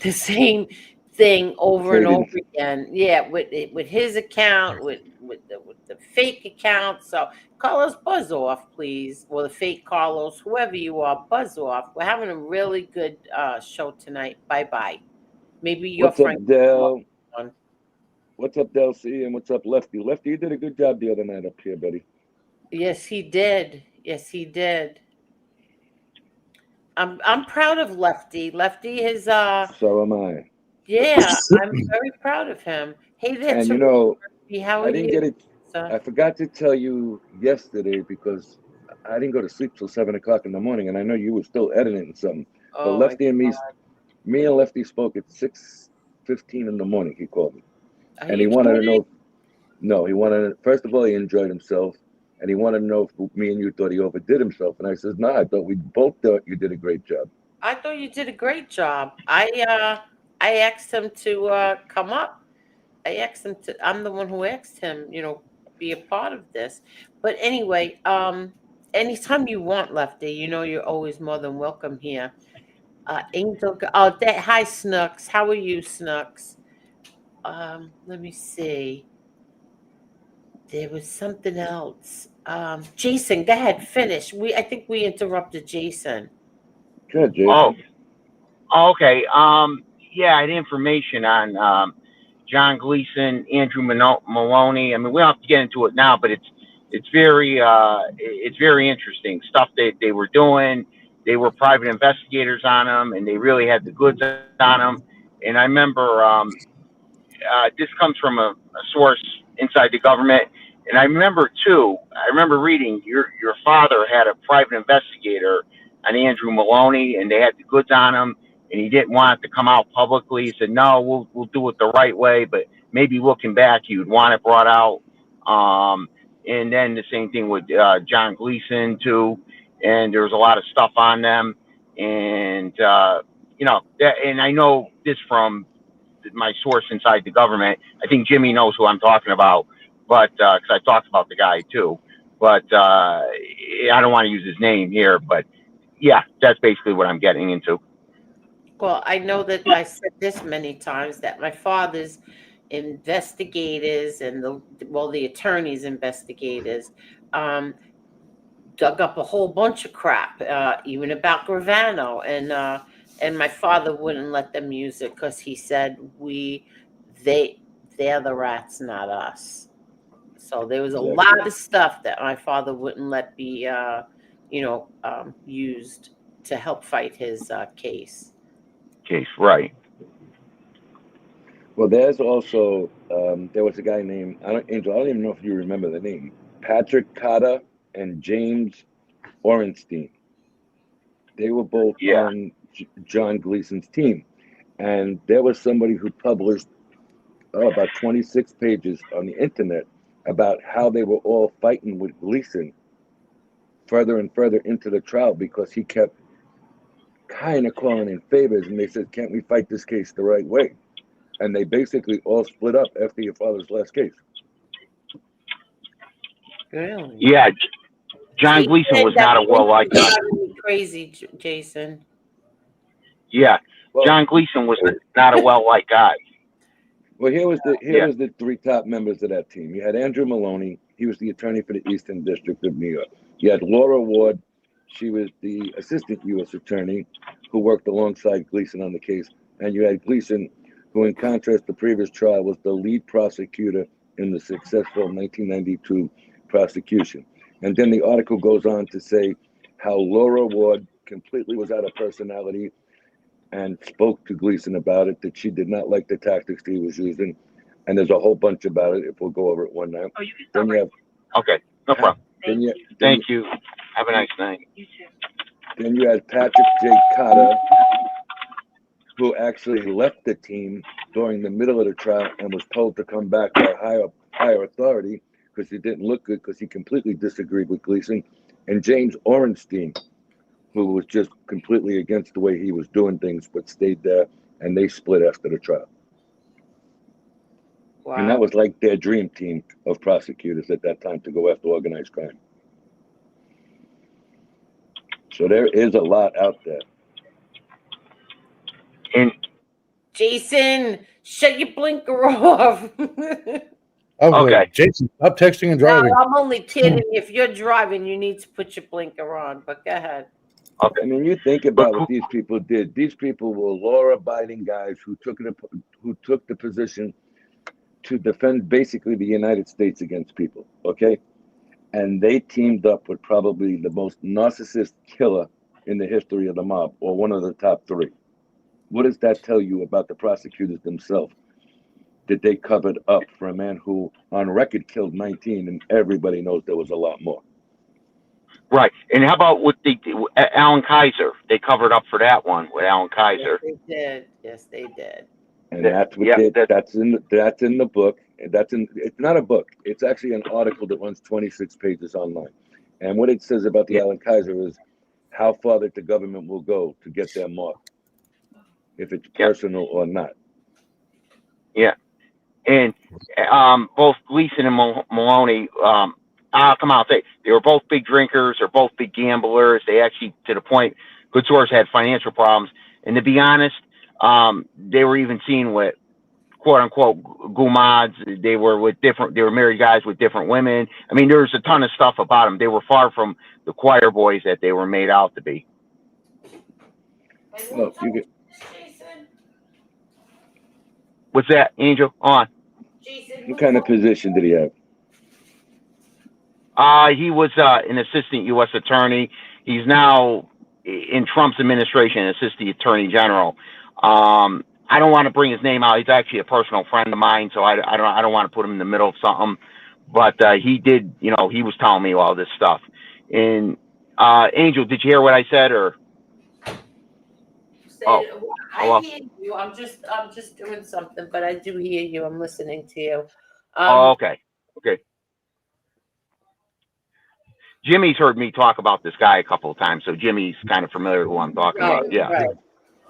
the same thing over and over Cadence. again. Yeah, with his account, with the fake account. So Carlos, buzz off, please. Or the fake Carlos, whoever you are, buzz off. We're having a really good show tonight. Bye bye. Maybe your What's up, friend will come up Dell? on. What's up, Del C? And what's up, Lefty? Lefty, you did a good job the other night up here, buddy. Yes, he did. Yes, he did. I'm proud of Lefty. Lefty is So am I. yeah, I'm very proud of him. Hey there, And you Teresa know, Murphy. How are I didn't you? get it. I Teresa? forgot to tell you yesterday because I didn't go to sleep till 7 o'clock in the morning, and I know you were still editing something. But Oh my Lefty and God. me and Lefty spoke at 6:15 in the morning. He called me, Are and he you wanted to kidding? know. No, he wanted to, first of all, he enjoyed himself, and he wanted to know if me and you thought he overdid himself. And I says, no, I thought we both thought you did a great job. I thought you did a great job. I asked him to come up. I asked him to I'm the one who asked him, be a part of this. But anyway, anytime you want, Lefty, you're always more than welcome here. Hi Snooks. How are you, Snooks? Let me see. There was something else. Jason, go ahead, finish. I think we interrupted Jason. Good, Oh, Jason. okay. Yeah, I had information on John Gleason, Andrew Maloney. I mean, we don't have to get into it now, but it's very interesting stuff that they were doing. They were private investigators on them, and they really had the goods on them. And I remember this comes from a source inside the government. And I remember too. I remember reading your father had a private investigator on Andrew Maloney, and they had the goods on him, and he didn't want it to come out publicly. He said, "No, we'll do it the right way, but maybe looking back, you'd want it brought out." And then the same thing with John Gleason too, and there was a lot of stuff on them, and and I know this from my source inside the government. I think Jimmy knows who I'm talking about, but because I talked about the guy too. But I don't want to use his name here. But yeah, that's basically what I'm getting into. Well, I know that I said this many times that my father's investigators and the attorneys investigators um, dug up a whole bunch of crap, even about Gravano, and my father wouldn't let them use it because he said they they're the rats, not us. So there was a Exactly. lot of stuff that my father wouldn't let be used to help fight his case. Case right. Well, there's also there was a guy named Angel. I don't even know if you remember the name. Patrick Cotta and James Orenstein. They were both Yeah. on John Gleason's team, and there was somebody who published about 26 pages on the internet about how they were all fighting with Gleason further and further into the trial because he kept kind of calling in favors, and they said, "Can't we fight this case the right way?" And they basically all split up after your father's last case. Really? Yeah. John See, Gleason was that not a well liked guy. driving me crazy, Jason. Yeah. Well, John Gleason was not a well liked guy. well, here was Yeah. the three top members of that team. You had Andrew Maloney. He was the attorney for the Eastern District of New York. You had Laura Ward. She was the assistant U.S. attorney who worked alongside Gleason on the case. and you had Gleason, who, in contrast to the previous trial, was the lead prosecutor in the successful 1992 prosecution. And then the article goes on to say how Laura Ward completely was out of personality and spoke to Gleason about it, that she did not like the tactics he was using. And there's a whole bunch about it if we'll go over it one night. Oh, you can Then you have, okay, no problem. Thank you. Have a nice night. You too. Then you had Patrick J. Cotter, who actually left the team during the middle of the trial and was told to come back by higher authority because he didn't look good, because he completely disagreed with Gleason. And James Orenstein, who was just completely against the way he was doing things, but stayed there, and they split after the trial. Wow. And that was like their dream team of prosecutors at that time to go after organized crime. So there is a lot out there. And Jason, shut your blinker off. Okay. Jason, stop texting and No, driving. I'm only kidding. If you're driving, you need to put your blinker on, but go ahead. Okay. I mean, you think about what these people did. These people were law-abiding guys who took the position to defend basically the United States against people, okay? And they teamed up with probably the most narcissist killer in the history of the mob, or one of the top three. What does that tell you about the prosecutors themselves? That they covered up for a man who, on record, killed 19, and everybody knows there was a lot more. Right. And how about with Alan Kaiser? They covered up for that one with Alan Kaiser. Yes, they did. Yes, they did. And that's what that's in the book. It's not a book. It's actually an article that runs 26 pages online. And what it says about the Alan Kaiser is how far that the government will go to get their mark, if it's personal or not. Yeah. And both Gleason and Maloney, I'll come out and say they were both big drinkers. They're both big gamblers. They actually, to the point, good source, had financial problems. And to be honest, they were even seen with quote unquote gumads. They were married guys with different women. I mean, there's a ton of stuff about them. They were far from the choir boys that they were made out to be. Well, you get, What's that, Angel? On. what kind of position did he have? He was an assistant U.S. attorney. He's now in Trump's administration, assistant attorney general. I don't want to bring his name out. He's actually a personal friend of mine, so I don't want to put him in the middle of something. But he did, he was telling me all this stuff. And Angel, did you hear what I said, or? I hear you. I'm just doing something, but I do hear you. I'm listening to you. Okay. Jimmy's heard me talk about this guy a couple of times, so Jimmy's kind of familiar with who I'm talking about. Yeah. Right.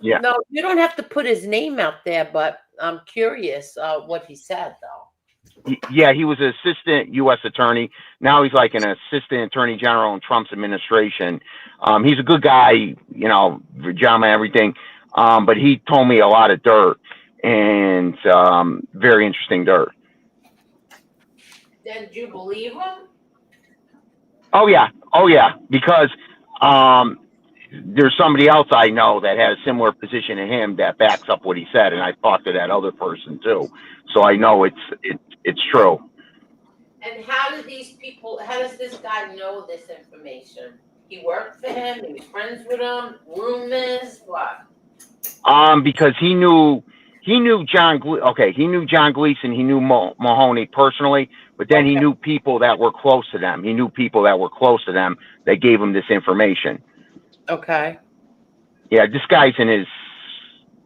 Yeah. No, you don't have to put his name out there, but I'm curious what he said, though. Yeah, he was an assistant U.S. attorney. Now he's like an assistant attorney general in Trump's administration. He's a good guy, Virginia, everything. But he told me a lot of dirt, and very interesting dirt. Then do you believe him? Oh yeah, because there's somebody else I know that has a similar position to him that backs up what he said, and I talked to that other person too, so I know it's true. And how does this guy know this information? He worked for him. He was friends with him. Rumors, what? Because he knew John. He knew John Gleason. He knew Mahoney personally, but then he knew people that were close to them. He knew people that were close to them that gave him this information. Okay. Yeah, this guy's in his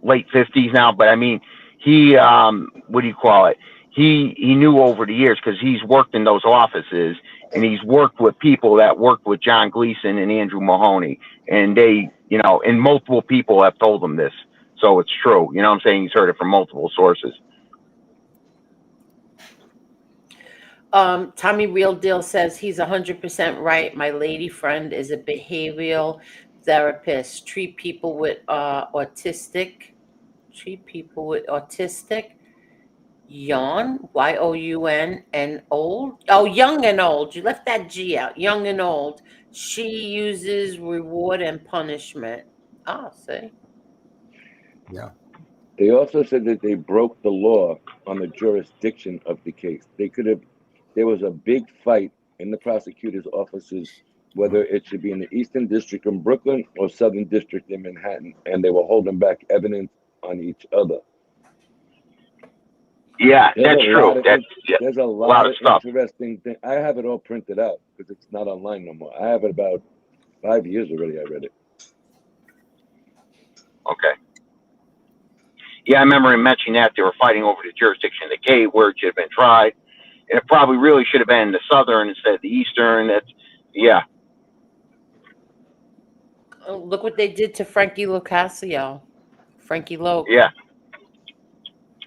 late 50s now, but I mean, he what do you call it? He knew over the years because he's worked in those offices, and he's worked with people that worked with John Gleason and Andrew Mahoney, and they, and multiple people have told him this. So it's true. You know what I'm saying? He's heard it from multiple sources. Tommy Real Deal says he's 100% right. My lady friend is a behavioral therapist. Treat people with autistic. Young, Y-O-U-N, and old. Oh, young and old. You left that G out. Young and old. She uses reward and punishment. Ah, see. Yeah. They also said that they broke the law on the jurisdiction of the case. There was a big fight in the prosecutor's offices whether it should be in the Eastern District in Brooklyn or Southern District in Manhattan, and they were holding back evidence on each other. Yeah, that's true. There's a lot of stuff. interesting things. I have it all printed out because it's not online no more. I have it about 5 years already. I read it. Okay. Yeah, I remember him mentioning that they were fighting over the jurisdiction of the case where it should have been tried, and it probably really should have been the Southern instead of the Eastern. Yeah. Oh, look what they did to Frankie Locascio. Frankie Loke. Yeah.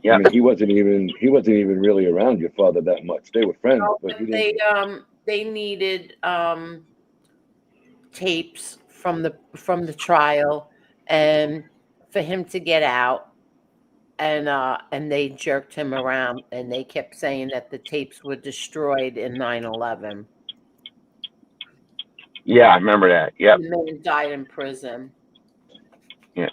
Yeah. I mean, he wasn't even really around your father that much. They were friends, No, but he but didn't. they needed tapes from the trial and for him to get out, and they jerked him around, and they kept saying that the tapes were destroyed in 9/11. Yeah, I remember that. Yep. The man died in prison. Yeah.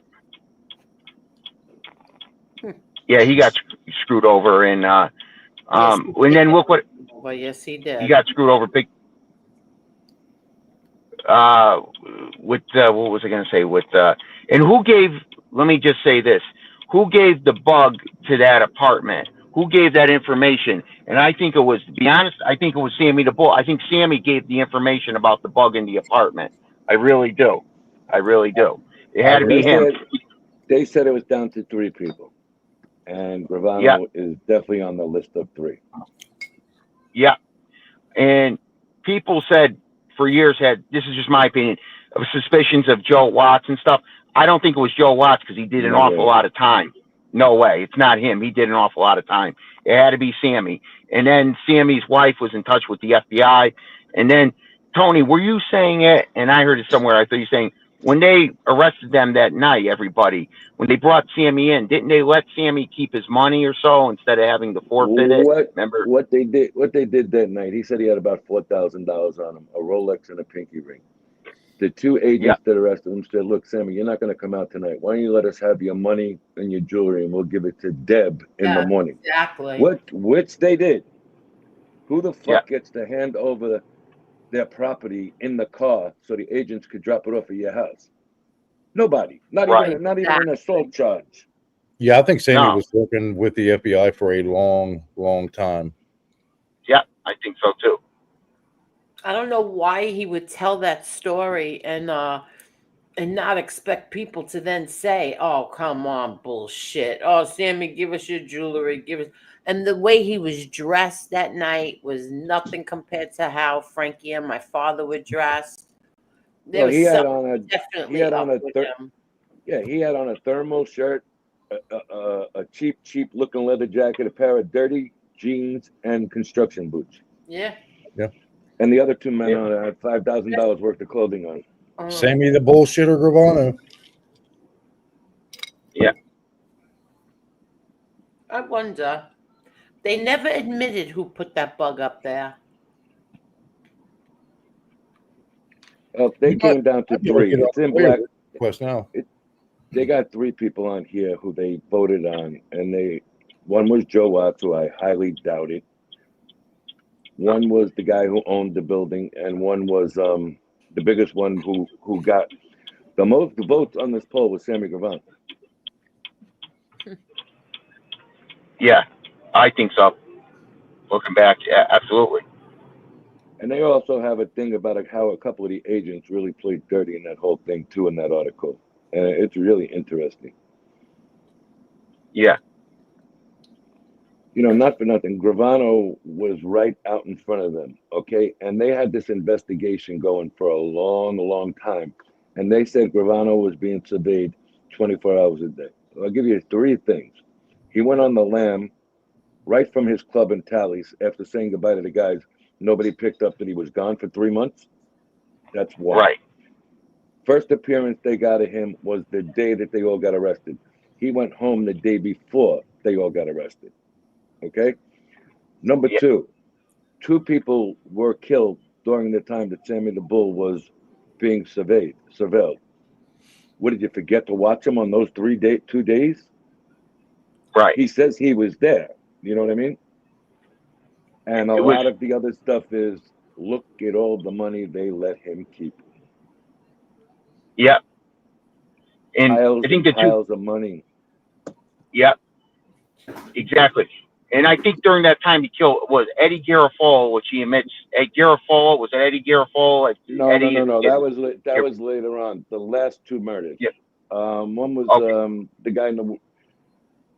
Yeah, he got screwed over, and and then look what. Well, yes, he did. He got screwed over big. With what was I going to say? And who gave? Let me just say this: who gave the bug to that apartment? Who gave that information? And I think it was, to be honest, I think it was Sammy the Bull. I think Sammy gave the information about the bug in the apartment. I really do. It had to be him. They said it was down to 3 people, and Gravano is definitely on the list of 3. Yeah, and people said for years this is just my opinion, of suspicions of Joe Watts and stuff. I don't think it was Joe Watts because he did an awful lot of time. No way, it's not him. He did an awful lot of time. It had to be Sammy. And then Sammy's wife was in touch with the FBI. And then Tony, were you saying it? And I heard it somewhere. I thought you were saying when they arrested them that night, everybody, when they brought Sammy in, didn't they let Sammy keep his money or so instead of having to forfeit it? Remember what they did that night? He said he had about $4,000 on him, a Rolex and a pinky ring. The 2 agents that arrested him said, "Look, Sammy, you're not going to come out tonight. Why don't you let us have your money and your jewelry, and we'll give it to Deb in the morning." Exactly. Which they did. Who the fuck gets to hand over their property in the car so the agents could drop it off at your house? Nobody. Not even an assault charge. Yeah, I think Sammy was working with the FBI for a long, long time. Yeah, I think so too. I don't know why he would tell that story and not expect people to then say, "Oh, come on, bullshit. Oh, Sammy, give us your jewelry, give us." And the way he was dressed that night was nothing compared to how Frankie and my father were dressed. There was he had on a thermal shirt, a cheap looking leather jacket, a pair of dirty jeans, and construction boots. Yeah. And the other 2 men had $5,000 worth of clothing on. Sammy the bullshitter Gravano. Yeah. I wonder. They never admitted who put that bug up there. Well, they came down to 3. It's in black. Now. They got 3 people on here who they voted on, and one was Joe Watts, who I highly doubted. One was the guy who owned the building, and one was the biggest one who got the most votes on this poll was Sammy Gravano. Yeah, I think so. Looking back, yeah, absolutely. And they also have a thing about how a couple of the agents really played dirty in that whole thing too in that article. And it's really interesting. Yeah. You know, not for nothing, Gravano was right out in front of them, okay? And they had this investigation going for a long, long time. And they said Gravano was being surveyed 24 hours a day. I'll give you 3 things. He went on the lam right from his club in Tallies after saying goodbye to the guys. Nobody picked up that he was gone for 3 months. That's one. Right. First appearance they got of him was the day that they all got arrested. He went home the day before they all got arrested. Okay? Number 2, 2 people were killed during the time that Sammy the Bull was being surveilled. What, did you forget to watch him on those 2 days? Right. He says he was there. You know what I mean? And a It was- lot of the other stuff is, look at all the money they let him keep. Yep. And Piles I think and the two. piles of money. Yep. Exactly. And I think during that time he killed was Eddie Garofalo, which he admits. Garofalo, was it Eddie Garofalo? No. Eddie That was later on. The last two murders. Yeah. One was Okay. the guy in the,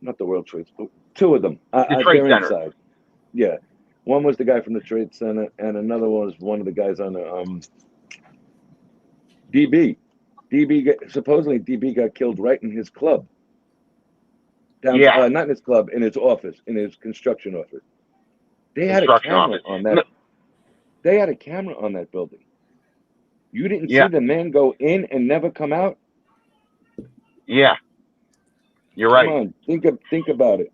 not the World Trade, two of them. The Trade They're Center. inside. Yeah. One was the guy from the Trade Center, and another one was one of the guys on the DB. Supposedly DB got killed right in his club. Yeah. Not in his club, in his office, in his construction office. They had a Construction camera office. on that. No. They had a camera on that building. You didn't Yeah. see the man go in and never come out? Yeah. You're right. Come on, think about it.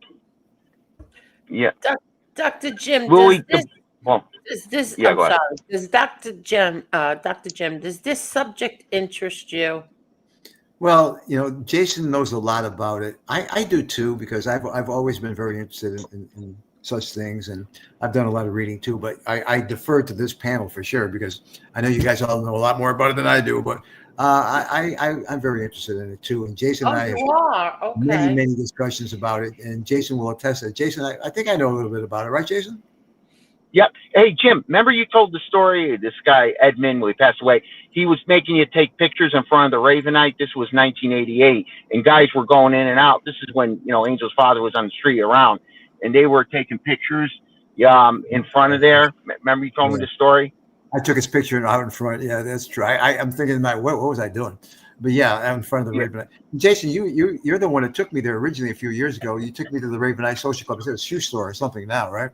Yeah. Dr. Jim, Louis, does this, Yeah, I'm go ahead. sorry, does Dr. Jim, does this subject interest you? Well, Jason knows a lot about it. I do too, because I've always been very interested in such things, and I've done a lot of reading too. But I defer to this panel for sure, because I know you guys all know a lot more about it than I do. But I'm very interested in it too. And Jason and I have are okay. many discussions about it, and Jason will attest that. Jason, I think I know a little bit about it, right, Jason? Yep. Hey, Jim, remember you told the story of this guy, Edmund, when he passed away? He was making you take pictures in front of the Ravenite. This was 1988, and guys were going in and out. This is when, Angel's father was on the street around, and they were taking pictures in front of there. Remember you told me the story? I took his picture out in front. Yeah, that's true. I'm thinking, what was I doing? But yeah, out in front of the Ravenite. Jason, you're the one that took me there originally a few years ago. You took me to the Ravenite Social Club. It's a shoe store or something now, right?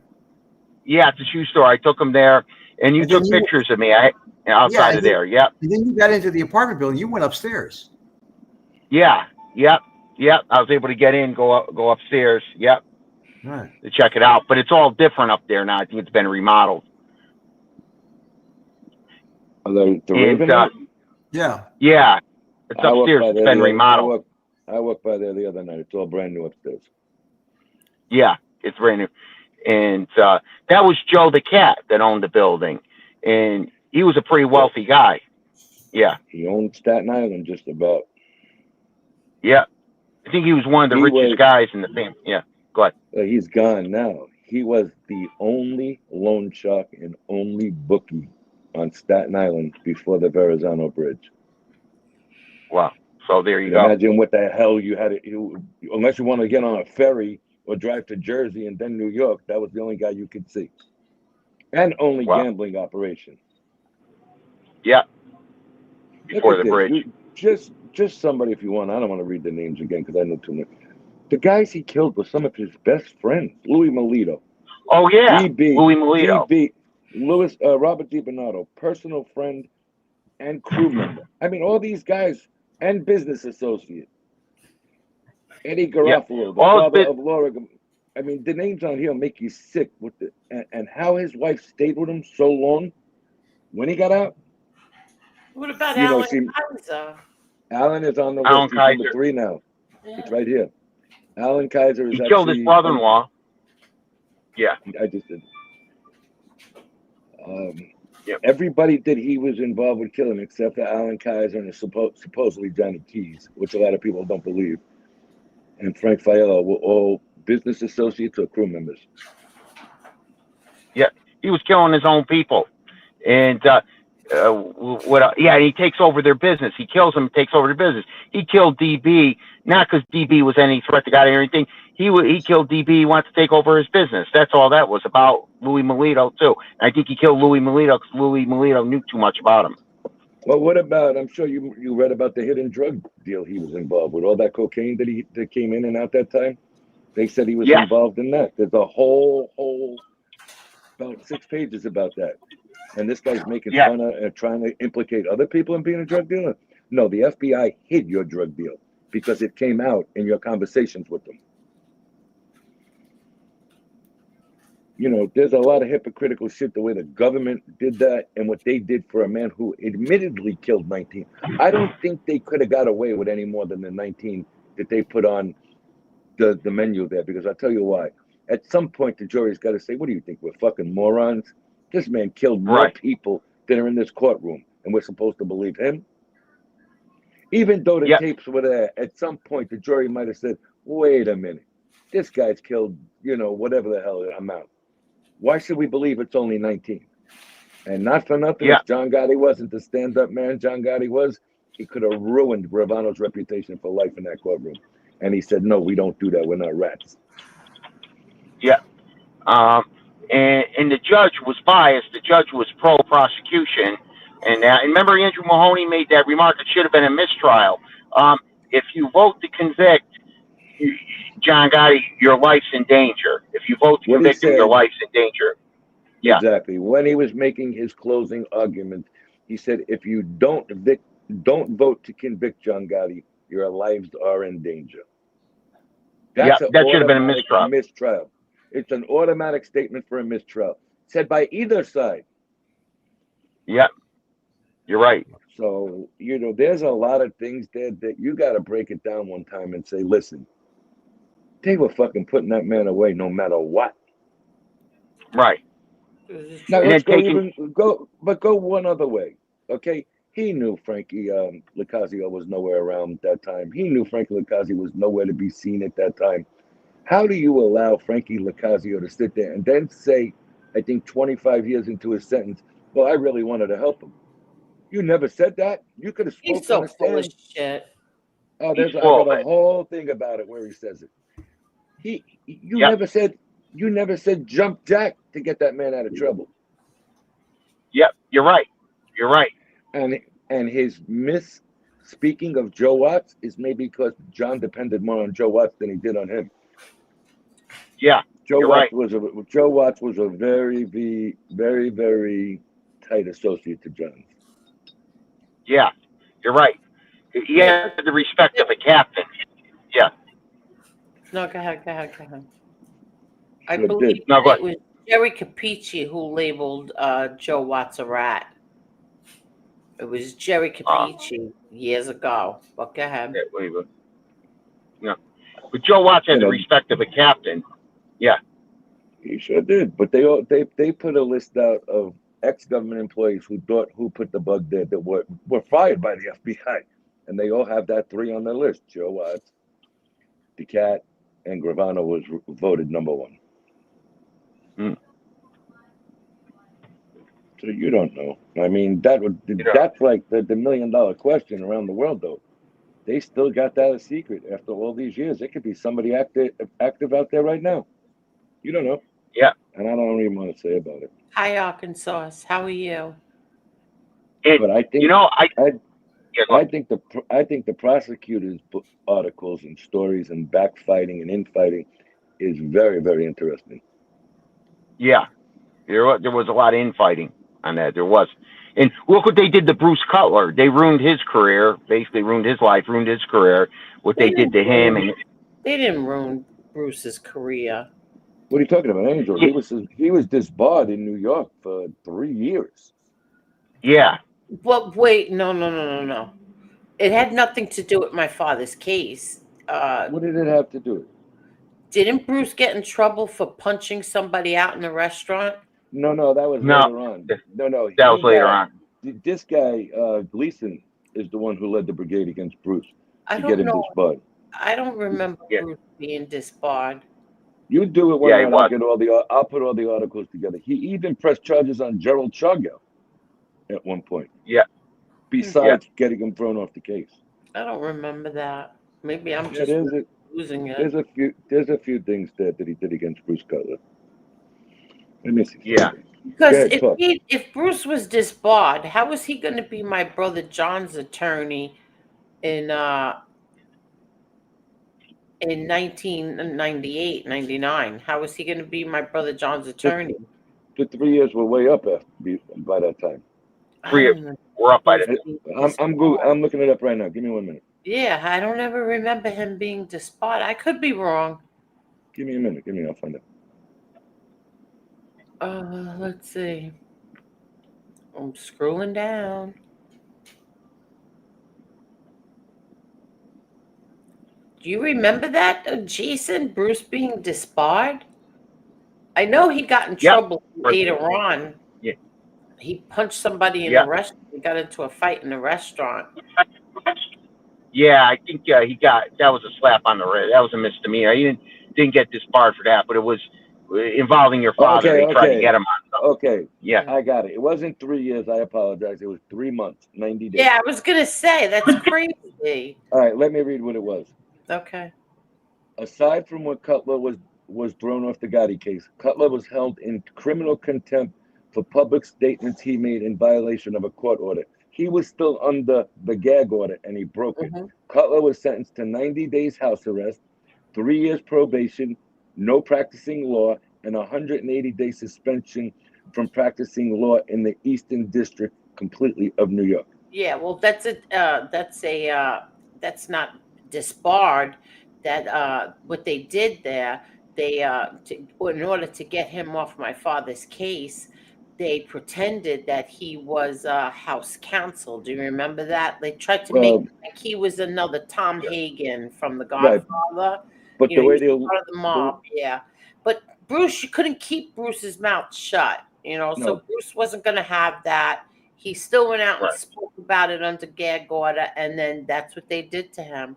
Yeah, it's a shoe store. I took him there, and you took pictures of me outside of there. Yep. And then you got into the apartment building. You went upstairs. Yeah. Yep. I was able to get in, go upstairs. Yep. Right. To check it out, but it's all different up there now. I think it's been remodeled. The Ravenite? Yeah. Yeah. It's upstairs. It's been remodeled. I walked by there the other night. It's all brand new upstairs. Yeah, it's brand new. And that was Joe the Cat that owned the building. And he was a pretty wealthy guy. Yeah. He owned Staten Island just about. Yeah. I think he was one of the richest guys in the family. Yeah. Go ahead. He's gone now. He was the only loan shark and only bookie on Staten Island before the Verrazano Bridge. Wow. So there you go. Imagine what the hell you had to, unless you want to get on a ferry or drive to Jersey and then New York, that was the only guy you could see. And only gambling operation. Yeah. Before the bridge. Just somebody, if you want. I don't want to read the names again because I know too much. The guys he killed were some of his best friends. Louis Melito. Oh, yeah. DB, Louis Melito. Robert DiBernardo, personal friend and crew member. I mean, all these guys and business associate. Eddie Garofalo, the father of Laura. I mean, the names on here make you sick with and how his wife stayed with him so long when he got out. What about Alan Kaiser? Alan is on the list. He's number 3 now. Yeah. It's right here. Alan Kaiser is. He killed his brother-in-law. Yeah, I just did. Everybody that he was involved with killing, except for Alan Kaiser and supposedly Johnny Keys, which a lot of people don't believe, and Frank Fiella, were all business associates or crew members. Yeah, he was killing his own people, and he takes over their business. He kills them, takes over their business. He killed DB not because DB was any threat to God or anything. He killed DB. He wanted to take over his business. That's all that was about. Louis Melito too. And I think he killed Louis Melito because Louis Melito knew too much about him. Well, what about? I'm sure you read about the hidden drug deal he was involved with. All that cocaine that came in and out that time. They said he was involved in that. There's a whole about 6 pages about that. And this guy's making fun of trying to implicate other people in being a drug dealer. No, the FBI hid your drug deal because it came out in your conversations with them. You know, there's a lot of hypocritical shit the way the government did that and what they did for a man who admittedly killed 19. I don't think they could have got away with any more than the 19 that they put on the menu there, because I'll tell you why. At some point, the jury's got to say, "What do you think? We're fucking morons? This man killed more Right. people that are in this courtroom, and we're supposed to believe him?" Even though the Yep. tapes were there, at some point the jury might have said, "Wait a minute, this guy's killed, whatever the hell amount. Why should we believe it's only 19?" And not for nothing, Yeah. if John Gotti wasn't the stand-up man John Gotti was, he could have ruined Gravano's reputation for life in that courtroom. And he said, "No, we don't do that. We're not rats." Yeah. And the judge was biased. The judge was pro-prosecution. And remember, Andrew Mahoney made that remark. It should have been a mistrial. If you vote to convict John Gotti, your life's in danger. If you vote to What he convict him, your said, life's in danger. Yeah. exactly. When he was making his closing argument, he said, "If you don't vote to convict John Gotti, your lives are in danger." That's Yeah, an that should have been a automatic mistrial. mistrial. It's an automatic statement for a mistrial, said by either side. Yeah, you're right. So, there's a lot of things there that you got to break it down one time and say, "Listen, they were fucking putting that man away no matter what." Right. Now And let's then go one other way. Okay, he knew Frankie Licazio was nowhere around that time. He knew Frankie Licazio was nowhere to be seen at that time. How do you allow Frankie Licazio to sit there and then say, I think 25 years into his sentence, "Well, I really wanted to help him"? You never said that. You could have He's spoke on so the full of stand. shit. Oh, He's I full got of a it. whole thing about it where he says it. You Yep. never said jump jack to get that man out of trouble. Yep. You're right. You're right. And his misspeaking of Joe Watts is maybe because John depended more on Joe Watts than he did on him. Yeah. You're right. Joe Watts was a very, very, very tight associate to John. Yeah. You're right. He had the respect of a captain. Yeah. No, go ahead. I Sure believe did. No, go it ahead. was Jerry Capici who labeled Joe Watts a rat. It was Jerry Capici years ago. But go ahead. Yeah. But Joe Watts had the respect of a captain. Yeah. He sure did. But they put a list out of ex-government employees who put the bug there that were fired by the FBI. And they all have that 3 on their list. Joe Watts, the cat, and Gravano was voted number 1. So you don't know. I mean, that's like the $1 million question around the world, though. They still got that a secret after all these years. It could be somebody active out there right now. You don't know. Yeah. And I don't even want to say about it. Hi, Arkansas. How are you? But I think I think the prosecutors' articles and stories and backfighting and infighting is very, very interesting. Yeah. There was a lot of infighting on that. There was. And look what they did to Bruce Cutler. They ruined his career, basically ruined his life, ruined his career. What they did to him. And They didn't ruin Bruce's career. What are you talking about, Angel? Yeah. He was disbarred in New York for 3 years. Yeah. Well, wait, no. It had nothing to do with my father's case. What did it have to do with it? Didn't Bruce get in trouble for punching somebody out in a restaurant? No, that was No. later on. No. That was later on. This guy, Gleason, is the one who led the brigade against Bruce I to don't get him know. disbarred. I don't remember Yeah. Bruce being disbarred. You do it one Yeah, he night. I'll put all the articles together. He even pressed charges on Gerald Chargo at one point. Yeah. Besides getting him thrown off the case. I don't remember that. Maybe I'm Yeah, just losing it. There's a few things there that he did against Bruce Cutler. Let me see. Yeah. Because Go ahead, if Bruce was disbarred, how was he going to be my brother John's attorney in 1998, 99? How was he going to be my brother John's attorney? The 3 years were way up by that time. 3 years. We're up by that. I'm looking it up right now. Give me 1 minute. Yeah, I don't ever remember him being disbarred. I could be wrong. Give me a minute. I'll find out. Let's see. I'm scrolling down. Do you remember that, Jason? Bruce being disbarred? I know he got in Yep. trouble later on. Yeah. He punched somebody in Yeah. a restaurant. He got into a fight in a restaurant. Yeah, I think he got, that was a slap on the wrist. That was a misdemeanor. He didn't get disbarred for that, but it was involving your father. Okay, He tried to okay. get him on something. Okay, Yeah. I got it. It wasn't 3 years. I apologize. It was 3 months, 90 days. Yeah, I was gonna say that's crazy. All right, let me read what it was. Okay. Aside from when Cutler was thrown off the Gotti case, Cutler was held in criminal contempt for public statements he made in violation of a court order. He was still under the gag order and he broke it. Mhm. Cutler was sentenced to 90 days house arrest, 3 years probation, no practicing law, and 180-day suspension from practicing law in the Eastern District completely of New York. Yeah, well, that's not disbarred. That what they did there, in order to get him off my father's case, they pretended that he was house counsel. Do you remember that? They tried to make Well, like he was another Tom Hagen from The right, Godfather. but You the know, he way was they part of the mob. Yeah, but Bruce, you couldn't keep Bruce's mouth shut. You know, so no, Bruce wasn't going to have that. He still went out and Right. spoke about it under gag order, and then that's what they did to him.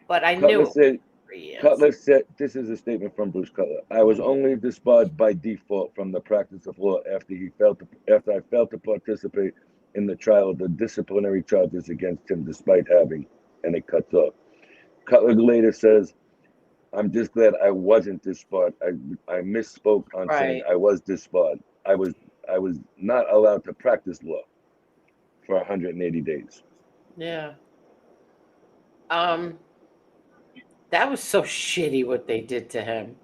But I knew Cutler it said, for years. Cutler said, this is a statement from Bruce Cutler. I was only disbarred by default from the practice of law after I failed to participate in the trial of the disciplinary charges against him despite having, and it cuts off. Cutler later says, I'm just glad I wasn't disbarred. I misspoke on saying Right. I was disbarred. I was not allowed to practice law for 180 days. Yeah. That was so shitty what they did to him.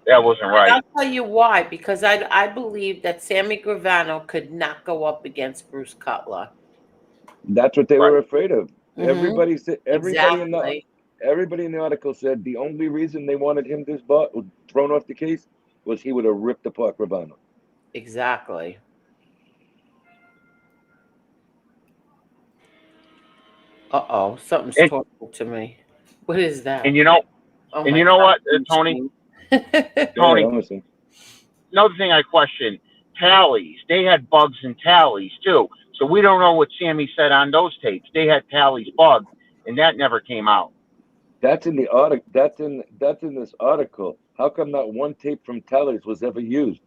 That wasn't And right. I'll tell you why. Because I believe that Sammy Gravano could not go up against Bruce Cutler. That's what they Right. were afraid of. Mhm. Everybody said. Everybody in Exactly. the article said the only reason they wanted him thrown off the case was he would have ripped apart Gravano. Exactly. Uh-oh, something's And, talking to me. What is that? and you know, Oh and my you know what, God. Tony? Yeah, Tony, I'm listening. another thing I question, tallies. They had bugs and tallies too. So we don't know what Sammy said on those tapes. They had tallies bugged, and that never came out. That's in the article. That's in this article. How come not one tape from Tallies was ever used?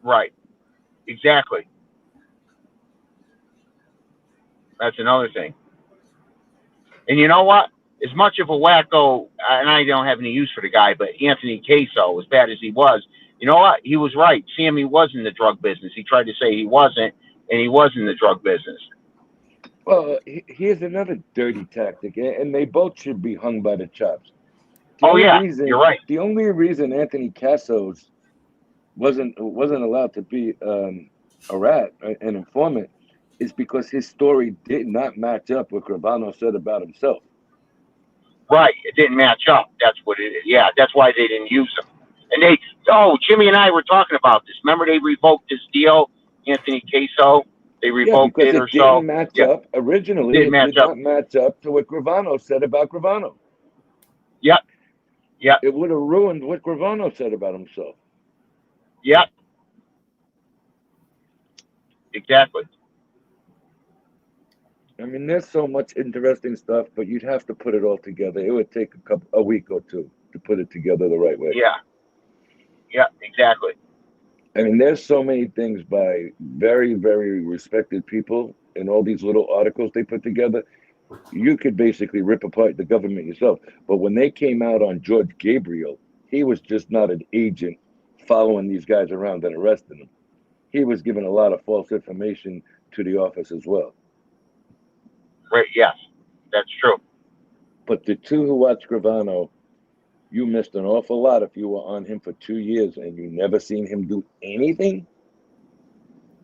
Right. Exactly. That's another thing. And you know what? As much of a wacko, and I don't have any use for the guy, but Anthony Queso, as bad as he was, you know what? He was right. Sammy was in the drug business. He tried to say he wasn't, and he was in the drug business. Well, here's another dirty tactic, and they both should be hung by the chops. You're right. The only reason Anthony Cassos wasn't allowed to be a rat, an informant, is because his story did not match up what Gravano said about himself. Right. It didn't match up. That's what it is. Yeah, that's why they didn't use him. And Jimmy and I were talking about this. Remember they revoked his deal, Anthony Queso? They revoked because it or it didn't so. match up. Originally, it did not match up to what Gravano said about Gravano. Yep. Yep. It would have ruined what Gravano said about himself. Yep. Exactly. I mean, there's so much interesting stuff, but you'd have to put it all together. It would take a week or two to put it together the right way. Yeah. Yeah, exactly. I mean, there's so many things by very, very respected people in all these little articles they put together. You could basically rip apart the government yourself. But when they came out on George Gabriel, he was just not an agent following these guys around and arresting them. He was giving a lot of false information to the office as well. Right. Yes, that's true. But the two who watched Gravano, you missed an awful lot if you were on him for 2 years and you never seen him do anything.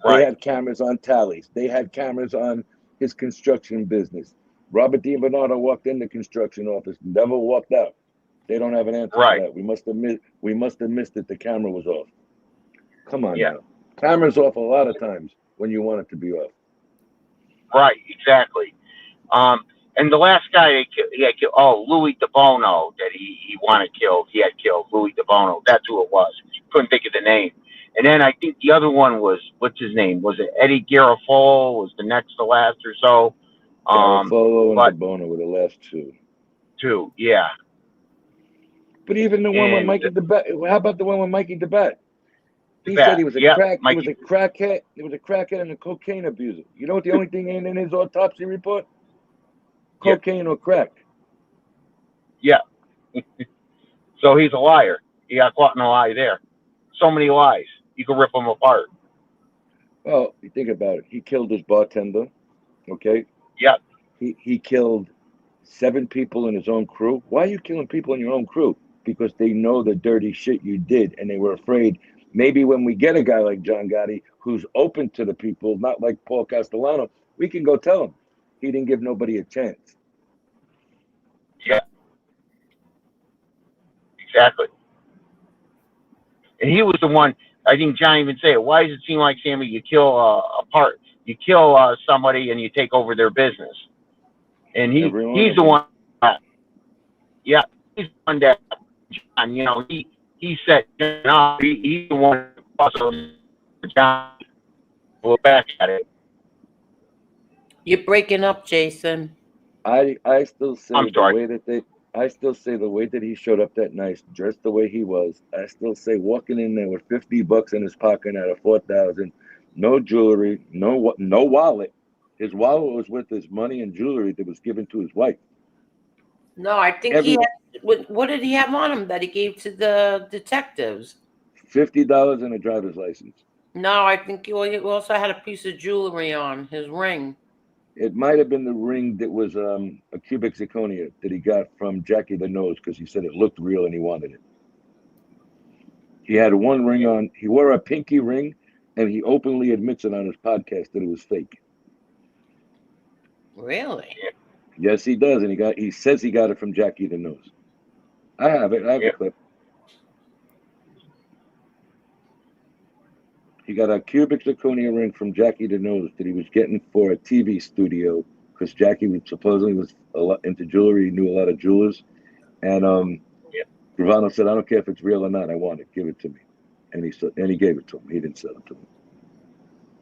Right. They had cameras on Tallies. They had cameras on his construction business. Robert DiBernardo walked in the construction office, never walked out. They don't have an answer for that. We must have missed it. The camera was off. Come on now. Camera's off a lot of times when you want it to be off. Right, exactly. And the last guy he had killed, oh, Louis DeBono, that he wanted killed. He had killed Louis DeBono. That's who it was. Couldn't think of the name. And then I think the other one was, what's his name? Was it Eddie Garofalo? Was the next to last or so? Garofalo but and DeBono were the last two. two, yeah. But even the one with And Mikey DeBet. How about the one with Mikey DeBet? He DeBet, said he was a yep, crack. He Mikey. was a crackhead. He was a crackhead and a cocaine abuser. You know what the only thing ain't in his autopsy report? Cocaine or crack. Yeah. So he's a liar. He got caught in a lie there. So many lies. You can rip them apart. Well, you think about it. He killed his bartender. Okay. Yep. He killed 7 people in his own crew. Why are you killing people in your own crew? Because they know the dirty shit you did, and they were afraid. Maybe when we get a guy like John Gotti who's open to the people, not like Paul Castellano, we can go tell him. He didn't give nobody a chance. Yeah. Exactly. And he was the one. I think John even said, "Why does it seem like, Sammy, you kill you kill somebody and you take over their business?" And he's the one. Yeah, he's the one that John. You know, he said, he's the one. Also, John. Look back at it. You're breaking up, Jason. I still say I'm the sorry. way that I still say the way that he showed up that night, dressed the way he was. I still say walking in there with $50 in his pocket out of 4,000, no jewelry, no wallet. His wallet was with his money and jewelry that was given to his wife. No, I think he had. What did he have on him that he gave to the detectives? $50 and a driver's license. No, I think he also had a piece of jewelry on his ring. It might have been the ring that was a cubic zirconia that he got from Jackie the Nose because he said it looked real and he wanted it. He had one ring on. He wore a pinky ring, and he openly admits it on his podcast that it was fake. Really? Yes, he does, and he says he got it from Jackie the Nose. I have it. I have a clip. He got a cubic zirconia ring from Jackie the Nose that he was getting for a TV studio because Jackie supposedly was a lot into jewelry. He knew a lot of jewelers, and Gravano said, "I don't care if it's real or not. I want it. Give it to me." And he gave it to him. He didn't sell it to him.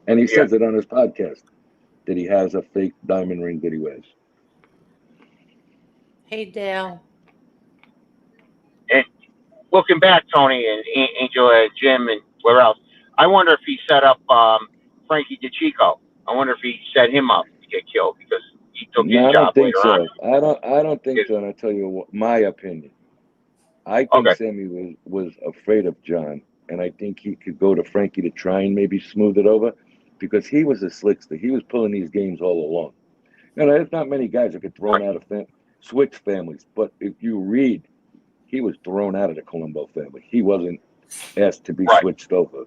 And he says it on his podcast that he has a fake diamond ring that he wears. Hey, Dale. And looking back, Tony and Angel and Jim and where else, I wonder if he set up Frankie DeChico. I wonder if he set him up to get killed because he took his I job don't think later so. on. I don't think so. And I'll tell you my opinion. I think Sammy was afraid of John, and I think he could go to Frankie to try and maybe smooth it over because he was a slickster. He was pulling these games all along. Now, there's not many guys that get thrown out of switch families, but if you read, he was thrown out of the Colombo family. He wasn't asked to be switched over.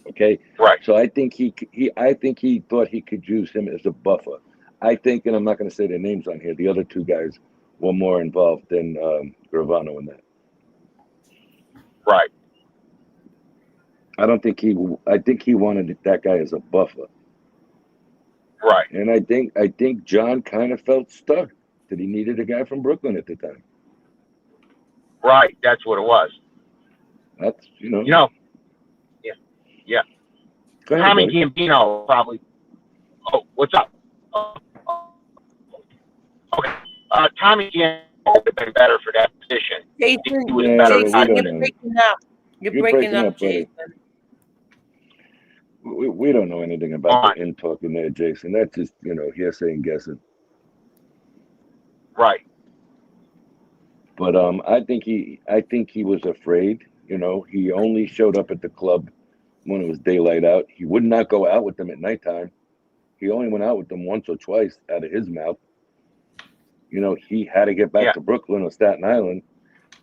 Okay, right. So I think I think he thought he could use him as a buffer. I think, and I'm not going to say their names on here. The other 2 guys were more involved than Gravano in that. Right. I think he wanted that guy as a buffer. Right. And I think John kind of felt stuck that he needed a guy from Brooklyn at the time. Right. That's what it was. That's Yeah. Go ahead, Tommy buddy. Gambino probably. Oh, what's up? Okay. Tommy Gambino would have been better for that position. Jason, He was better. you're breaking up. You're breaking up, Jason. We don't know anything about the in talking there, Jason. That's just hearsay and guessing. Right. But I think he was afraid. He only showed up at the club when it was daylight out. He would not go out with them at nighttime. He only went out with them once or twice out of his mouth. He had to get back to Brooklyn or Staten Island.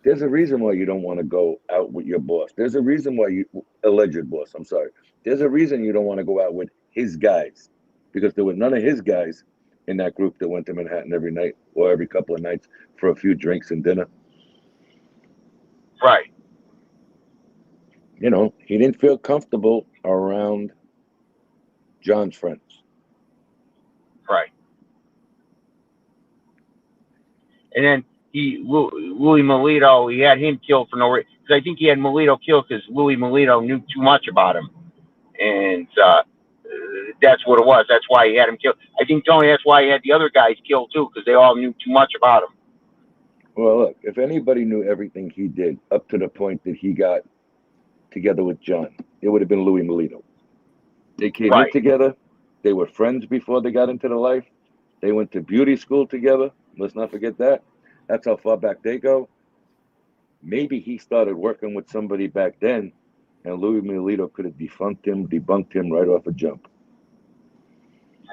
There's a reason why you don't want to go out with your boss. There's a reason why alleged boss, I'm sorry. There's a reason you don't want to go out with his guys because there were none of his guys in that group that went to Manhattan every night or every couple of nights for a few drinks and dinner. Right. He didn't feel comfortable around John's friends. Right. And then Louis Melito, he had him killed for no reason. Because I think he had Melito killed because Louis Melito knew too much about him. And that's what it was. That's why he had him killed. I think, Tony, that's why he had the other guys killed too, because they all knew too much about him. Well, look, if anybody knew everything he did up to the point that he got together with John, it would have been Louis Melito. They came in together. They were friends before they got into the life. They went to beauty school together. Let's not forget that. That's how far back they go. Maybe he started working with somebody back then, and Louis Melito could have debunked him right off a jump.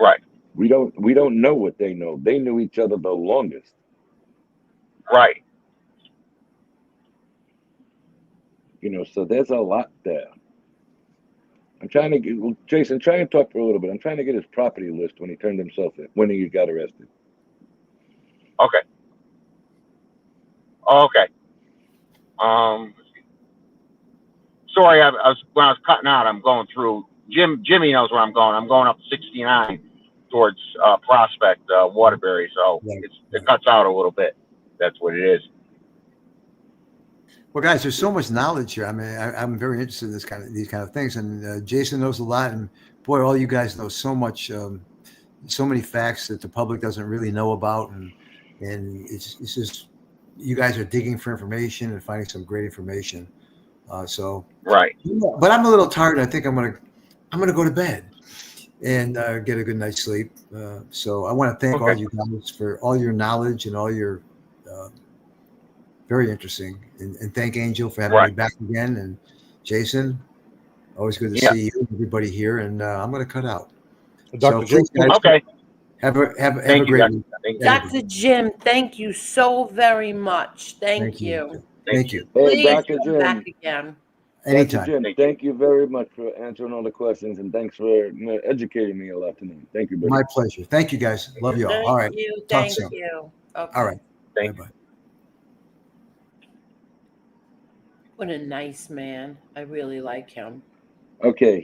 Right. We don't know what they know. They knew each other the longest. Right. You know, so there's a lot there. I'm trying to get Jason. Try and talk for a little bit. I'm trying to get his property list when he turned himself in, when he got arrested. Okay. Okay. Sorry, when I was cutting out, I'm going through. Jimmy knows where I'm going. I'm going up 69 towards Prospect, Waterbury. So it cuts out a little bit. That's what it is. Well, guys, there's so much knowledge here. I mean, I'm very interested in these kind of things, and Jason knows a lot, and boy, all you guys know so much, so many facts that the public doesn't really know about, and it's just you guys are digging for information and finding some great information. So right. But I'm a little tired. I think I'm gonna go to bed and get a good night's sleep. So I want to thank all you guys for all your knowledge and all your very interesting, and thank Angel for having me back again, and Jason, always good to see you, everybody here, and I'm going to cut out. Dr. Jim, guys, have a great week. Dr. Jim, thank you so very much. Thank you. Thank you. Hey, Please Dr. come Jim. back again. Anytime. Dr. Jim, thank you very much for answering all the questions, and thanks for educating me a lot tonight. Thank you, buddy. My pleasure. Thank you, guys. Love you all. All right. Thank you. Okay. All right. Bye-bye. What a nice man. I really like him. Okay.